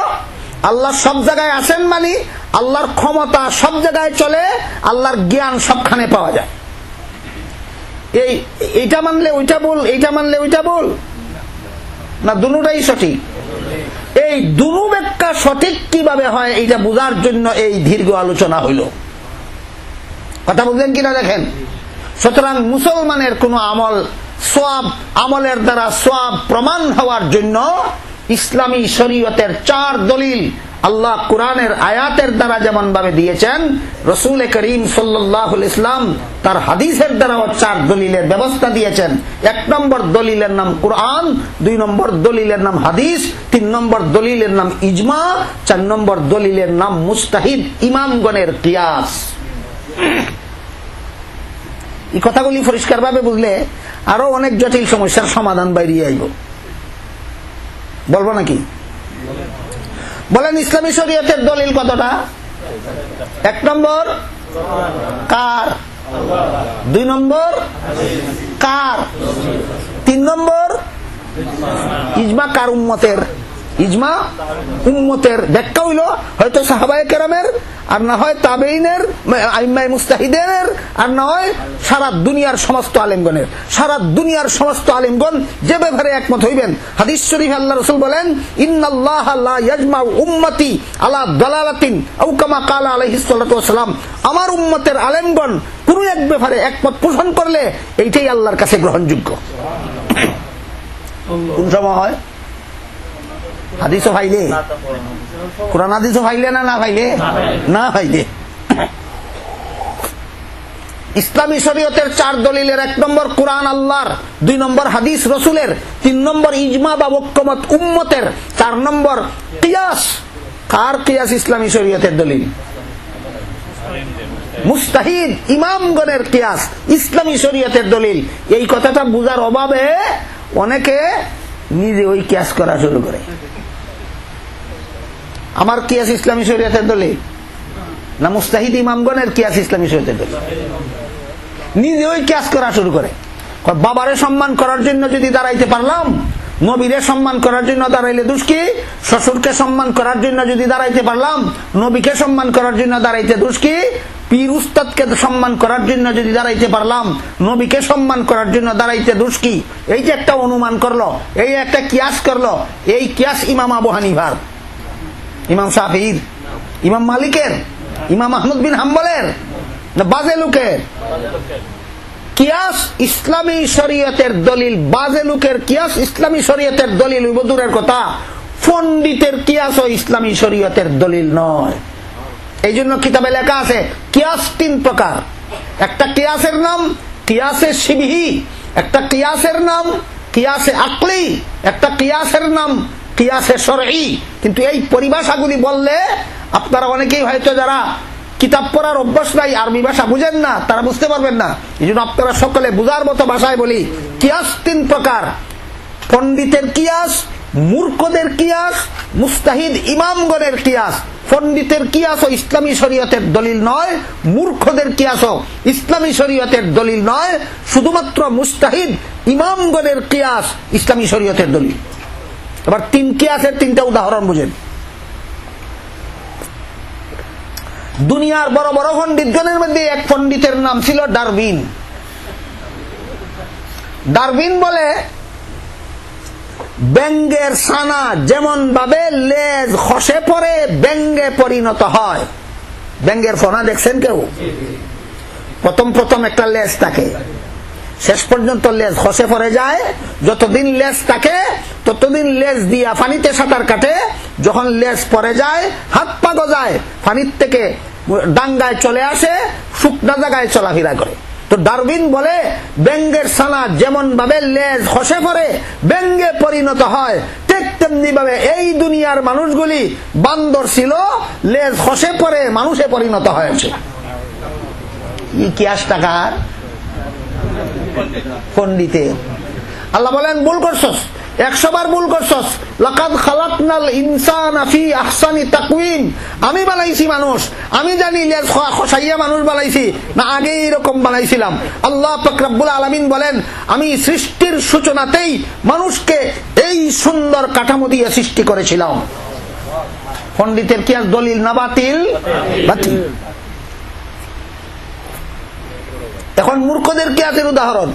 আল্লাহ সব জায়গায় আছেন মানে আল্লাহর ক্ষমতা সব জায়গায় চলে, আল্লাহর জ্ঞান সবখানে পাওয়া যায়। এইটা মানলে ওইটা বল, এইটা মানলে ওইটা বল, না দুটোটাই সঠিক? এই দুটো ব্যাখ্যা সঠিক কিভাবে হয় এইটা বোঝার জন্য এই দীর্ঘ আলোচনা হইল। কথা বুঝলেন কিনা দেখেন। সুতরাং মুসলমানের কোন আমল সওয়াব, আমলের দ্বারা সওয়াব প্রমাণ হওয়ার জন্য ইসলামী শরীয়তের 4 দলিল আল্লাহ কোরআনের আয়াতের দ্বারা যেমন ভাবে দিয়েছেন, রাসূল করিম সাল্লাল্লাহু আলাইহি ওয়াসাল্লাম তার হাদিসের দ্বারাও 4 দলিলের ব্যবস্থা দিয়েছেন। 1 নম্বর দলিলের নাম কোরআন, 2 নম্বর দলিলের নাম হাদিস, 3 নম্বর দলিলের নাম ইজমা, 4 নম্বর দলিলের নাম মুস্তাহিদ ইমামগণের কিয়াস। এই কথাগুলি পরিষ্কার ভাবে বুঝলে আরো অনেক জটিল সমস্যার সমাধান বাইরে আইব। বলবো নাকি? বলেন ইসলামী শরীয়তের দলিল কতটা? 1 নম্বর কার? 2 নম্বর কার? 3 নম্বর ইজমা কার? উম্মতের। ইজমা উম্মতের। ব্যাখ্যা হইল হয়তো সাহাবায়ে কেরামের, আর না হয় তাবেঈনের, আইম্মায়ে মুস্তাহিদের, আর না হয় সারা দুনিয়ার সমস্ত আলেমগণের। সারা দুনিয়ার সমস্ত আলেমগণ যে ব্যাপারে একমত হইবেন। হাদিস শরীফে আল্লাহ রাসূল বলেন, ইন্নাল্লাহা লা ইয়াজমাউ উম্মতি আলা দালালাতিন আও কামা ক্বালা আলাইহিস সালাতু ওয়াস সালাম। আমার উম্মতের আলেমগণ কোন এক ব্যাপারে একমত পোষণ করলে এইটাই আল্লাহর কাছে গ্রহণযোগ্য। কোন সময় হয়? হাদিসও ফাইলে, কোরআন হাদিসও ফাইলে না না ফাইলে? না ফাইলে। ইসলামী শরীয়তের 4 দলিলের 1 নম্বর কোরআন আল্লাহর, 2 নম্বর হাদিস রাসূলের, 3 নম্বর ইজমা বা ঐক্যমত উম্মতের, 4 নম্বর কিয়াস কার কিয়াস ইসলামী শরীয়তের দলিল? মুস্তাহিদ ইমামগণের কিয়াস ইসলামী শরীয়তের দলিল। এই কথাটা বুঝার অভাবে অনেকে নিজে ওই কিয়াস করা শুরু করে। আমার কিয়াস ইসলামী শরীয়তের দলিল না মুস্তাহিদ ইমামগণের কিয়াস ইসলামী শরীয়তের দলিল? নিজে ওই কিয়াস করা শুরু করে। বাবারে সম্মান করার জন্য যদি দাঁড়াইতে পারলাম, নবীরে সম্মান করার জন্য দাঁড়াইলে দোষ কি? শ্বশুরকে সম্মান করার জন্য যদি দাঁড়াইতে পারলাম, নবীকে সম্মান করার জন্য দাঁড়াইতে দোষ কি? পীর উস্তাদকে সম্মান করার জন্য যদি দাঁড়াইতে পারলাম, নবীকে সম্মান করার জন্য দাঁড়াইতে দোষ কি? এই যে একটা অনুমান করলো, এই একটা কিয়াস করলো, এই কিয়াস ইমাম আবু হানিফার, ইমাম শাফিঈর, ইমাম মালিকের, ইমাম আহমদ বিন হাম্বলের না বাজে লোকের? কিয়াস ইসলামী শরীয়তের দলিল। বাজে লোকের কিয়াস ইসলামী শরীয়তের দলিল দূরের কথা, পণ্ডিতের কিয়াস ও ইসলামী শরীয়তের দলিল নয়। এই জন্য কিতাবে লেখা আছে কিয়াস 3 প্রকার। একটা কিয়াসের নাম কিয়াসে শিবহি, একটা কিয়াসের নাম কিয়াসে আকলি, একটা কিয়াসের নাম কিয়াসে শরঈ। কিন্তু এই পরিভাষাগুলি বললে আপনারা অনেকেই হয়তো যারা কিতাব পড়ার অভ্যাস নাই, আরবি ভাষা বুঝেন না, তারা বুঝতে পারবেন না। এই জন্য আপনারা সকলে বুঝার মতো ভাষায় বলি, কিয়াস 3 প্রকার। পণ্ডিতের কিয়াস, মূর্খদের কিয়াস, মুস্তাহিদ ইমামগণের কিয়াস। পণ্ডিতের কিয়াস ও ইসলামী শরীয়তের দলিল নয়, মূর্খদের কিয়াস ও ইসলামী শরীয়তের দলিল নয়, শুধুমাত্র মুস্তাহিদ ইমামগণের কিয়াস ইসলামী শরীয়তের দলিল। এবার 3 কিয়াসের 3টা উদাহরণ বুঝেন। দুনিয়ার বড় বড় পণ্ডিতগণের মধ্যে এক পণ্ডিতের নাম ছিল ডারউইন। ডারউইন বলে ব্যাঙের ছানা যেমন ভাবে লেজ খসে পড়ে ব্যাঙে পরিণত হয়। ব্যাঙের ফনা দেখছেন কেউ? প্রথম একটা লেজ থাকে, শেষ পর্যন্ত লেজ খসে পড়ে যায়। যতদিন লেজ থাকে ততদিন লেজ দিয়া পানিতে সাঁতার কাটে, যখন লেজ পড়ে যায় হাত পা গজায়, পানির থেকে ডাঙ্গায় চলে আসে, শুকনা জায়গায় চলাফেরা করে। তো ডারউইন বলে ব্যাঙের ছানা যেমন ভাবে লেজ খসে পড়ে ব্যাঙে পরিণত হয়, ঠিক তেমনি ভাবে এই দুনিয়ার মানুষগুলি বান্দর ছিল, লেজ খসে পড়ে মানুষে পরিণত হয়েছে। কি আস্তাকার পণ্ডিতের। আল্লাহ বলেন ভুল করছস, 100 বার ভুল করছস। লাকাদ খালাকনাল ইনসানা ফি আহসানি তাকওয়িম। আমি বানাইছি মানুষ, আমি জানি লেজ খসাইয়া মানুষ বানাইছি না আগে এরকম বানাইছিলাম। আল্লাহ পাক রব্বুল আলামিন বলেন আমি সৃষ্টির সূচনাতেই মানুষকে এই সুন্দর কাঠামো দিয়ে সৃষ্টি করেছিলাম। পণ্ডিতের কি আর দলিল না বাতিল? বাতিল। এখন মূর্খদের কি আছে উদাহরণ?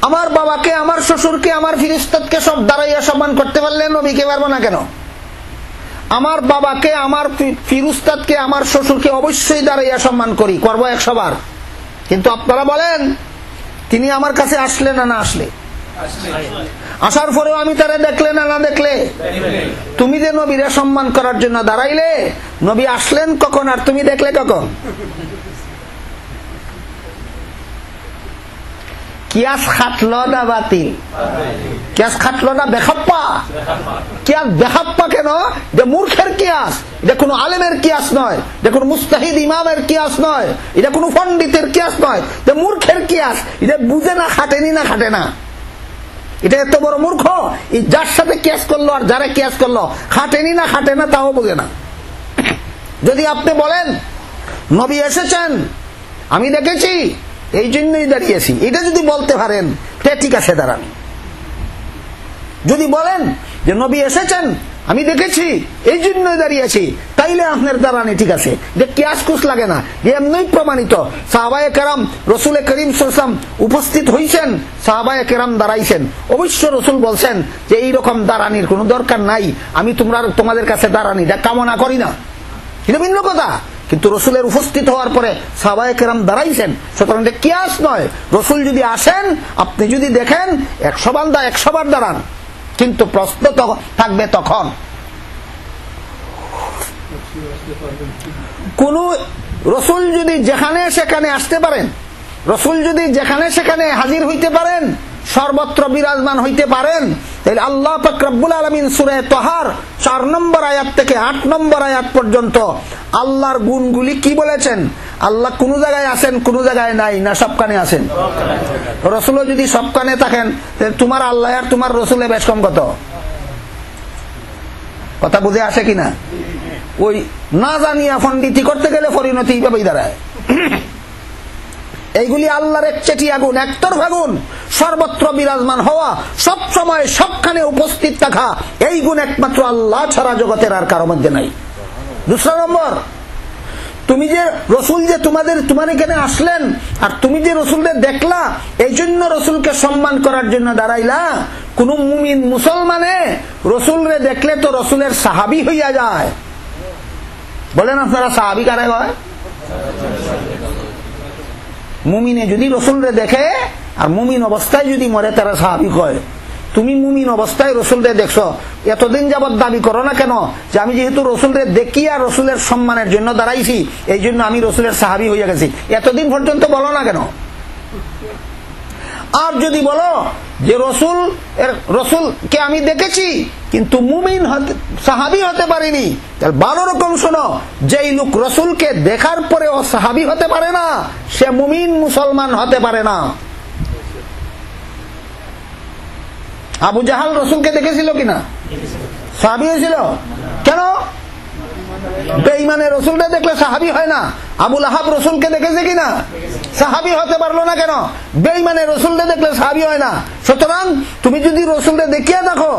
আমার বাবাকে, আমার শ্বশুরকে, আমার ফিরিস্তাদকে সব দাঁড়াইয়া সম্মান করতে পারলে নবীকে পারবো না কেন? আমার বাবাকে, আমার ফিরিস্তাদকে, আমার শ্বশুরকে অবশ্যই দাঁড়াইয়া সম্মান করি, করবো 100 বার। কিন্তু আপনারা বলেন তিনি আমার কাছে আসলে না না আসলে? আসার পরেও আমি তারা দেখলে না না দেখলে? তুমি যে নবীরা সম্মান করার জন্য দাঁড়াইলে, নবী আসলেন কখন আর তুমি দেখলে কখন? কিয়াস খাটলো না বাতিল? কিয়াস খাটলো না বেখাপ্পা? কিয়াস বেখাপ্পা কেন? এটা মূর্খের কিয়াস, এটা কোনো আলেমের কিয়াস নয়, এটা কোনো মুস্তাহিদ ইমামের কিয়াস নয়, এটা কোনো পণ্ডিতের কিয়াস নয়, এটা মূর্খের কিয়াস। এটা বুঝে না, খাটেনি না খাটে না। এটা এত বড় মূর্খ, এই যার সাথে কিয়াস করলো আর যারা কিয়াস করলো খাটেনি না খাটে না তাও বুঝে না। যদি আপনি বলেন নবী এসেছেন আমি দেখেছি এই জন্যই দাঁড়িয়েছি, এটা যদি বলতে পারেন ঠিক আছে দাঁড়ান। যদি বলেন যে নবী এসেছেন আমি দেখেছি এই জন্যই দাঁড়িয়েছি, তাইলে আপনার দাঁড়ানি ঠিক আছে, যে কিয়াস কুস লাগে না, এমনই প্রমাণিত। সাহাবায়ে কেরাম রসুল করিম সাল্লাল্লাহু আলাইহি ওয়াসাল্লাম উপস্থিত হইছেন, সাহাবায়ে কেরাম দাঁড়াইছেন, অবশ্য রসুল বলছেন যে এইরকম দাঁড়ানির কোনো দরকার নাই, আমি তোমাদের কাছে দাঁড়ানিটা কামনা করি না, এটা ভিন্ন কথা। কিন্তু রসুলের উপস্থিত হওয়ার পরে সাহাবায়ে কেরাম দাঁড়াইছেন, সুতরাং এটা কিয়াস নয়। রসুল যদি আসেন, আপনি যদি দেখেন 100 বার দাঁড়ান, কিন্তু প্রশ্ন থাকবে তখন কোন রসুল যদি যেখানে সেখানে আসতে পারেন, রসুল যদি যেখানে সেখানে হাজির হইতে পারেন, সর্বত্র বিরাজমান হইতে পারেন, তাহলে আল্লাহ পাক রব্বুল আলামিন সূরা তাহার 4 নম্বর আয়াত থেকে 8 নম্বর আয়াত পর্যন্ত আল্লাহর গুণগুলি কি বলেছেন? আল্লাহ কোন জায়গায় আছেন, কোন জায়গায় নাই, না সবখানে আছেন? রাসূলও যদি সবখানে থাকেন, তাহলে তোমার আল্লাহ আর তোমার রাসূলের বেশ কম কত? কথা বুঝে আসে কিনা? ওই না জানিয়া পণ্ডিতি করতে গেলে পরিণতি এইভাবেই দাঁড়ায়। এইগুলি আল্লাহর একচেটি আগুন, একতরফা গুণ, সর্বত্র বিরাজমান হওয়া, সব সময় সবখানে উপস্থিত থাকা, এই গুণ একমাত্র আল্লাহ ছাড়া জগতের আর কারো মধ্যে নাই। 2 নম্বর, তুমি যে রসুল যে তোমার এখানে আসলেন, আর তুমি যে রসুলদের দেখলা, এই জন্য রসুলকে সম্মান করার জন্য দাঁড়াইলা। কোন মুমিন মুসলমানে রসুলরে দেখলে তো রসুলের সাহাবী হইয়া যায়। বলেন আপনারা সাহাবী কারে হয়? মুমিনে যদি রসুলরে দেখে আর মুমিন অবস্থায় যদি মরে, তারা সাহাবী হয়। তুমি মুমিন অবস্থায় রসুলরে দেখছো, এতদিন যাবৎ দাবি করো না কেন যে আমি যেহেতু রসুলরে দেখি আর রসুলের সম্মানের জন্য দাঁড়াইছি, এই জন্য আমি রসুলের সাহাবী হইয়া গেছি? এতদিন পর্যন্ত বলো না কেন? আর যদি বলো যে রসুলকে আমি দেখেছি কিন্তু মুমিন সাহাবী হতে পারিনি, তাহলে 12 রকম শোনো, যেই লোক রসুলকে দেখার পরেও সাহাবী হতে পারে না, সে মুমিন মুসলমান হতে পারে না। আবু জাহাল রসুলকে দেখেছিল কিনা? সাহাবী হয়েছিল? কেন? বেঈমানে রসুলকে দেখলে সাহাবী হয় না। আবু লাহাব রসুলকে দেখেছে কিনা? সাহাবী হতে পারলো না কেন? বেঈমানে রসুলকে দেখলে সাহাবী হয় না। সুতরাং তুমি যদি রসুলকে দেখিয়ে দেখো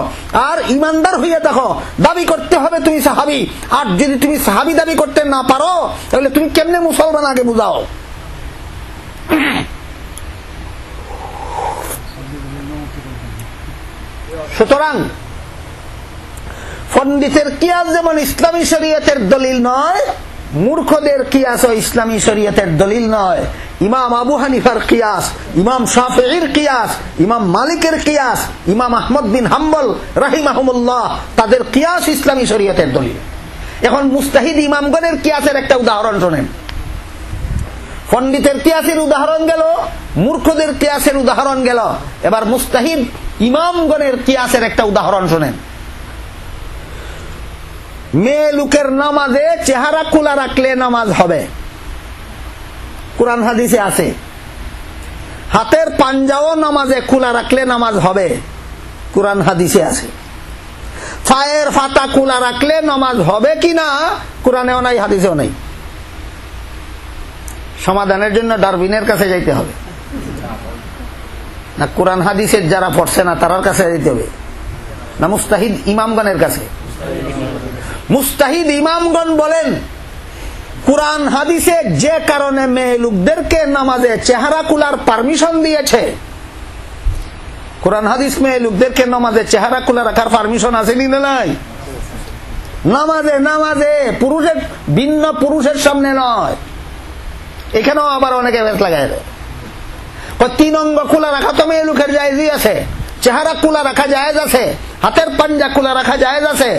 আর ইমানদার হইয়া দেখো, দাবি করতে হবে তুমি সাহাবী। আর যদি তুমি সাহাবী দাবি করতে না পারো, তাহলে তুমি কেমনে মুসলমান আগে বুঝাও। সুতরাং পণ্ডিতের কিয়াস যেমন ইসলামী শরীয়তের দলিল নয়, মূর্খদের কিয়াস ও ইসলামী শরীয়তের দলিল নয়। ইমাম আবু হানিফার কিয়াস, ইমাম শাফিঈর কিয়াস, ইমাম মালিকের কিয়াস, ইমাম আহমদ বিন হাম্বল রাহিমাহুমুল্লাহ, তাদের কিয়াস ইসলামী শরীয়তের দলিল। এখন মুস্তাহিদ ইমামগণের কিয়াসের একটা উদাহরণ শোনেন। পণ্ডিতের কিয়াসের উদাহরণ গেল, মূর্খদের কিয়াসের উদাহরণ গেল, এবার মুস্তাহিদ ইমামগণের কিয়াসের একটা উদাহরণ শোনেন। মেয়ে লোকের নামাজে চেহারা খোলা রাখলে নামাজ হবে, কুরআন হাদিসে আছে। হাতের পাঞ্জাও নামাজে খোলা রাখলে নামাজ হবে, কুরআন হাদিসে আছে। পায়ের ফাতা খোলা রাখলে নামাজ হবে কিনা, কুরআনেও নাই, হাদিসেও নাই। সমাধানের জন্য ডারউইনের কাছে যাইতে হবে না কুরআন হাদিসের যারা পড়ছে না তার কাছে যাইতে হবে, না মুস্তাহিদ ইমামগণের কাছে? মুস্তাহিদ ইমামগণ বলেন, কুরআন হাদিসে যে কারণে মেয়ে লোকদেরকে নামাজে চেহারা খোলার পারমিশন দিয়েছে, কুরআন হাদিস মেয়ে লোকদেরকে নামাজে চেহারা খোলা রাখার পারমিশন আছে কি নাই? নামাজে পুরুষের ভিন্ন পুরুষের সামনে নয়। এখানেও আবার অনেকে বেশ লাগায় দেয়, 3 অঙ্গ খোলা রাখা তো মেয়ে লোকের জায়েজই আছে, চেহারা খোলা রাখা জায়েজ আছে, হাতের পাঞ্জা খোলা রাখা জায়েজ আছে,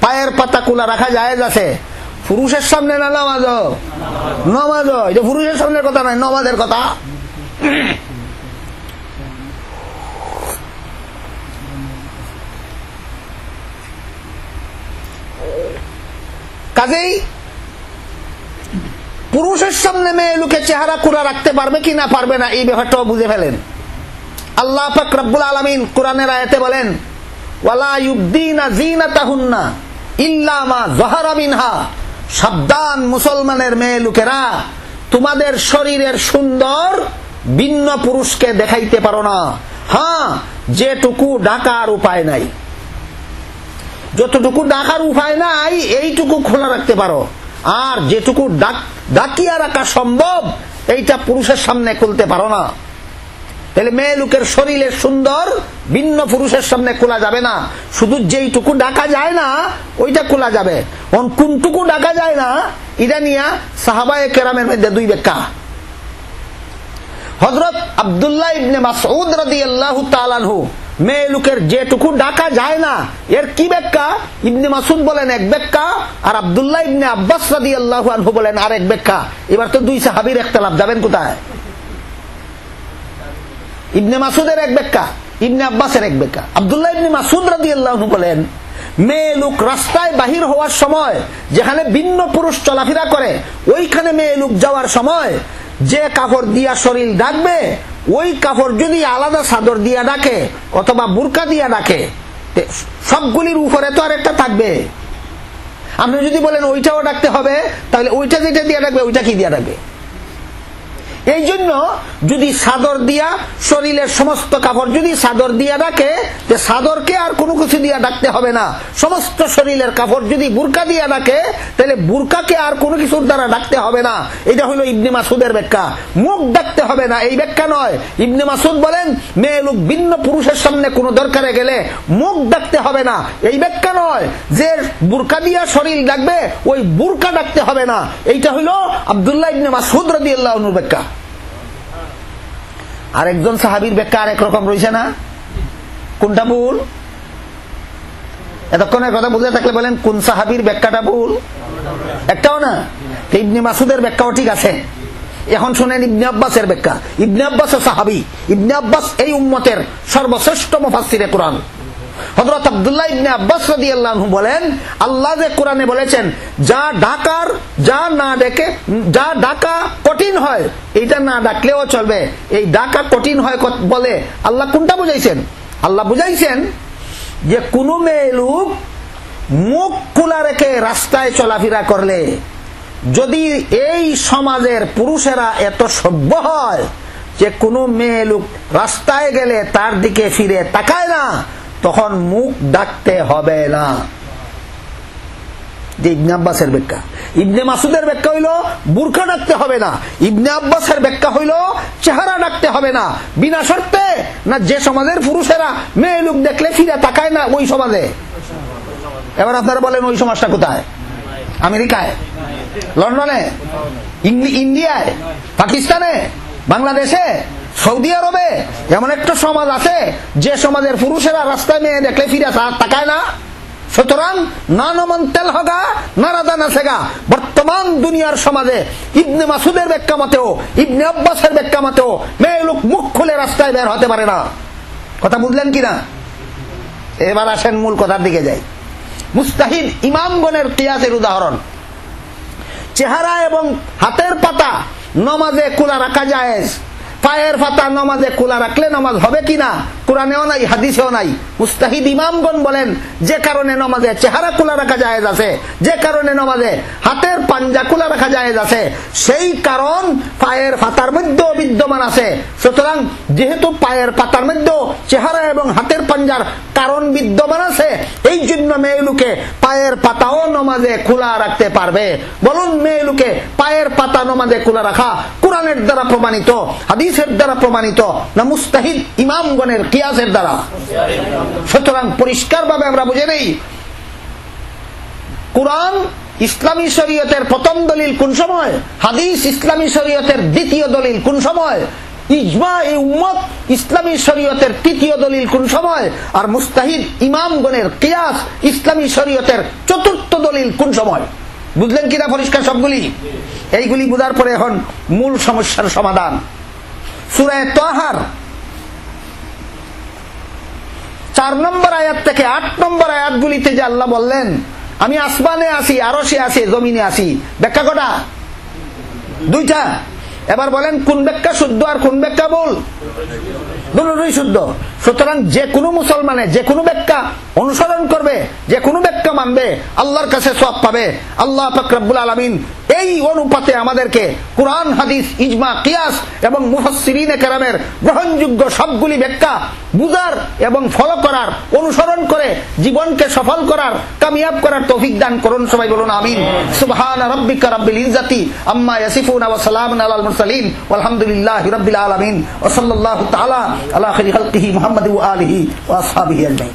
পায়ের পাতা খোলা রাখা জায়েজ আছে। পুরুষের সামনে না নামাজ? নামাজ এটা পুরুষের সামনের কথা নয়, নামাজের কথা। কাজেই পুরুষের সামনে মেয়ে লোকে চেহারা খোলা রাখতে পারবে কি না পারবে না, এই ব্যাপারটাও বুঝে ফেলেন। আল্লাহ পাক রব্বুল আলামিন কোরআনের আয়াতে বলেন, ওয়ালা ইউবদিনা যিনাতাহুন্না ইল্লা মা যাহারা মিনহা, সাবধান মুসলমানের মেয়ে লোকেরা, তোমাদের শরীরের সুন্দর ভিন্ন পুরুষকে দেখাইতে পারো না। হ্যাঁ, যেটুকু ঢাকার উপায় নাই, যতটুকু ঢাকার উপায় নাই এইটুকু খোলা রাখতে পারো, আর যেটুকু ডাকিয়া রাখা সম্ভব এইটা পুরুষের সামনে খুলতে পারো না। তাহলে মেয়ে লোকের শরীরের সুন্দর ভিন্ন পুরুষের সামনে খোলা যাবে না, শুধু যেইটুকু ডাকা যায় না ওইটা খোলা যাবে। কোনটুকু ডাকা যায় না এটা নিয়ে সাহাবায়ে কেরামের মধ্যে 2 ব্যাখ্যা। হযরত আব্দুল্লাহ ইবনে মাসউদ রাদিয়াল্লাহু তাআলা আনহু, মেয়ে লোকের যেটুকু ডাকা যায় না এর কি ব্যাখ্যা? ইবনে মাসউদ বলেন এক ব্যাখ্যা, আর আব্দুল্লাহ ইবনে আব্বাস রাদিয়াল্লাহু আনহু বলেন আরেক ব্যাখ্যা। এবার তো 2 সাহাবীর ইখতিলাফ, যাবেন কোথায়? ইবনে মাসউদের এক ব্যাখ্যা, ইবনে আব্বাসের এক ব্যাখ্যা। আব্দুল্লাহ ইবনে মাসউদ রাদিয়াল্লাহু আনহু বলেন, মেয়ে লোক রাস্তায় বাহির হওয়ার সময় যেখানে ভিন্ন পুরুষ চলাফেরা করে ওইখানে মেয়ে লোক যাওয়ার সময় যে কাপড় দিয়া শরীর ঢাকবে ওই কাপড় যদি আলাদা চাদর দিয়া ডাকে অথবা বুরকা দিয়া ডাকে, সবগুলির উপরে তো আর একটা থাকবে। আপনি যদি বলেন ওইটাও ডাকতে হবে, তাহলে ওইটা যেটা দিয়া ডাকবে ওইটা কি দিয়া ডাকবে? এই জন্য যদি চাদর দিয়া শরীরের সমস্ত কাপড় যদি চাদর দিয়া ডাকে, যে চাদরকে আর কোনো কিছু দিয়া ডাকতে হবে না। সমস্ত শরীরের কাপড় যদি বুরকা দিয়া ডাকে, তাহলে বুরকাকে আর কোনো কিছুর দ্বারা ডাকতে হবে না। এটা হলো ইবনে মাসউদের ব্যাখ্যা। মুখ ডাকতে হবে না এই ব্যাখ্যা নয়। ইবনে মাসউদ বলেন মেয়ে লোক ভিন্ন পুরুষের সামনে কোনো দরকারে গেলে মুখ ডাকতে হবে না এই ব্যাখ্যা নয়। যে বুরকা দিয়া শরীর ডাকবে ওই বুরকা ডাকতে হবে না। এইটা হলো আব্দুল্লাহ ইবনে মাসউদ রাদিয়াল্লাহু আনহুর ব্যাখ্যা। আরেকজন সাহাবীর ব্যাখ্যা আরেক রকম রয়েছে না? কোনটা ভুল? এতক্ষণের কথা বুঝে থাকলে বলেন কোন সাহাবীর ব্যাখ্যাটা ভুল? একটাও না। ইবনে মাসউদের ব্যাখ্যাও ঠিক আছে। এখন শুনেন ইবনে আব্বাসের ব্যাখ্যা। ইবনে আব্বাস সাহাবী। ইবনে আব্বাস এই উম্মতের সর্বশ্রেষ্ঠ মুফাসসিরে কুরআন। হযরত আব্দুল্লাহ ইবনে আব্বাস রাদিয়াল্লাহু আনহু বলেন, আল্লাহ যে কোরআনে বলেছেন যা ডাকার যা না ডেকে যা ডাকা কঠিন হয় এটা না ডাকলেও চলবে। এই ডাকা কঠিন হয় বলে আল্লাহ কোনটা বুঝাইছেন? আল্লাহ বুঝাইছেন যে কোন মেয়ে লোক মুখ খোলা রেখে রাস্তায় চলাফেরা করলে যদি এই সমাজের পুরুষেরা এত সভ্য হয় যে কোনো মেয়ে লোক রাস্তায় গেলে তার দিকে ফিরে তাকায় না, তখন মুখ ডাকতে হবে না। যে ইবনে আব্বাসের ব্যাখ্যা। ইবনে মাসউদের ব্যাখ্যা হইল বুরকা ডাকতে হবে না। ইবনে আব্বাসের ব্যাখ্যা হইল চেহারা ডাকতে হবে না। বিনা শর্তে না, যে সমাজের পুরুষেরা মেয়ে লোক দেখলে ফিরে তাকায় না ওই সমাজে। এবার আপনারা বলেন ওই সমাজটা কোথায়? আমেরিকায়, লন্ডনে, ইন্ডিয়ায়, পাকিস্তানে, বাংলাদেশে, সৌদি আরবে এমন একটা সমাজ আছে যে সমাজের পুরুষেরা রাস্তায় মেয়ে দেখলে ফিরে তাকায় না। সুতরাং না নমন তেল হগা না রাদা নাসেগা। বর্তমান দুনিয়ার সমাজে ইবনে মাসউদের ব্যাখ্যা মতেও ইবনে আব্বাসের ব্যাখ্যা মতেও মেয়ে লোক মুখ খুলে রাস্তায় বের হতে পারে না। কথা বুঝলেন কিনা? এবার আসেন মূল কথার দিকে যাই। মুস্তাহিদ ইমামগণের কিয়াসের উদাহরণ। চেহারা এবং হাতের পাতা নমাজে খোলা রাখা জায়েজ। পায়ের পাতা নমাজে খোলা রাখলে নামাজ হবে কিনা কোরআনেও নাই, হাদিসেও নাই। মুস্তাহিদ ইমামগণ বলেন যে কারণে নমাজে চেহারা খোলা রাখা জায়েজ আছে, যে কারণে নমাজে হাতের পাঞ্জা খোলা রাখা জায়েজ আছে, সেই কারণ পায়ের পাতার মধ্যেও বিদ্যমান আছে। সুতরাং যেহেতু পায়ের পাতার মধ্যেও চেহারা এবং হাতের পাঞ্জার কারণ বিদ্যমান আছে, এই জন্য মেয়ে লোকে পায়ের পাতাও নমাজে খোলা রাখতে পারবে। বলুন মেয়ে লোকে পায়ের পাতা নমাজে খোলা রাখা কোরআনের দ্বারা প্রমাণিত, হাদিসের দ্বারা প্রমাণিত না মুস্তাহিদ ইমামগণের কিয়াসের দ্বারা? সুতরাং পরিষ্কার ভাবে আমরা বুঝে নেই কোরআন ইসলামী শরীয়তের প্রথম দলিল কোন সময়, হাদিস ইসলামী শরীয়তের দ্বিতীয় দলিল কোন সময়, ইজমা এই উম্মত ইসলামী শরীয়তের তৃতীয় দলিল কোন সময়, আর মুস্তাহিদ ইমামগণের কিয়াস ইসলামী শরীয়তের চতুর্থ দলিল কোন সময়। বুঝলেন কিনা পরিষ্কার সবগুলি? এইগুলি বুঝার পরে এখন মূল সমস্যার সমাধান। সূরা তাহার 4 নম্বর আয়াত থেকে 8 নম্বর আয়াতগুলিতে যে আল্লাহ বললেন আমি আসমানে আছি, আরশে আছি, জমিনে আছি, ব্যাখ্যা কটা? 2টা। এবার বলেন কোন ব্যাখ্যা শুদ্ধ আর কোন ব্যাখ্যা ভুল? দুটোই শুদ্ধ। সুতরাং যে কোনো মুসলমানে যে কোনো ব্যাখ্যা অনুসরণ করবে, যে কোনো ব্যাখ্যা মানবে, আল্লাহর কাছে সওয়াব পাবে। আল্লাহ পাক রব্বুল আলামিন এই অনুপাতে আমাদেরকে কুরআন, হাদিস, ইজমা, কিয়াস এবং মুফাসসিরিনে কেরামের গ্রহণযোগ্য সবগুলি ব্যাখ্যা বুঝার এবং ফলো করার, অনুসরণ করে জীবনকে সফল করার, কামিয়াব করার তৌফিক দান করুন। সবাই বলুন আমিন। সুবহান রাব্বিকা রাব্বিল ইজ্জাতি আম্মা ইয়াসিফুন ওয়া সালামুন আলাল মুরসালিন ওয়ালহামদুলিল্লাহি রাব্বিল আলামিন ওয়া সাল্লাল্লাহু তাআলা আলা খাইরি খালকিহি মুহাম্মাদি ওয়া আলিহি ওয়া আসহাবিহি আজমাইন।